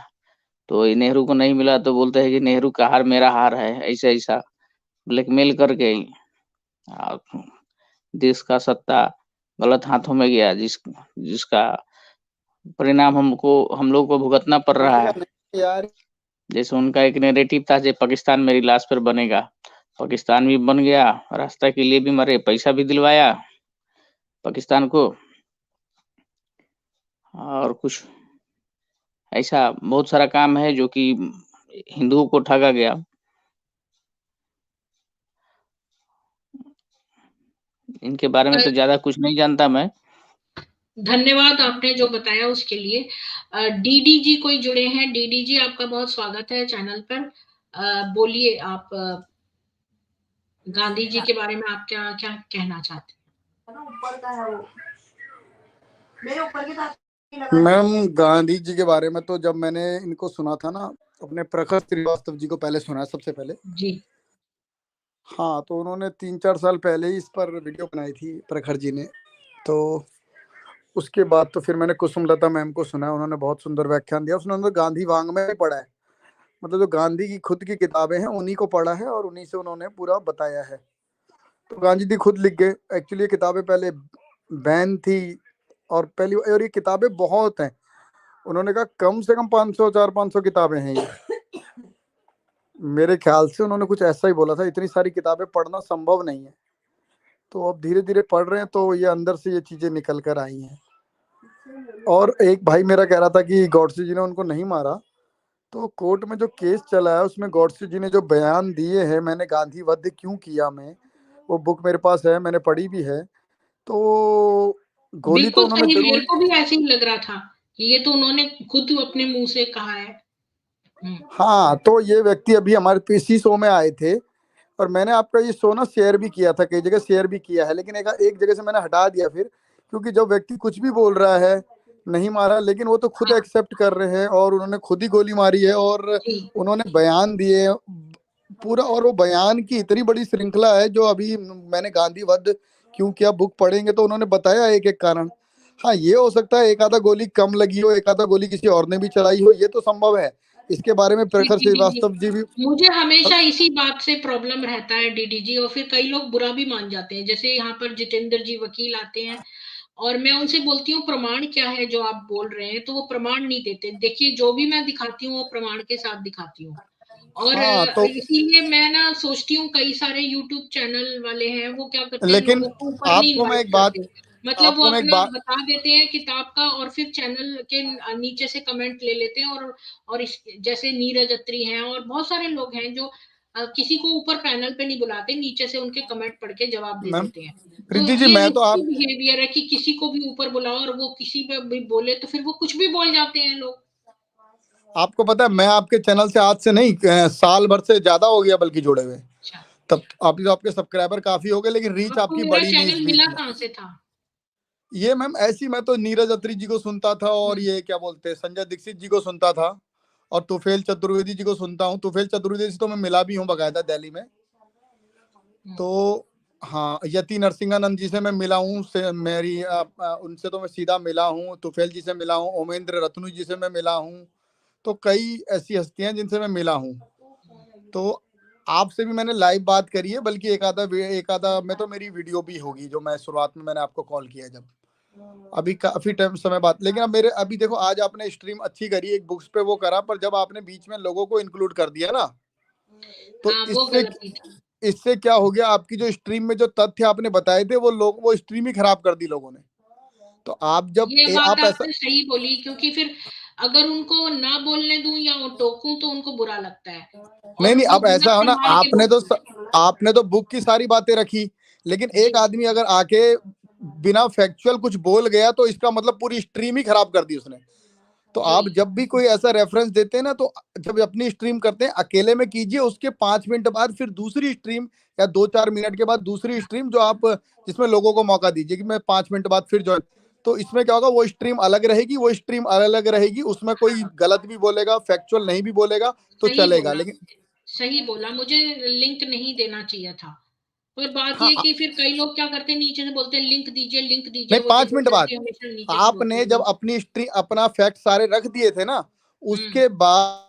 तो ये नेहरू को नहीं मिला तो बोलते हैं कि नेहरू का हार मेरा हार है, ऐसा ऐसा ब्लैकमेल करके आ, देश का सत्ता गलत हाथों में गया, जिसका परिणाम हम लोग को भुगतना पड़ रहा है। जैसे उनका एक नैरेटिव था, जो पाकिस्तान मेरी लाश पर बनेगा, पाकिस्तान भी बन गया, रास्ता के लिए भी मरे, पैसा भी दिलवाया पाकिस्तान को, और कुछ ऐसा बहुत सारा काम है जो कि हिंदुओं को ठगा गया। इनके बारे में तो ज्यादा कुछ नहीं जानता मैं। धन्यवाद आपने जो बताया उसके लिए। डीडी जी कोई जुड़े हैं? डीडी जी आपका बहुत स्वागत है चैनल पर। बोलिए आप, गांधी जी के बारे में आप क्या क्या कहना चाहते हैं? ऊपर का है वो, मेरे ऊपर की तरफ। मैम गांधी जी के बारे में तो जब मैंने इनको सुना था ना, अपने प्रखर श्रीवास्तव जी को पहले सुना, सबसे पहले जी। हाँ, तो उन्होंने 3-4 साल पहले ही इस पर वीडियो बनाई थी प्रखर जी ने, तो उसके बाद तो फिर मैंने कुसुमलता मैम को सुना, उन्होंने बहुत सुंदर व्याख्यान दिया। उन्होंने गांधी वाङ्मय में पढ़ा है, मतलब जो गांधी की खुद की किताबें हैं उन्हीं को पढ़ा है और उन्हीं से उन्होंने पूरा बताया है। तो गांधी जी खुद लिख गए। एक्चुअली ये किताबें पहले बैन थी, और पहली, और ये किताबें बहुत हैं, उन्होंने कहा कम से कम 400 किताबें हैं ये। मेरे ख्याल से उन्होंने कुछ ऐसा ही बोला था, इतनी सारी किताबें पढ़ना संभव नहीं है। तो अब धीरे धीरे पढ़ रहे हैं, तो ये अंदर से ये चीजें निकल कर आई हैं। और एक भाई मेरा कह रहा था कि गॉडसे जी ने उनको नहीं मारा, तो कोर्ट में जो केस चला है उसमें गॉडसे जी ने जो बयान दिए हैं, मैंने गांधी वध क्यों किया, मैं वो बुक मेरे पास है, मैंने पढ़ी भी है, तो गोली तो बिल्कुल उन्होंने सही, मेरे जरूर, को भी ऐसे ही लग रहा था कि ये तो उन्होंने खुद अपने मुंह से कहा है। हाँ, तो ये व्यक्ति अभी हमारे पीसी शो में आए थे, और मैंने आपका ये शो ना शेयर भी किया था, कई जगह शेयर भी किया है, लेकिन एक जगह से मैंने हटा दिया फिर, क्योंकि जब व्यक्ति कुछ भी बोल रहा है, नहीं मारा, लेकिन वो तो खुद एक्सेप्ट कर रहे हैं और उन्होंने खुद ही गोली मारी है, और उन्होंने बयान दिए पूरा, और वो बयान की इतनी बड़ी श्रृंखला है जो अभी मैंने गांधी वध क्यों किया बुक पढ़ेंगे तो उन्होंने बताया एक एक कारण। हाँ, ये हो सकता है एक आधा गोली कम लगी हो, एक आधा गोली किसी और ने भी चलाई हो, ये तो संभव है। इसके बारे में प्रखर श्रीवास्तव जी भी, मुझे हमेशा इसी बात से प्रॉब्लम रहता है डीडी जी, और फिर कई लोग बुरा भी मान जाते हैं। जैसे यहाँ पर जितेंद्र जी वकील आते हैं और मैं उनसे बोलती हूँ प्रमाण क्या है जो आप बोल रहे हैं, तो वो प्रमाण नहीं देते। देखिए जो भी मैं दिखाती हूँ वो प्रमाण के साथ दिखाती हूँ, और हाँ, तो इसीलिए मैं ना सोचती हूँ कई सारे यूट्यूब चैनल वाले हैं वो क्या करते हैं, लेकिन लोगों को ऊपर नहीं आपको मैं इनवाइट एक बात करते, मतलब वो आपको मैं एक अपना बात बता देते हैं किताब का और फिर चैनल के नीचे से कमेंट ले लेते हैं, और जैसे नीरज अत्री हैं और बहुत सारे लोग हैं जो किसी को ऊपर पैनल पे नहीं बुलाते, नीचे से उनके कमेंट पढ़ के जवाब दे मैम देते हैं। तो प्रीति जी, ये मैं तो रिस्की बिहेवियर है कि किसी को भी ऊपर बुलाओ और वो किसी पे भी बोले तो फिर वो कुछ भी बोल जाते हैं लोग। आपको पता है मैं आपके चैनल से आज से नहीं, साल भर से ज्यादा हो गया बल्कि जुड़े हुए। तब अभी तो आपके सब्सक्राइबर काफी हो गए, लेकिन रीच आपकी मेरा बड़ी नहीं इस चैनल बीच मिला में। कहाँ से था? ये मैम ऐसी, मैं तो नीरज अत्री जी को सुनता था और ये क्या बोलते हैं संजय दीक्षित जी को सुनता था और तुफेल चतुर्वेदी जी को सुनता हूँ। तुफेल चतुर्वेदी से तो मैं मिला भी हूँ बकायदा दिल्ली में। तो हाँ, यति नरसिंहानंद जी से मैं मिला हूँ, से मेरी उनसे तो मैं सीधा मिला हूँ। तुफेल जी से मिला हूँ, ओमेंद्र रत्नू जी से मैं मिला हूँ। तो कई ऐसी हस्तियां जिनसे मैं मिला हूँ। तो आपसे भी मैंने लाइव बात करी है, बल्कि एक आधा में तो मेरी वीडियो भी होगी, जो मैं शुरुआत में मैंने आपको कॉल किया जब, अभी काफी टाइम समय बाद। लेकिन अब मेरे अभी देखो, आज आपने स्ट्रीम अच्छी करी, एक बुक्स पे वो करा, पर जब आपने बीच में लोगों को इंक्लूड कर दिया ना, तो हाँ, वो गलती थी। इससे क्या हो गया, आपकी जो स्ट्रीम में जो तथ्य आपने बताए थे वो स्ट्रीम ही खराब कर दी लोगों ने। तो आप जब ये बात आप ऐसा आपने सही बोली, क्योंकि फिर अगर उनको ना बोलने दूं या वो टोकूं तो उनको बुरा लगता है। और नहीं, वो अब बिना ऐसा हो ना, संभाल के आपने तो बुक की सारी बातें रखी, लेकिन एक आदमी अगर आके बिना फैक्चुअल कुछ बोल गया तो इसका मतलब पूरी स्ट्रीम ही खराब कर दी उसने। तो आप जब भी कोई ऐसा रेफरेंस देते हैं ना, तो जब अपनी स्ट्रीम करते हैं अकेले में कीजिए, उसके 5 मिनट बाद फिर दूसरी स्ट्रीम या 2-4 मिनट के बाद दूसरी स्ट्रीम जो आप, जिसमें लोगों को मौका दीजिए कि मैं 5 मिनट बाद फिर ज्वाइन। तो इसमें क्या होगा, वो स्ट्रीम अलग रहेगी, उसमें कोई गलत भी बोलेगा, फैक्चुअल नहीं भी बोलेगा तो चलेगा। लेकिन सही बोला, मुझे लिंक नहीं देना चाहिए था। पर बात हाँ, ये कि फिर कई लोग क्या करते हैं, नीचे से बोलते हैं लिंक दीजिए, नहीं, वो 5 मिनट बाद जबरदस्ती हमेशा नीचे से बोलते आपने हैं। जब अपना फैक्ट सारे रख दिए थे ना, उसके बाद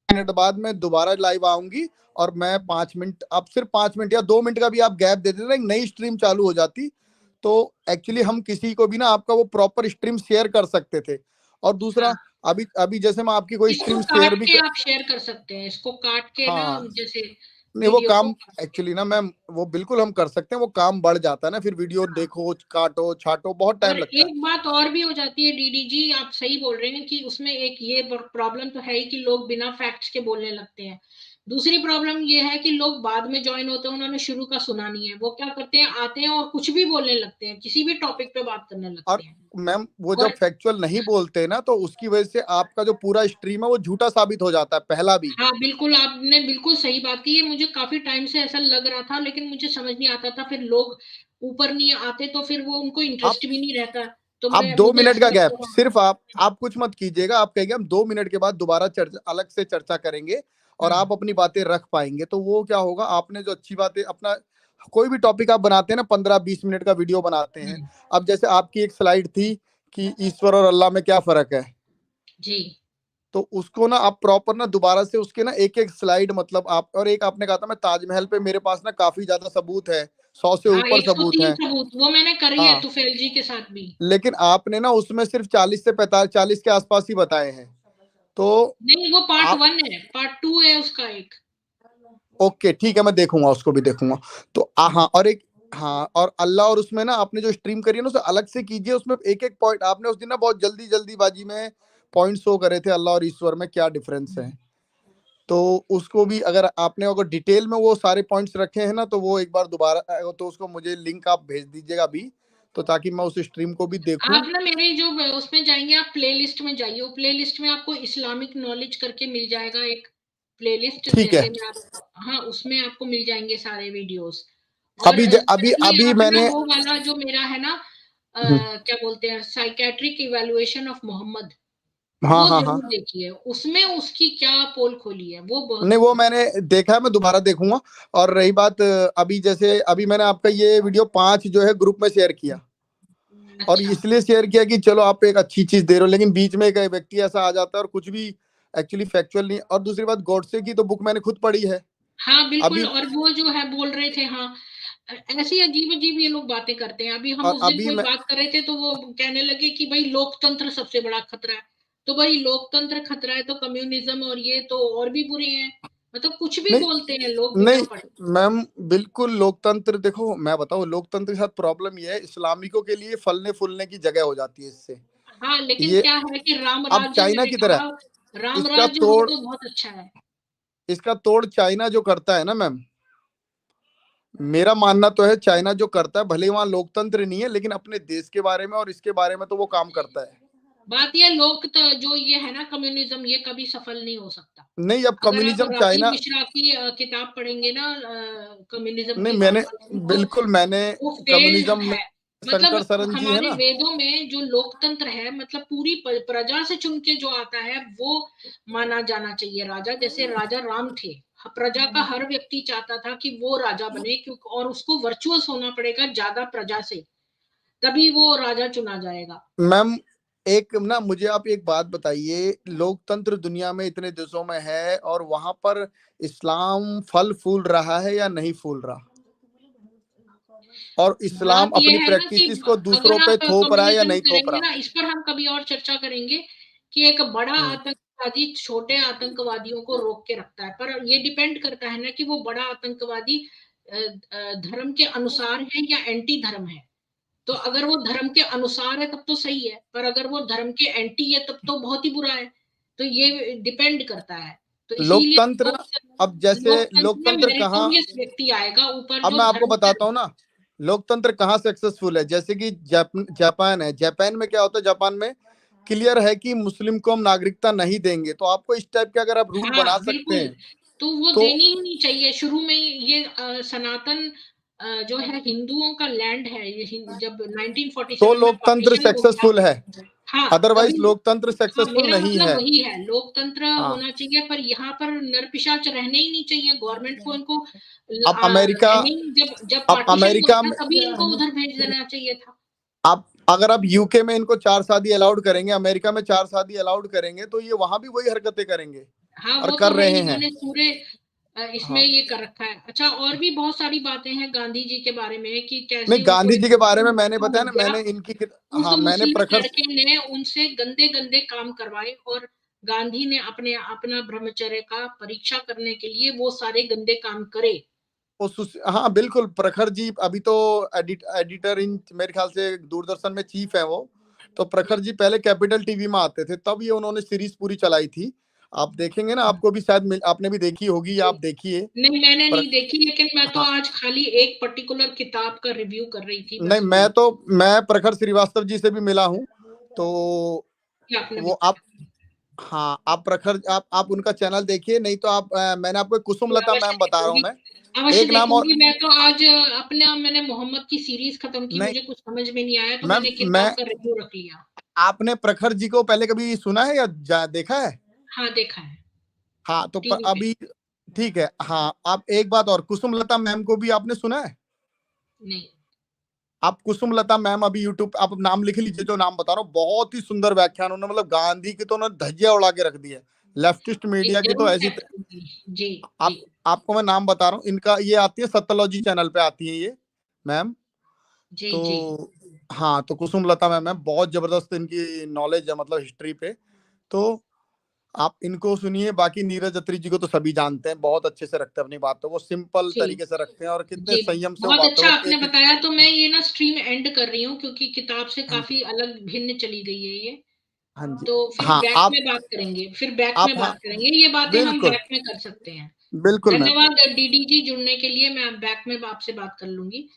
मिनट बाद मैं दोबारा लाइव आऊंगी और मैं 5 मिनट, अब सिर्फ 5 मिनट या 2 मिनट का भी आप गैप दे देते, एक नई स्ट्रीम चालू हो जाती। तो एक्चुअली हम किसी को भी ना आपका वो प्रॉपर स्ट्रीम शेयर कर सकते थे। और दूसरा, अभी अभी जैसे मैं आपकी कोई इसको स्ट्रीम शेयर काट भी के आप शेयर कर सकते हैं, इसको काट के ना, हाँ, जैसे नहीं वो वीडियो को। काम एक्चुअली ना मैम, वो बिल्कुल हम कर सकते हैं, वो काम बढ़ जाता है ना, फिर वीडियो देखो, काटो छाटो, बहुत टाइम और लगता है। एक बात और भी हो जाती है डीडी जी, आप सही बोल रहे हैं कि उसमें एक ये प्रॉब्लम तो है ही कि लोग बिना फैक्ट्स के बोलने लगते हैं। दूसरी प्रॉब्लम ये है कि लोग बाद में ज्वाइन होते हैं, उन्होंने शुरू का सुना नहीं है, वो क्या करते हैं, आते हैं और कुछ भी बोलने लगते हैं, किसी भी टॉपिक पे बात करने लगते और हैं। मैम वो और जब फैक्चुअल नहीं बोलते ना, तो उसकी वजह से आपका जो पूरा स्ट्रीम है वो झूठा साबित हो जाता है, पहला भी। हाँ बिल्कुल, आपने बिल्कुल सही बात की। ये मुझे काफी टाइम से ऐसा लग रहा था, लेकिन मुझे समझ नहीं आता था, फिर लोग ऊपर नहीं आते तो फिर वो उनको आप इंटरेस्ट भी नहीं रहता। तो आप मैं 2 मुझे मिनट ऐसा का गैप, लगता था। सिर्फ आप कुछ मत कीजिएगा, आप कहेंगे हम 2 मिनट के बाद दोबारा चर्चा, अलग से चर्चा करेंगे और आप अपनी बातें रख पाएंगे। तो वो क्या होगा, आपने जो अच्छी बातें, अपना कोई भी टॉपिक आप बनाते हैं ना, 15-20 मिनट का वीडियो बनाते हैं। अब जैसे आपकी एक स्लाइड थी कि ईश्वर और अल्लाह में क्या फर्क है, जी, तो उसको ना आप प्रॉपर ना दोबारा से उसके ना एक एक स्लाइड, मतलब आप, और एक आपने कहा था मैं ताजमहल पे मेरे पास ना काफी ज्यादा सबूत है, 100 से हाँ, ऊपर सबूत 103 है। सबूत वो मैंने करी है हाँ, तुफेल जी के साथ भी। लेकिन आपने ना उसमें सिर्फ 40 से 45 के आसपास ही बताए हैं। तो नहीं, वो पार्ट आप 1 है, पार्ट 2 है उसका एक। ओके, ठीक है, मैं देखूंगा, उसको भी देखूंगा। तो हाँ, और एक, हाँ, और अल्लाह, और उसमें ना आपने जो स्ट्रीम करी है ना, उसे अलग से कीजिए, उसमें एक एक पॉइंट आपने उस दिन ना बहुत जल्दीबाजी में पॉइंट शो करे थे, अल्लाह और ईश्वर में क्या डिफरेंस है। तो उसको भी अगर डिटेल में वो सारे पॉइंट्स रखे हैं ना, तो वो एक बार दोबारा, तो उसको मुझे लिंक आप भेज दीजिएगा अभी, तो ताकि मैं उस स्ट्रीम को भी देखूं। आप ना मेरे जो उसमें जाएंगे, आप प्लेलिस्ट में जाइए, वो प्लेलिस्ट में आपको इस्लामिक नॉलेज करके मिल जाएगा एक प्लेलिस्ट, ठीक है, जैसे में आप, हाँ, उसमें आपको मिल जाएंगे सारे वीडियोस। और अभी दूसरी अभी आप ना मैंने वो वाला जो मेरा है ना, क्या बोलते हैं, साइकेट्रिक इवैल्यूएशन ऑफ मोहम्मद, हाँ वो हाँ हाँ, जरूर देखिए, उसमें उसकी क्या पोल खोली है, वो बहुत नहीं वो मैंने देखा है, मैं दोबारा देखूंगा। और रही बात, अभी जैसे अभी मैंने आपका ये वीडियो 5 जो है ग्रुप में शेयर किया, और अच्छा। इसलिए शेयर किया कि चलो आप एक अच्छी चीज दे रहे हो, लेकिन बीच में एक व्यक्ति ऐसा आ जाता है और कुछ भी एक्चुअली फैक्चुअल नहीं। और दूसरी बात, गॉडसे की तो बुक मैंने खुद पढ़ी है हाँ बिल्कुल, अभी, और वो जो है बोल रहे थे, हाँ, ऐसी अजीब अजीब ये लोग बातें करते हैं। अभी हम और उस दिन अभी कोई मैं बात कर रहे थे तो वो कहने लगे कि भाई लोकतंत्र सबसे बड़ा खतरा है। तो भाई लोकतंत्र खतरा है तो कम्युनिज्म और ये तो और भी बुरे हैं। मतलब कुछ भी नहीं, बोलते हैं लोग बिना नहीं पढ़े। मैम, बिल्कुल लोकतंत्र, देखो मैं बताऊं, लोकतंत्र के साथ प्रॉब्लम ये है, इस्लामिकों के लिए फलने फूलने की जगह हो जाती है इससे। हाँ, लेकिन ये क्या है कि राम अब राज्य चाइना मैंने की तरह, कहा, राम इसका राज्य हो तोड़ तो बहुत अच्छा है। इसका तोड़ चाइना जो करता है ना मैम, मेरा मानना तो है चाइना जो करता है, भले वहां लोकतंत्र नहीं है, लेकिन अपने देश के बारे में और इसके बारे में तो वो काम करता है। बात ये लोग तो जो ये है ना कम्युनिज्म, ये कभी सफल नहीं हो सकता। नहीं, अब अगर आप कम्युनिज्म राजीव चाइना, मिश्रा की किताब पढ़ेंगे ना, कम्युनिज्म नहीं की मैंने डाउनफॉल, तो बिल्कुल मैंने वो फेल्ड कम्युनिज्म में है। शंकर मतलब शरण जी है हमारे ना, वेदों में जो लोकतंत्र है, मतलब पूरी प्रजा से चुन के जो आता है वो माना जाना चाहिए राजा। जैसे राजा राम थे, प्रजा का हर व्यक्ति चाहता था कि वो राजा बने, क्योंकि और उसको वर्चुअस होना पड़ेगा ज्यादा प्रजा से, तभी वो राजा चुना जाएगा। मैम। एक ना मुझे आप एक बात बताइए, लोकतंत्र दुनिया में इतने देशों में है और वहां पर इस्लाम फल फूल रहा है या नहीं फूल रहा, और इस्लाम बात ये अपनी है ना कि प्रैक्टिसेस को अगर दूसरों पे आप थोप रहा है या कम्युनिज्म नहीं थोप करेंगे रहा। ना, इस पर हम कभी और चर्चा करेंगे कि एक बड़ा हम्म। आतंकवादी छोटे आतंकवादियों को रोक के रखता है, पर ये डिपेंड करता है ना कि वो बड़ा आतंकवादी धर्म के अनुसार है या एंटी धर्म है। तो अगर वो धर्म के अनुसार है तब तो सही है, पर अगर वो धर्म के एंटी है तब तो बहुत ही बुरा है। तो ये डिपेंड करता है। तो इसीलिए लोकतंत्र, अब जैसे लोकतंत्र में लोकतंत्र कहाँ, मेरिटोरियस व्यक्ति आएगा, ऊपर अब जो मैं आपको धर्म बताता हूँ ना, लोकतंत्र कहाँ सक्सेसफुल है। जैसे कि जापान है, जापान में क्या होता है, जापान में क्लियर है कि मुस्लिम को हम नागरिकता नहीं देंगे। तो आपको इस टाइप के अगर आप रूल बना हाँ सकते बिल्कुल। हैं तो वो तो देनी ही नहीं चाहिए शुरू में ही। ये सनातन जो है हिंदुओं का लैंड है, ये जब 1947 में लोकतंत्र पार्टीशन हुआ सक्सेसफुल था। है, हाँ अदरवाइज तभी। लोकतंत्र हाँ सक्सेसफुल मेरा नहीं मतलब है। वही है, लोकतंत्र हाँ, होना चाहिए, पर यहाँ पर नरपिशाच रहने ही नहीं चाहिए। गवर्नमेंट को इनको अब अमेरिका, रहने ही, जब जब अब पार्टीशन हुआ अमेरिका था में तभी इनको उधर भेज देना चाहिए था। आप अगर आप यूके में इनको 4 शादी अलाउड करेंगे, अमेरिका में 4 शादी अलाउड करेंगे, तो ये वहां भी वही हरकतें करेंगे हाँ और वो तो कर है, रहे हैं। इन्होंने पूरे इसमें हाँ, ये कर रखा है। अच्छा, और भी बहुत सारी बातें हैं गांधी जी के बारे में कि कैसे नहीं उनको गांधी जी के बारे में मैंने मृत्यु बताया हो ना, गया। मैंने इनकी उस हाँ मैंने मुस्लिम प्रखर, लड़के ने उनसे गंदे गंदे काम करवाए, और गांधी ने अपना ब्रह्मचर्य का परीक्षा करने के लिए वो सारे गंदे काम करे। हाँ बिल्कुल, प्रखर जी अभी तो एडिटर इन मेरे ख्याल से दूरदर्शन में चीफ है वो। तो प्रखर जी पहले कैपिटल टीवी में आते थे, तब ये उन्होंने सीरीज पूरी चलाई थी। आप देखेंगे ना, आपको भी शायद आपने भी देखी होगी या आप देखिए। नहीं मैंने प्र, नहीं देखी, लेकिन मैं तो हाँ, आज खाली एक पर्टिकुलर किताब का रिव्यू कर रही थी, नहीं बस वही। मैं प्रखर श्रीवास्तव जी से भी मिला हूँ। तो क्या आपने वो बताया? आप, हाँ आप प्रखर आप उनका चैनल देखिए, नहीं तो आप मैंने आपको कुसुम लता अवश्य मैम बता रहा हूँ देखूंगी, मैं। अवश्य एक नाम और, देखूंगी। मैं तो आज मैंने मोहम्मद की सीरीज खत्म की, नहीं मुझे कुछ समझ में नहीं आया तो मैम, मैंने मैं किताब का रिव्यू रख लिया। आपने प्रखर जी को पहले कभी सुना है या देखा है? हाँ देखा है, हाँ तो टीवी पे। अभी ठीक है। हाँ, आप एक बात और, कुसुम लता मैम को भी आपने सुना है? नहीं। आप कुसुम लता मैम अभी यूट्यूब आप नाम लिख लीजिए, जो नाम बता रहा हूँ, बहुत ही सुंदर व्याख्यान उन्होंने, मतलब गांधी की तो उन्होंने धज्जियां उड़ा के रख दी है। लेफ्टिस्ट जी मीडिया की तो जरूर ऐसी, चेक करूंगी। जी। आप जी। आपको मैं नाम बता रहा हूँ इनका, ये आती है सत्यलॉजी चैनल पे आती है ये मैम। जी। जी। तो हाँ, तो कुसुम लता मैम है, बहुत जबरदस्त इनकी नॉलेज है, मतलब हिस्ट्री पे। तो आप इनको सुनिए। बाकी नीरज अत्री जी को तो सभी जानते हैं, बहुत अच्छे से रखते हैं अपनी बातों को, सिंपल जी। तरीके से रखते हैं और कितने जी संयम से वो बहुत बातों अच्छा को आपने एक, बताया। तो मैं ये ना स्ट्रीम एंड कर रही हूँ, क्योंकि किताब से हाँ जी, काफी अलग भिन्न चली गई है ये। हाँ जी, तो फिर हाँ बैक में बात करेंगे, हाँ ये बातें हम बिल्कुल बैक में कर सकते हैं। बिल्कुल मैम। धन्यवाद डीडी जी जुड़ने के लिए, मैं बैक में आपसे बात कर लूंगी।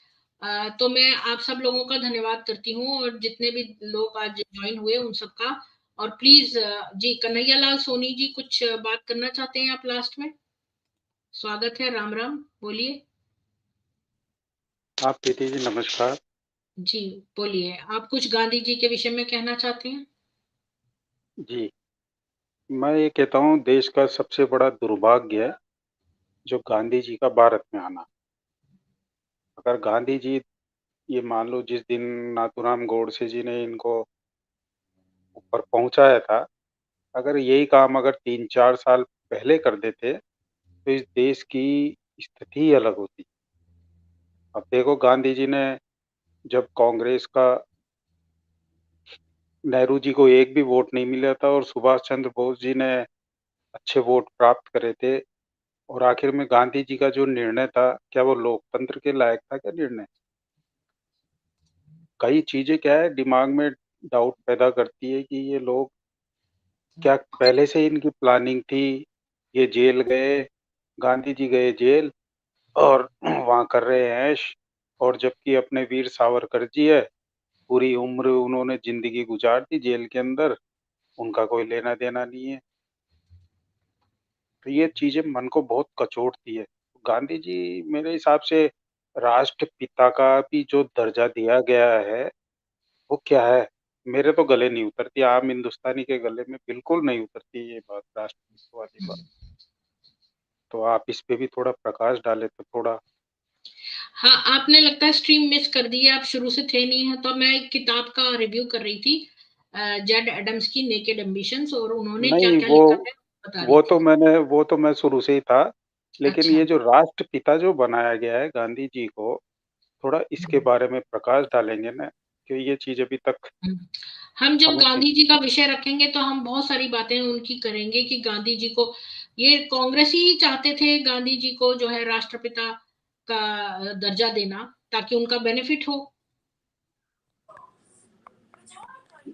तो मैं आप सब लोगों का धन्यवाद करती हूँ, और जितने भी लोग आज ज्वाइन हुए उन सबका। और प्लीज जी कन्हैया लाल सोनी जी कुछ बात करना चाहते हैं आप लास्ट में? स्वागत है, राम राम, बोलिए। आप प्रीति जी नमस्कार। जी बोलिए, आप कुछ गांधी जी के विषय में कहना चाहते हैं? जी, मैं ये कहता हूँ देश का सबसे बड़ा दुर्भाग्य है जो गांधी जी का भारत में आना। अगर गांधी जी, ये मान लो जिस दिन नाथूराम गोडसे जी ने इनको ऊपर पहुंचाया था, अगर यही काम अगर 3-4 साल पहले कर देते तो इस देश की स्थिति ही अलग होती। अब देखो गांधी जी ने जब कांग्रेस का, नेहरू जी को एक भी वोट नहीं मिला था और सुभाष चंद्र बोस जी ने अच्छे वोट प्राप्त करे थे, और आखिर में गांधी जी का जो निर्णय था, क्या वो लोकतंत्र के लायक था क्या निर्णय? कई चीजें क्या है दिमाग में डाउट पैदा करती है कि ये लोग क्या पहले से इनकी प्लानिंग थी? ये जेल गए, गांधी जी गए जेल और वहाँ कर रहे हैं ऐश, और जबकि अपने वीर सावरकर जी है, पूरी उम्र उन्होंने जिंदगी गुजार दी जेल के अंदर, उनका कोई लेना देना नहीं है। तो ये चीजें मन को बहुत कचोटती है। गांधी जी मेरे हिसाब से राष्ट्रपिता का भी जो दर्जा दिया गया है वो क्या है? मेरे तो गले नहीं उतरती, आम हिंदुस्तानी के गले में बिल्कुल नहीं उतरती ये बात, राष्ट्रपिता वाली बात। तो आप इस पे भी थोड़ा प्रकाश डालें तो थोड़ा। हाँ, आपने लगता है स्ट्रीम मिस कर दी है, आप शुरू से थे नहीं है। तो मैं एक किताब का रिव्यू कर रही थी, जेड एडम्स की नेकेड एम्बिशंस, और उन्होंने क्या नहीं क्या लिखा है बता रही थी। वो तो मैं शुरू से ही था, लेकिन अच्छा। ये जो राष्ट्रपिता जो बनाया गया है गांधी जी को, थोड़ा इसके बारे में प्रकाश डालेंगे ना, कि ये चीज अभी तक हम्म। हम जब हमें गांधी जी का विषय रखेंगे तो हम बहुत सारी बातें उनकी करेंगे कि गांधी जी को, ये कांग्रेस ही चाहते थे गांधी जी को जो है राष्ट्रपिता का दर्जा देना, ताकि उनका बेनिफिट हो।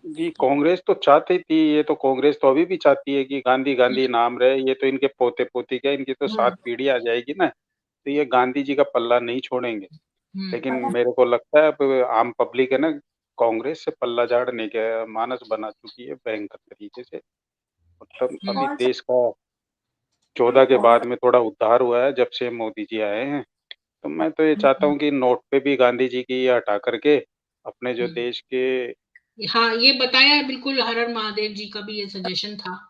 जी कांग्रेस तो चाहती थी, ये तो कांग्रेस तो अभी भी चाहती है कि गांधी गांधी नाम रहे, ये तो इनके पोते पोती क्या, इनकी तो 7 पीढ़ी आ जाएगी ना, तो ये गांधी जी का पल्ला नहीं छोड़ेंगे। लेकिन मेरे को लगता है अब आम पब्लिक है ना, कांग्रेस से पल्ला झाड़ने के मानस बना चुकी है भयंकर तरीके से। मतलब अभी देश का 14 के बाद में थोड़ा उद्धार हुआ है जब से मोदी जी आए हैं। तो मैं तो ये चाहता हूँ कि नोट पे भी गांधी जी की ये हटा करके अपने जो देश के। हाँ, ये बताया है बिल्कुल, हर हर महादेव जी का भी ये सजेशन था।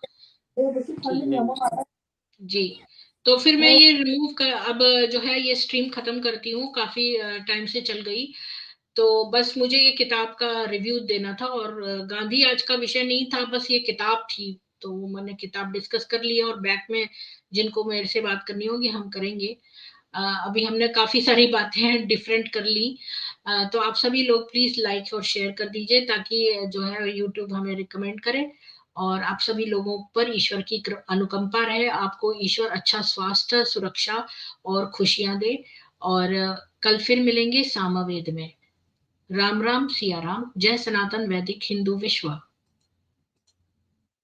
जी। तो फिर मैं ये रिमूव कर, अब जो है ये स्ट्रीम खत्म करती हूँ, काफी टाइम से चल गई। तो बस मुझे ये किताब का रिव्यू देना था, और गांधी आज का विषय नहीं था, बस ये किताब थी। तो मैंने किताब डिस्कस कर लिया, और बैक में जिनको मेरे से बात करनी होगी हम करेंगे। अभी हमने काफी सारी बातें डिफरेंट कर ली। तो आप सभी लोग प्लीज लाइक और शेयर कर दीजिए, ताकि जो है यूट्यूब हमें रिकमेंड करे, और आप सभी लोगों पर ईश्वर की अनुकंपा रहे, आपको ईश्वर अच्छा स्वास्थ्य, सुरक्षा और खुशियां दे। और कल फिर मिलेंगे सामवेद में। राम राम, सिया राम, जय सनातन वैदिक हिंदू विश्व।